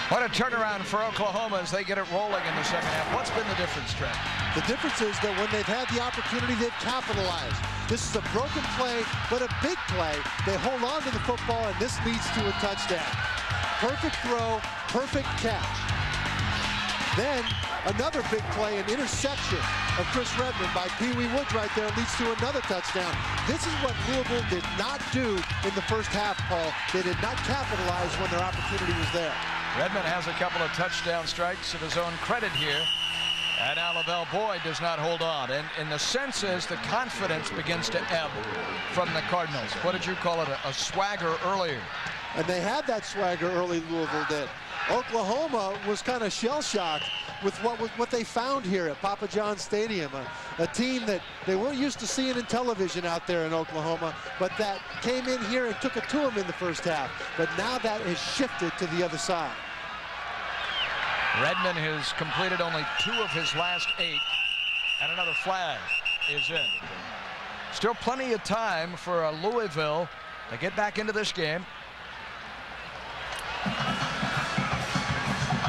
Speaker 1: What a turnaround for Oklahoma as they get it rolling in the second half. What's been the difference, Trent?
Speaker 2: The difference is that when they've had the opportunity, they've capitalized. This is a broken play, but a big play. They hold on to the football, and this leads to a touchdown. Perfect throw, perfect catch. Then another big play, an interception of Chris Redmond by Pee Wee Woods right there leads to another touchdown. This is what Louisville did not do in the first half, Paul. They did not capitalize when their opportunity was there.
Speaker 1: Redmond has a couple of touchdown strikes of his own credit here. And now Lavelle Boyd does not hold on. And the sense is the confidence begins to ebb from the Cardinals. What did you call it? A swagger earlier. And they had that swagger early, Louisville did. Oklahoma was kind of shell-shocked with what they found here at Papa John's Stadium. A team that they weren't used to seeing in television out there in Oklahoma, but that came in here and took it to them in the first half. But now that has shifted to the other side. Redmond has completed only 2 of his last 8, and another flag is in. Still plenty of time for Louisville to get back into this game.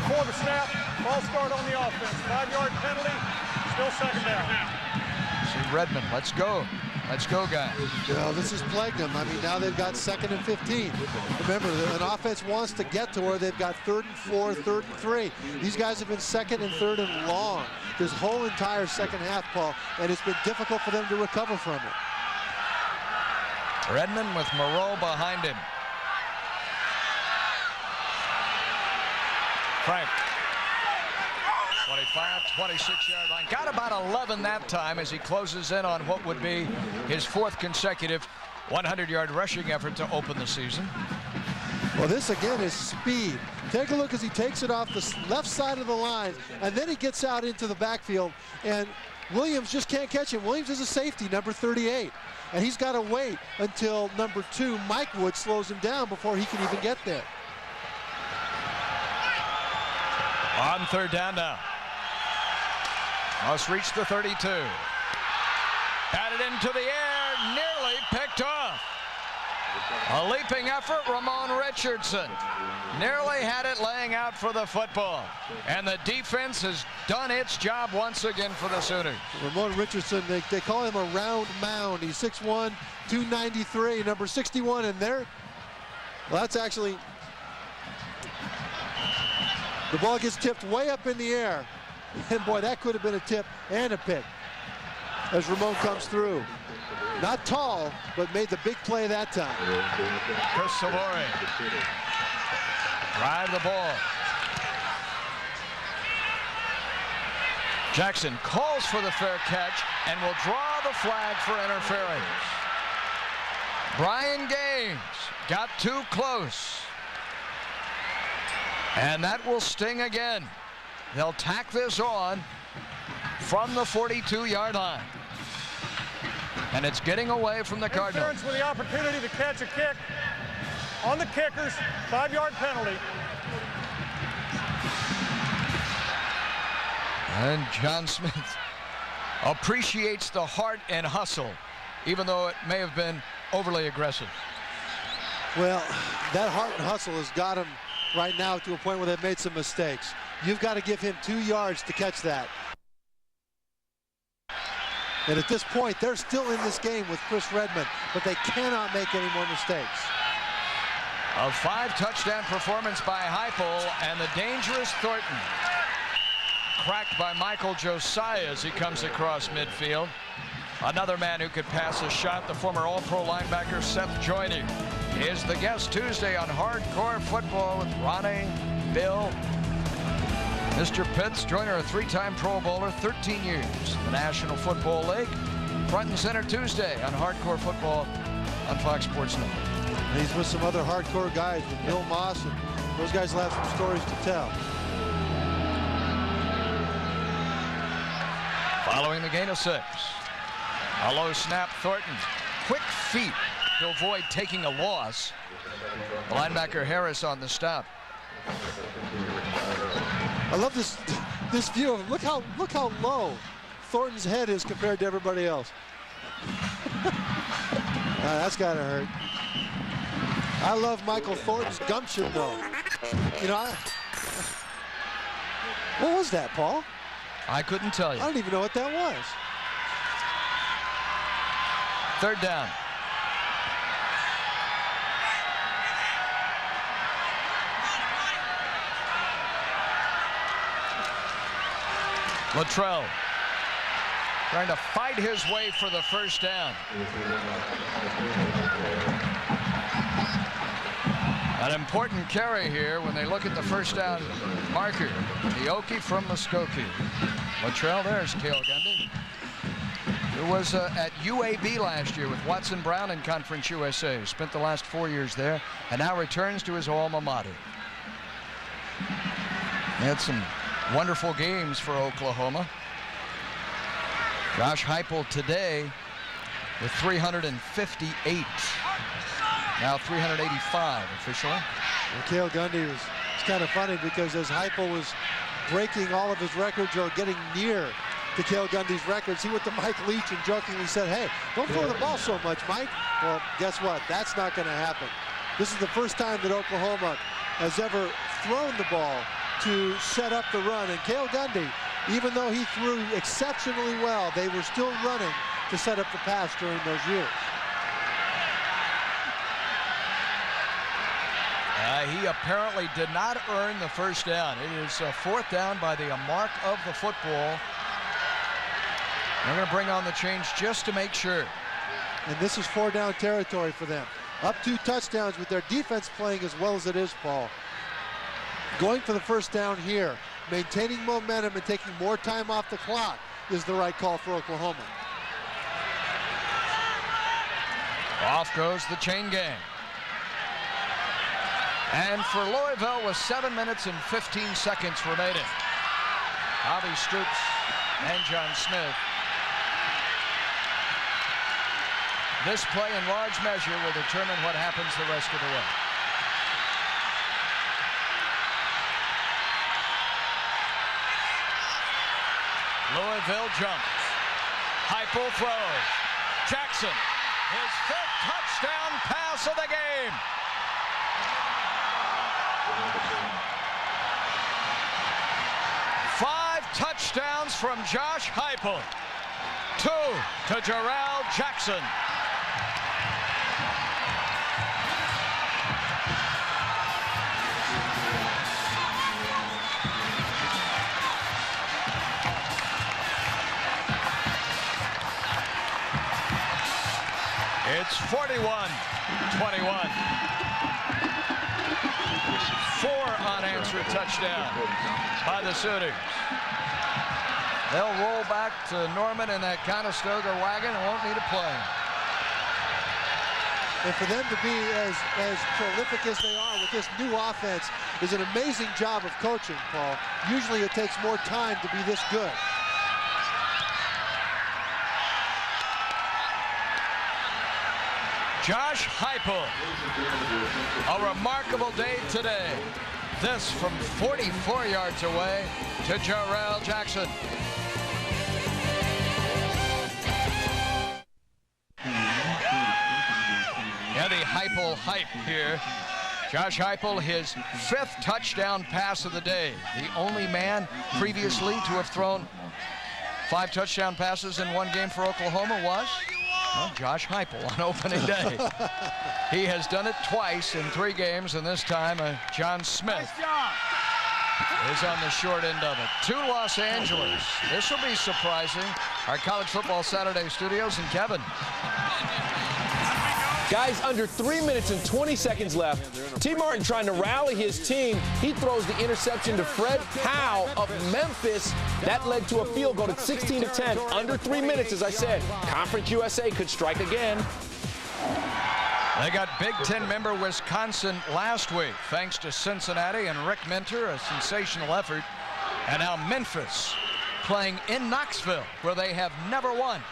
Speaker 5: Before the snap, ball start on the offense. 5-yard penalty, still second down.
Speaker 1: See Redmond, let's go. Let's go, guys.
Speaker 2: Well, this has plagued them. I mean, now they've got 2nd and 15. Remember, an offense wants to get to where they've got 3rd and 4, 3rd and 3. These guys have been 2nd and 3rd and long this whole entire second half, Paul, and it's been difficult for them to recover from it.
Speaker 1: Redmond with Moreau behind him. Frank. 25, 26-yard line. Got about 11 that time as he closes in on what would be his 4th consecutive 100-yard rushing effort to open the season. Well, this again is speed. Take a look as he takes it off the left side of the line, and then he gets out into the backfield, and Williams just can't catch him. Williams is a safety, number 38, and he's got to wait until number 2, Mike Wood, slows him down before he can even get there. On 3rd down now. Must reach the 32. Batted into the air, nearly picked off. A leaping effort, Ramon Richardson. Nearly had it laying out for the football. And the defense has done its job once again for the Sooners. Ramon Richardson, they call him a round mound. He's 6'1", 293, number 61 in there. Well, that's actually... The ball gets tipped way up in the air. And boy, that could have been a tip and a pick as Ramon comes through. Not tall, but made the big play that time. Chris Savori. Drive the ball. Jackson calls for the fair catch and will draw the flag for interference. Brian Gaines got too close. And that will sting again. They'll tack this on from the 42-yard line. And it's getting away from the Cardinals.
Speaker 5: Interference with the opportunity to catch a kick on the kickers, 5-yard penalty.
Speaker 1: And John Smith appreciates the heart and hustle, even though it may have been overly aggressive. Well, that heart and hustle has got him right now to a point where they've made some mistakes. You've got to give him 2 yards to catch that. And at this point, they're still in this game with Chris Redmond, but they cannot make any more mistakes. A 5-touchdown performance by Heupel, and the dangerous Thornton. Cracked by Michael Josiah as he comes across midfield. Another man who could pass a shot, the former All-Pro linebacker Seth Joyner, is the guest Tuesday on Hardcore Football with Ronnie, Bill, Mr. Pitts. Joyner, a 3-time Pro Bowler, 13 years in the National Football League. Front and center Tuesday on Hardcore Football on Fox Sports Network. And he's with some other hardcore guys, with Bill Moss and
Speaker 2: Those guys will have some stories to tell.
Speaker 1: Following the gain of 6. A low snap, Thornton. Quick feet to avoid taking a loss. Linebacker Harris on the stop.
Speaker 2: I love this view of him. Look how low Thornton's head is compared to everybody else. That's gotta hurt. I love Michael Thornton's gumption, though. You know, what was that, Paul?
Speaker 1: I couldn't tell you.
Speaker 2: I don't even know what that was.
Speaker 1: 3rd down. Luttrell trying to fight his way for the 1st down. An important carry here when they look at the 1st down marker. Ioki from Muskogee. Luttrell, there's Cale Gundy, who was at UAB last year with Watson Brown in Conference USA. Spent the last 4 years there and now returns to his alma mater. They had some wonderful games for Oklahoma. Josh Heupel today with 358. Now 385 officially.
Speaker 2: Well, Cale Gundy was, it's kind of funny because as Heupel was breaking all of his records or getting near to Cale Gundy's records, he went to Mike Leach and jokingly said, hey, don't throw the ball so much, Mike. Well, guess what? That's not going to happen. This is the first time that Oklahoma has ever thrown the ball to set up the run. And Cale Gundy, even though he threw exceptionally well, they were still running to set up the pass during those years.
Speaker 1: He apparently did not earn the 1st down. It is 4th down by the mark of the football. They're going to bring on the change just to make sure.
Speaker 2: And this is 4-down territory for them. Up 2 touchdowns with their defense playing as well as it is, Paul. Going for the 1st down here, maintaining momentum and taking more time off the clock is the right call for Oklahoma.
Speaker 1: Off goes the chain gang. And for Louisville with 7 minutes and 15 seconds remaining. Bobby Stoops and John Smith. This play in large measure will determine what happens the rest of the way. Louisville jumps. Heupel throws. Jackson, his 5th touchdown pass of the game. Five touchdowns from Josh Heupel. 2 to Jarrell Jackson. It's 41-21. 4 unanswered touchdowns by the Sooners. They'll roll back to Norman in that Conestoga wagon and won't need a play.
Speaker 2: And for them to be as prolific as they are with this new offense is an amazing job of coaching, Paul. Usually it takes more time to be this good.
Speaker 1: Josh Heupel, a remarkable day today. This from 44 yards away to Jarrell Jackson. Yeah, the Heupel hype here. Josh Heupel, his 5th touchdown pass of the day. The only man previously to have thrown 5 touchdown passes in one game for Oklahoma was, well, Josh Heupel on opening day. He has done it twice in 3 games, and this time John Smith is on the short end of it. To Los Angeles. This will be surprising. Our College Football Saturday studios and Kevin.
Speaker 3: Guys, under 3 minutes and 20 seconds left. T. Martin trying to rally his team. He throws the interception to Fred Howe of Memphis. That led to a field goal at 16-10. Under 3 minutes, as I said. Conference USA could strike again.
Speaker 1: They got Big Ten member Wisconsin last week, thanks to Cincinnati and Rick Minter, a sensational effort. And now Memphis playing in Knoxville, where they have never won,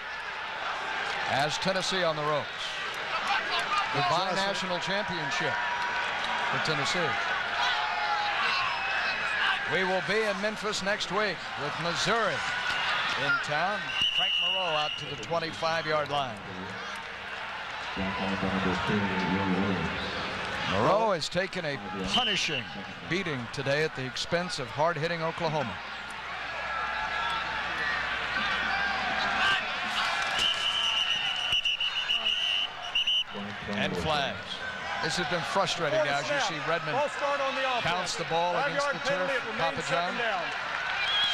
Speaker 1: as Tennessee on the ropes. Goodbye national championship for Tennessee. We will be in Memphis next week with Missouri in town. Frank Moreau out to the 25-yard line. Moreau has taken a punishing beating today at the expense of hard-hitting Oklahoma. And flags. This has been frustrating now as you see Redmond counts the ball against the turf. Papa John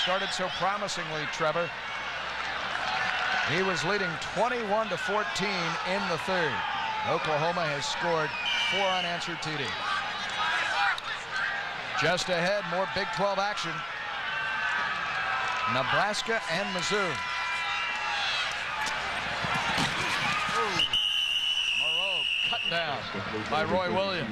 Speaker 1: started so promisingly, Trevor. He was leading 21-14 in the third. Oklahoma has scored 4 unanswered TDs. Just ahead, more Big 12 action. Nebraska and Missouri. Moreau cut down by Roy Williams.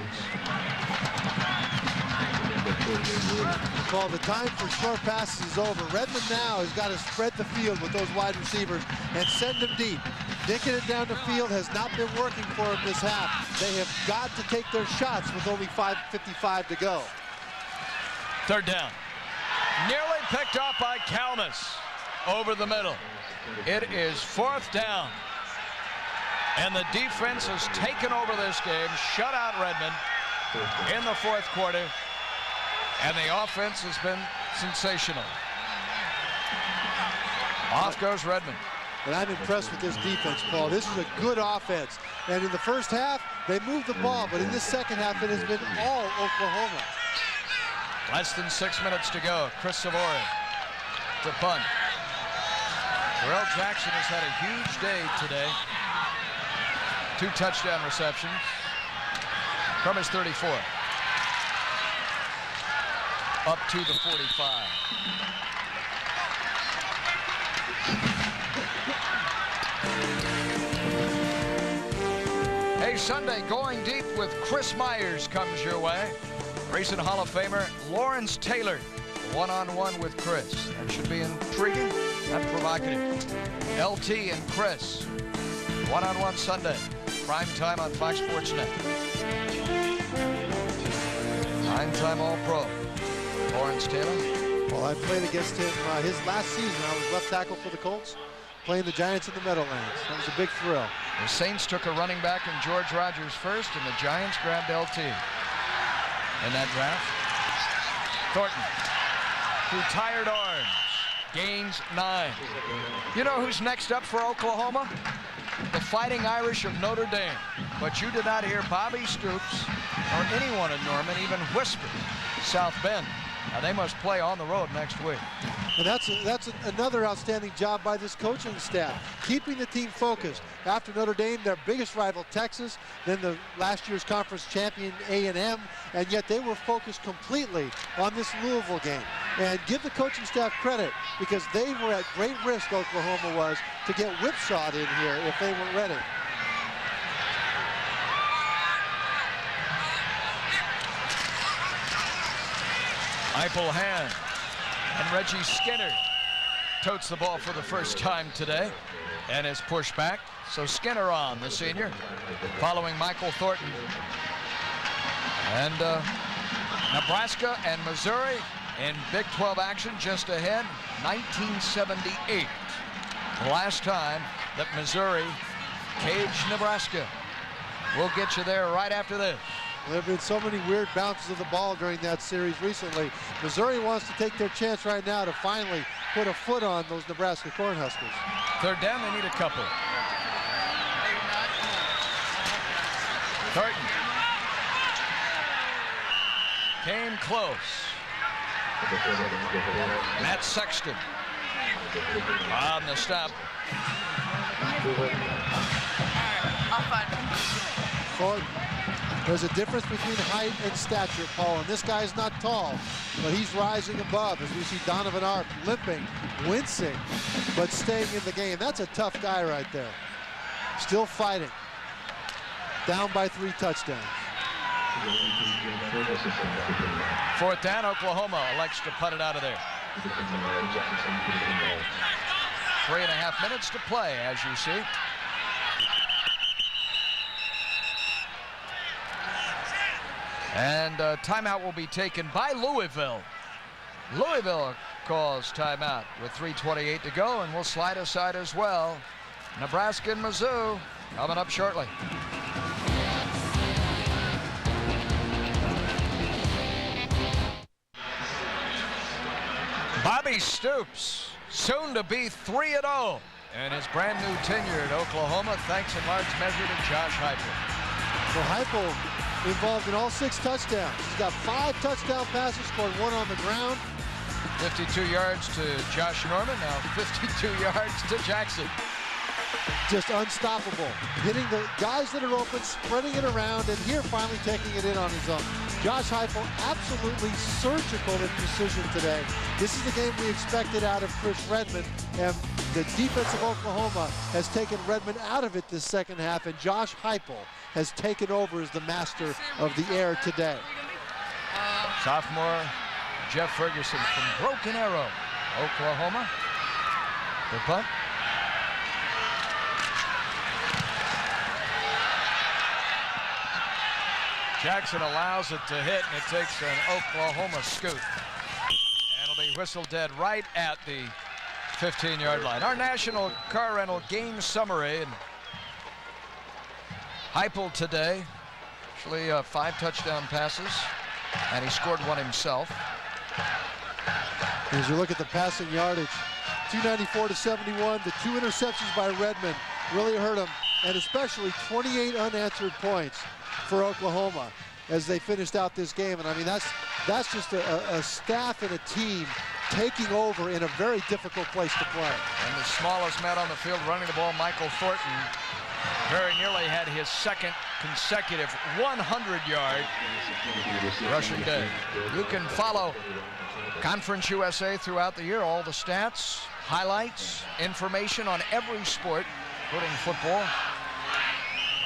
Speaker 2: Well, the time for short passes is over. Redmond now has got to spread the field with those wide receivers and send them deep. Dinking it down the field has not been working for them this half. They have got to take their shots with only 5:55 to go.
Speaker 1: Third down. Nearly picked off by Kalmus over the middle. It is 4th down. And the defense has taken over this game, shut out Redmond in the 4th quarter. And the offense has been sensational. Off goes Redmond.
Speaker 2: And I'm impressed with this defense, Paul. This is a good offense. And in the first half, they moved the ball. But in this second half, it has been all Oklahoma.
Speaker 1: Less than 6 minutes to go. Chris Savory to punt. Terrell Jackson has had a huge day today. 2 touchdown receptions from his 34. Up to the 45. Hey, Sunday, Going Deep with Chris Myers comes your way. Recent Hall of Famer Lawrence Taylor, one-on-one with Chris. That should be intriguing and provocative. LT and Chris, one-on-one Sunday, prime time on Fox Sports Net. 9-time All-Pro. Lawrence Taylor.
Speaker 2: Well, I played against him his last season. I was left tackle for the Colts, playing the Giants in the Meadowlands. That was a big thrill.
Speaker 1: The Saints took a running back in George Rogers first, and the Giants grabbed LT in that draft. Thornton, through tired arms, gains 9. You know who's next up for Oklahoma? The Fighting Irish of Notre Dame. But you did not hear Bobby Stoops or anyone in Norman even whisper South Bend. Now they must play on the road next week.
Speaker 2: And that's another outstanding job by this coaching staff, keeping the team focused. After Notre Dame, their biggest rival, Texas, then the last year's conference champion, A&M, and yet they were focused completely on this Louisville game. And give the coaching staff credit, because they were at great risk, Oklahoma was, to get whipsawed in here if they weren't ready.
Speaker 1: Eipel hand, and Reggie Skinner totes the ball for the first time today and is pushed back. So Skinner on, the senior, following Michael Thornton. And Nebraska and Missouri in Big 12 action just ahead. 1978, the last time that Missouri caged Nebraska. We'll get you there right after this.
Speaker 2: There have been so many weird bounces of the ball during that series recently. Missouri wants to take their chance right now to finally put a foot on those Nebraska Cornhuskers.
Speaker 1: Third down, they need a couple. Thornton came close. Matt Sexton on the stop.
Speaker 2: Thornton. There's a difference between height and stature, Paul, and this guy's not tall, but he's rising above as we see Donovan Arp limping, wincing, but staying in the game. That's a tough guy right there. Still fighting. down by 3 touchdowns.
Speaker 1: 4th down, Oklahoma elects to punt it out of there. 3.5 minutes to play, as you see. And timeout will be taken by Louisville. Louisville calls timeout with 3:28 to go, and we'll slide aside as well. Nebraska and Mizzou coming up shortly. Bobby Stoops, soon to be 3-0 in his brand new tenure at Oklahoma, thanks in large measure to Josh Heupel.
Speaker 2: So Heupel involved in all 6 touchdowns. He's got 5 touchdown passes, scored 1 on the ground.
Speaker 1: 52 yards to Josh Norman, now 52 yards to Jackson.
Speaker 2: Just unstoppable. Hitting the guys that are open, spreading it around, and here finally taking it in on his own. Josh Heupel absolutely surgical in precision today. This is the game we expected out of Chris Redmond, and the defense of Oklahoma has taken Redmond out of it this second half, and Josh Heupel has taken over as the master of the air today.
Speaker 1: Sophomore Jeff Ferguson from Broken Arrow, Oklahoma. The punt. Jackson allows it to hit, and it takes an Oklahoma scoot. And it'll be whistled dead right at the 15-yard line. Our national car rental game summary. And Heupel today, actually 5 touchdown passes, and he scored 1 himself.
Speaker 2: As you look at the passing yardage, 294 to 71, the 2 interceptions by Redmond really hurt him, and especially 28 unanswered points for Oklahoma as they finished out this game. And I mean, that's just a staff and a team taking over in a very difficult place to play.
Speaker 1: And the smallest man on the field running the ball, Michael Thornton, very nearly had his 2nd consecutive 100-yard rushing day. You can follow Conference USA throughout the year, all the stats, highlights, information on every sport, including football,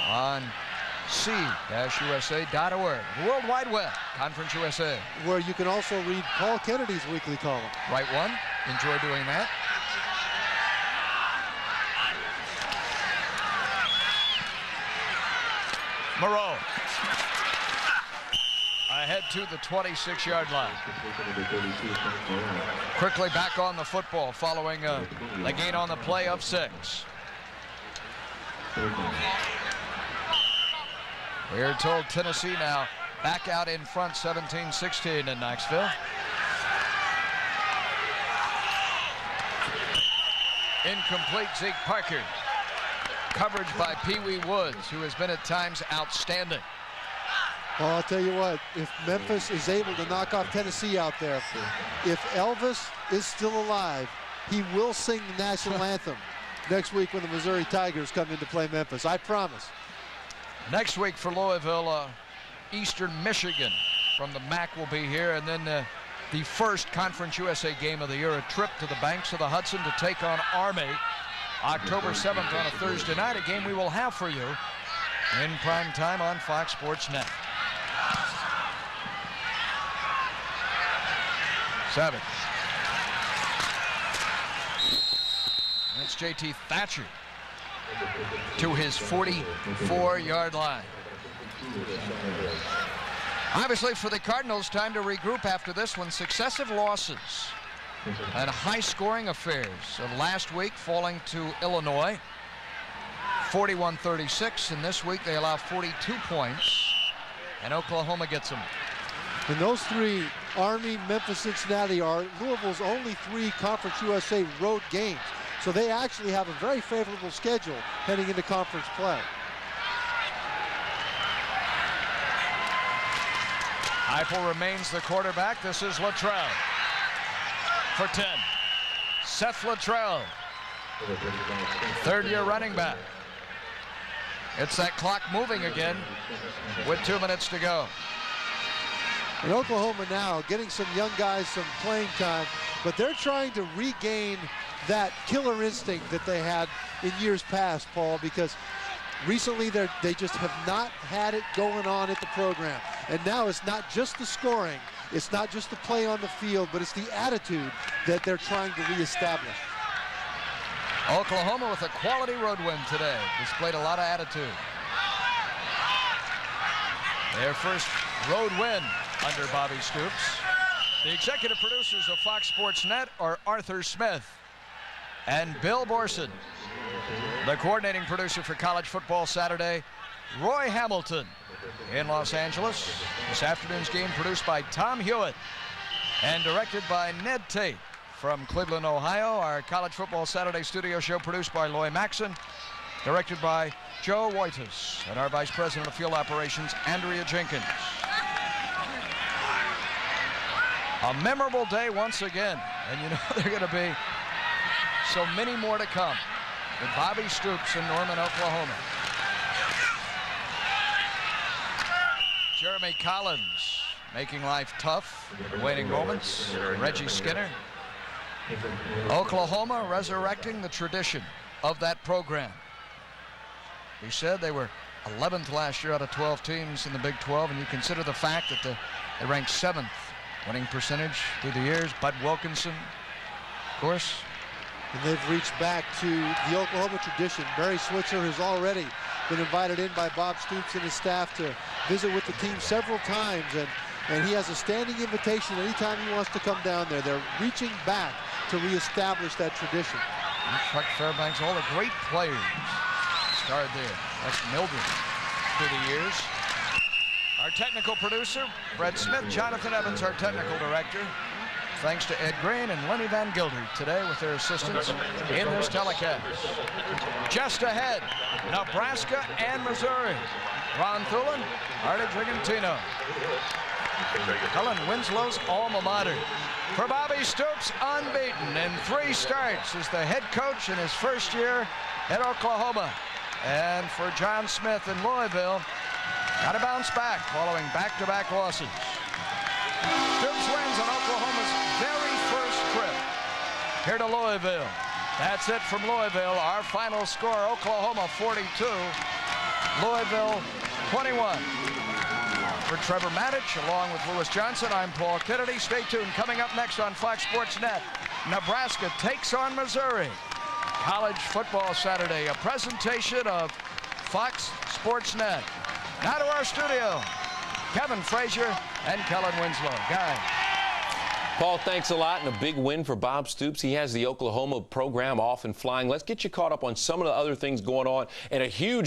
Speaker 1: on c-usa.org. The World Wide Web, Conference USA.
Speaker 2: Where you can also read Paul Kennedy's weekly column.
Speaker 1: Right one. Enjoy doing that. Moreau. Ahead to the 26-yard line. Quickly back on the football following the gain on the play of 6. We are told Tennessee now back out in front 17-16 in Knoxville. Incomplete, Zeke Parker. Coverage by Pee Wee Woods, who has been at times outstanding.
Speaker 2: Well, I'll tell you what, if Memphis is able to knock off Tennessee out there, if Elvis is still alive, he will sing the national anthem next week when the Missouri Tigers come in to play Memphis. I promise.
Speaker 1: Next week for Louisville, Eastern Michigan from the MAC will be here, and then the first Conference USA game of the year, a trip to the banks of the Hudson to take on Army, October 7th on a Thursday night, a game we will have for you in prime time on Fox Sports Net. 7. That's J.T. Thatcher to his 44-yard line. Obviously for the Cardinals, time to regroup after this one. Successive losses and high-scoring affairs. Last week falling to Illinois, 41-36, and this week they allow 42 points, and Oklahoma gets them.
Speaker 2: And those 3, Army, Memphis, Cincinnati, are Louisville's only 3 Conference USA road games. So they actually have a very favorable schedule heading into conference play.
Speaker 1: Heupel remains the quarterback. This is Luttrell for 10. Seth Luttrell, 3rd-year running back. It's that clock moving again with 2 minutes to go.
Speaker 2: And Oklahoma now getting some young guys some playing time, but they're trying to regain that killer instinct that they had in years past, Paul, because Recently, they just have not had it going on at the program. And now it's not just the scoring, it's not just the play on the field, but it's the attitude that they're trying to reestablish.
Speaker 1: Oklahoma with a quality road win today. Displayed a lot of attitude. Their first road win under Bobby Stoops. The executive producers of Fox Sports Net are Arthur Smith and Bill Borson. The coordinating producer for College Football Saturday, Roy Hamilton in Los Angeles. This afternoon's game produced by Tom Hewitt and directed by Ned Tate. From Cleveland, Ohio, our College Football Saturday studio show produced by Loy Maxson, directed by Joe Wojtas, and our Vice President of Field Operations, Andrea Jenkins. A memorable day once again, and you know there are going to be so many more to come with Bobby Stoops in Norman, Oklahoma. Jeremy Collins making life tough, waiting moments. Reggie Skinner. Oklahoma resurrecting the tradition of that program. We said they were 11th last year out of 12 teams in the Big 12, and you consider the fact that they ranked 7th winning percentage through the years. Bud Wilkinson, of course.
Speaker 2: And they've reached back to the Oklahoma tradition. Barry Switzer has already been invited in by Bob Stoops and his staff to visit with the team several times, and he has a standing invitation anytime he wants to come down there. They're reaching back to reestablish that tradition.
Speaker 1: Chuck Fairbanks, all the great players started there. That's Mildred through the years. Our technical producer, Fred Smith. Jonathan Evans, our technical director. Thanks to Ed Green and Lenny Van Gilder today with their assistance in this telecast. Just ahead, Nebraska and Missouri. Ron Thulin, Artie Drigantino. Helen Winslow's alma mater. For Bobby Stoops, unbeaten in 3 starts as the head coach in his first year at Oklahoma. And for John Smith in Louisville, got to bounce back following back-to-back losses. Stoops wins on Oklahoma's very first trip here to Louisville. That's it from Louisville. Our final score, Oklahoma 42, Louisville 21. For Trevor Matich, along with Lewis Johnson, I'm Paul Kennedy. Stay tuned. Coming up next on Fox Sports Net, Nebraska takes on Missouri. College Football Saturday, a presentation of Fox Sports Net. Now to our studio, Kevin Frazier and Kellen Winslow. Guys.
Speaker 3: Paul, thanks a lot, and a big win for Bob Stoops. He has the Oklahoma program off and flying. Let's get you caught up on some of the other things going on, and a huge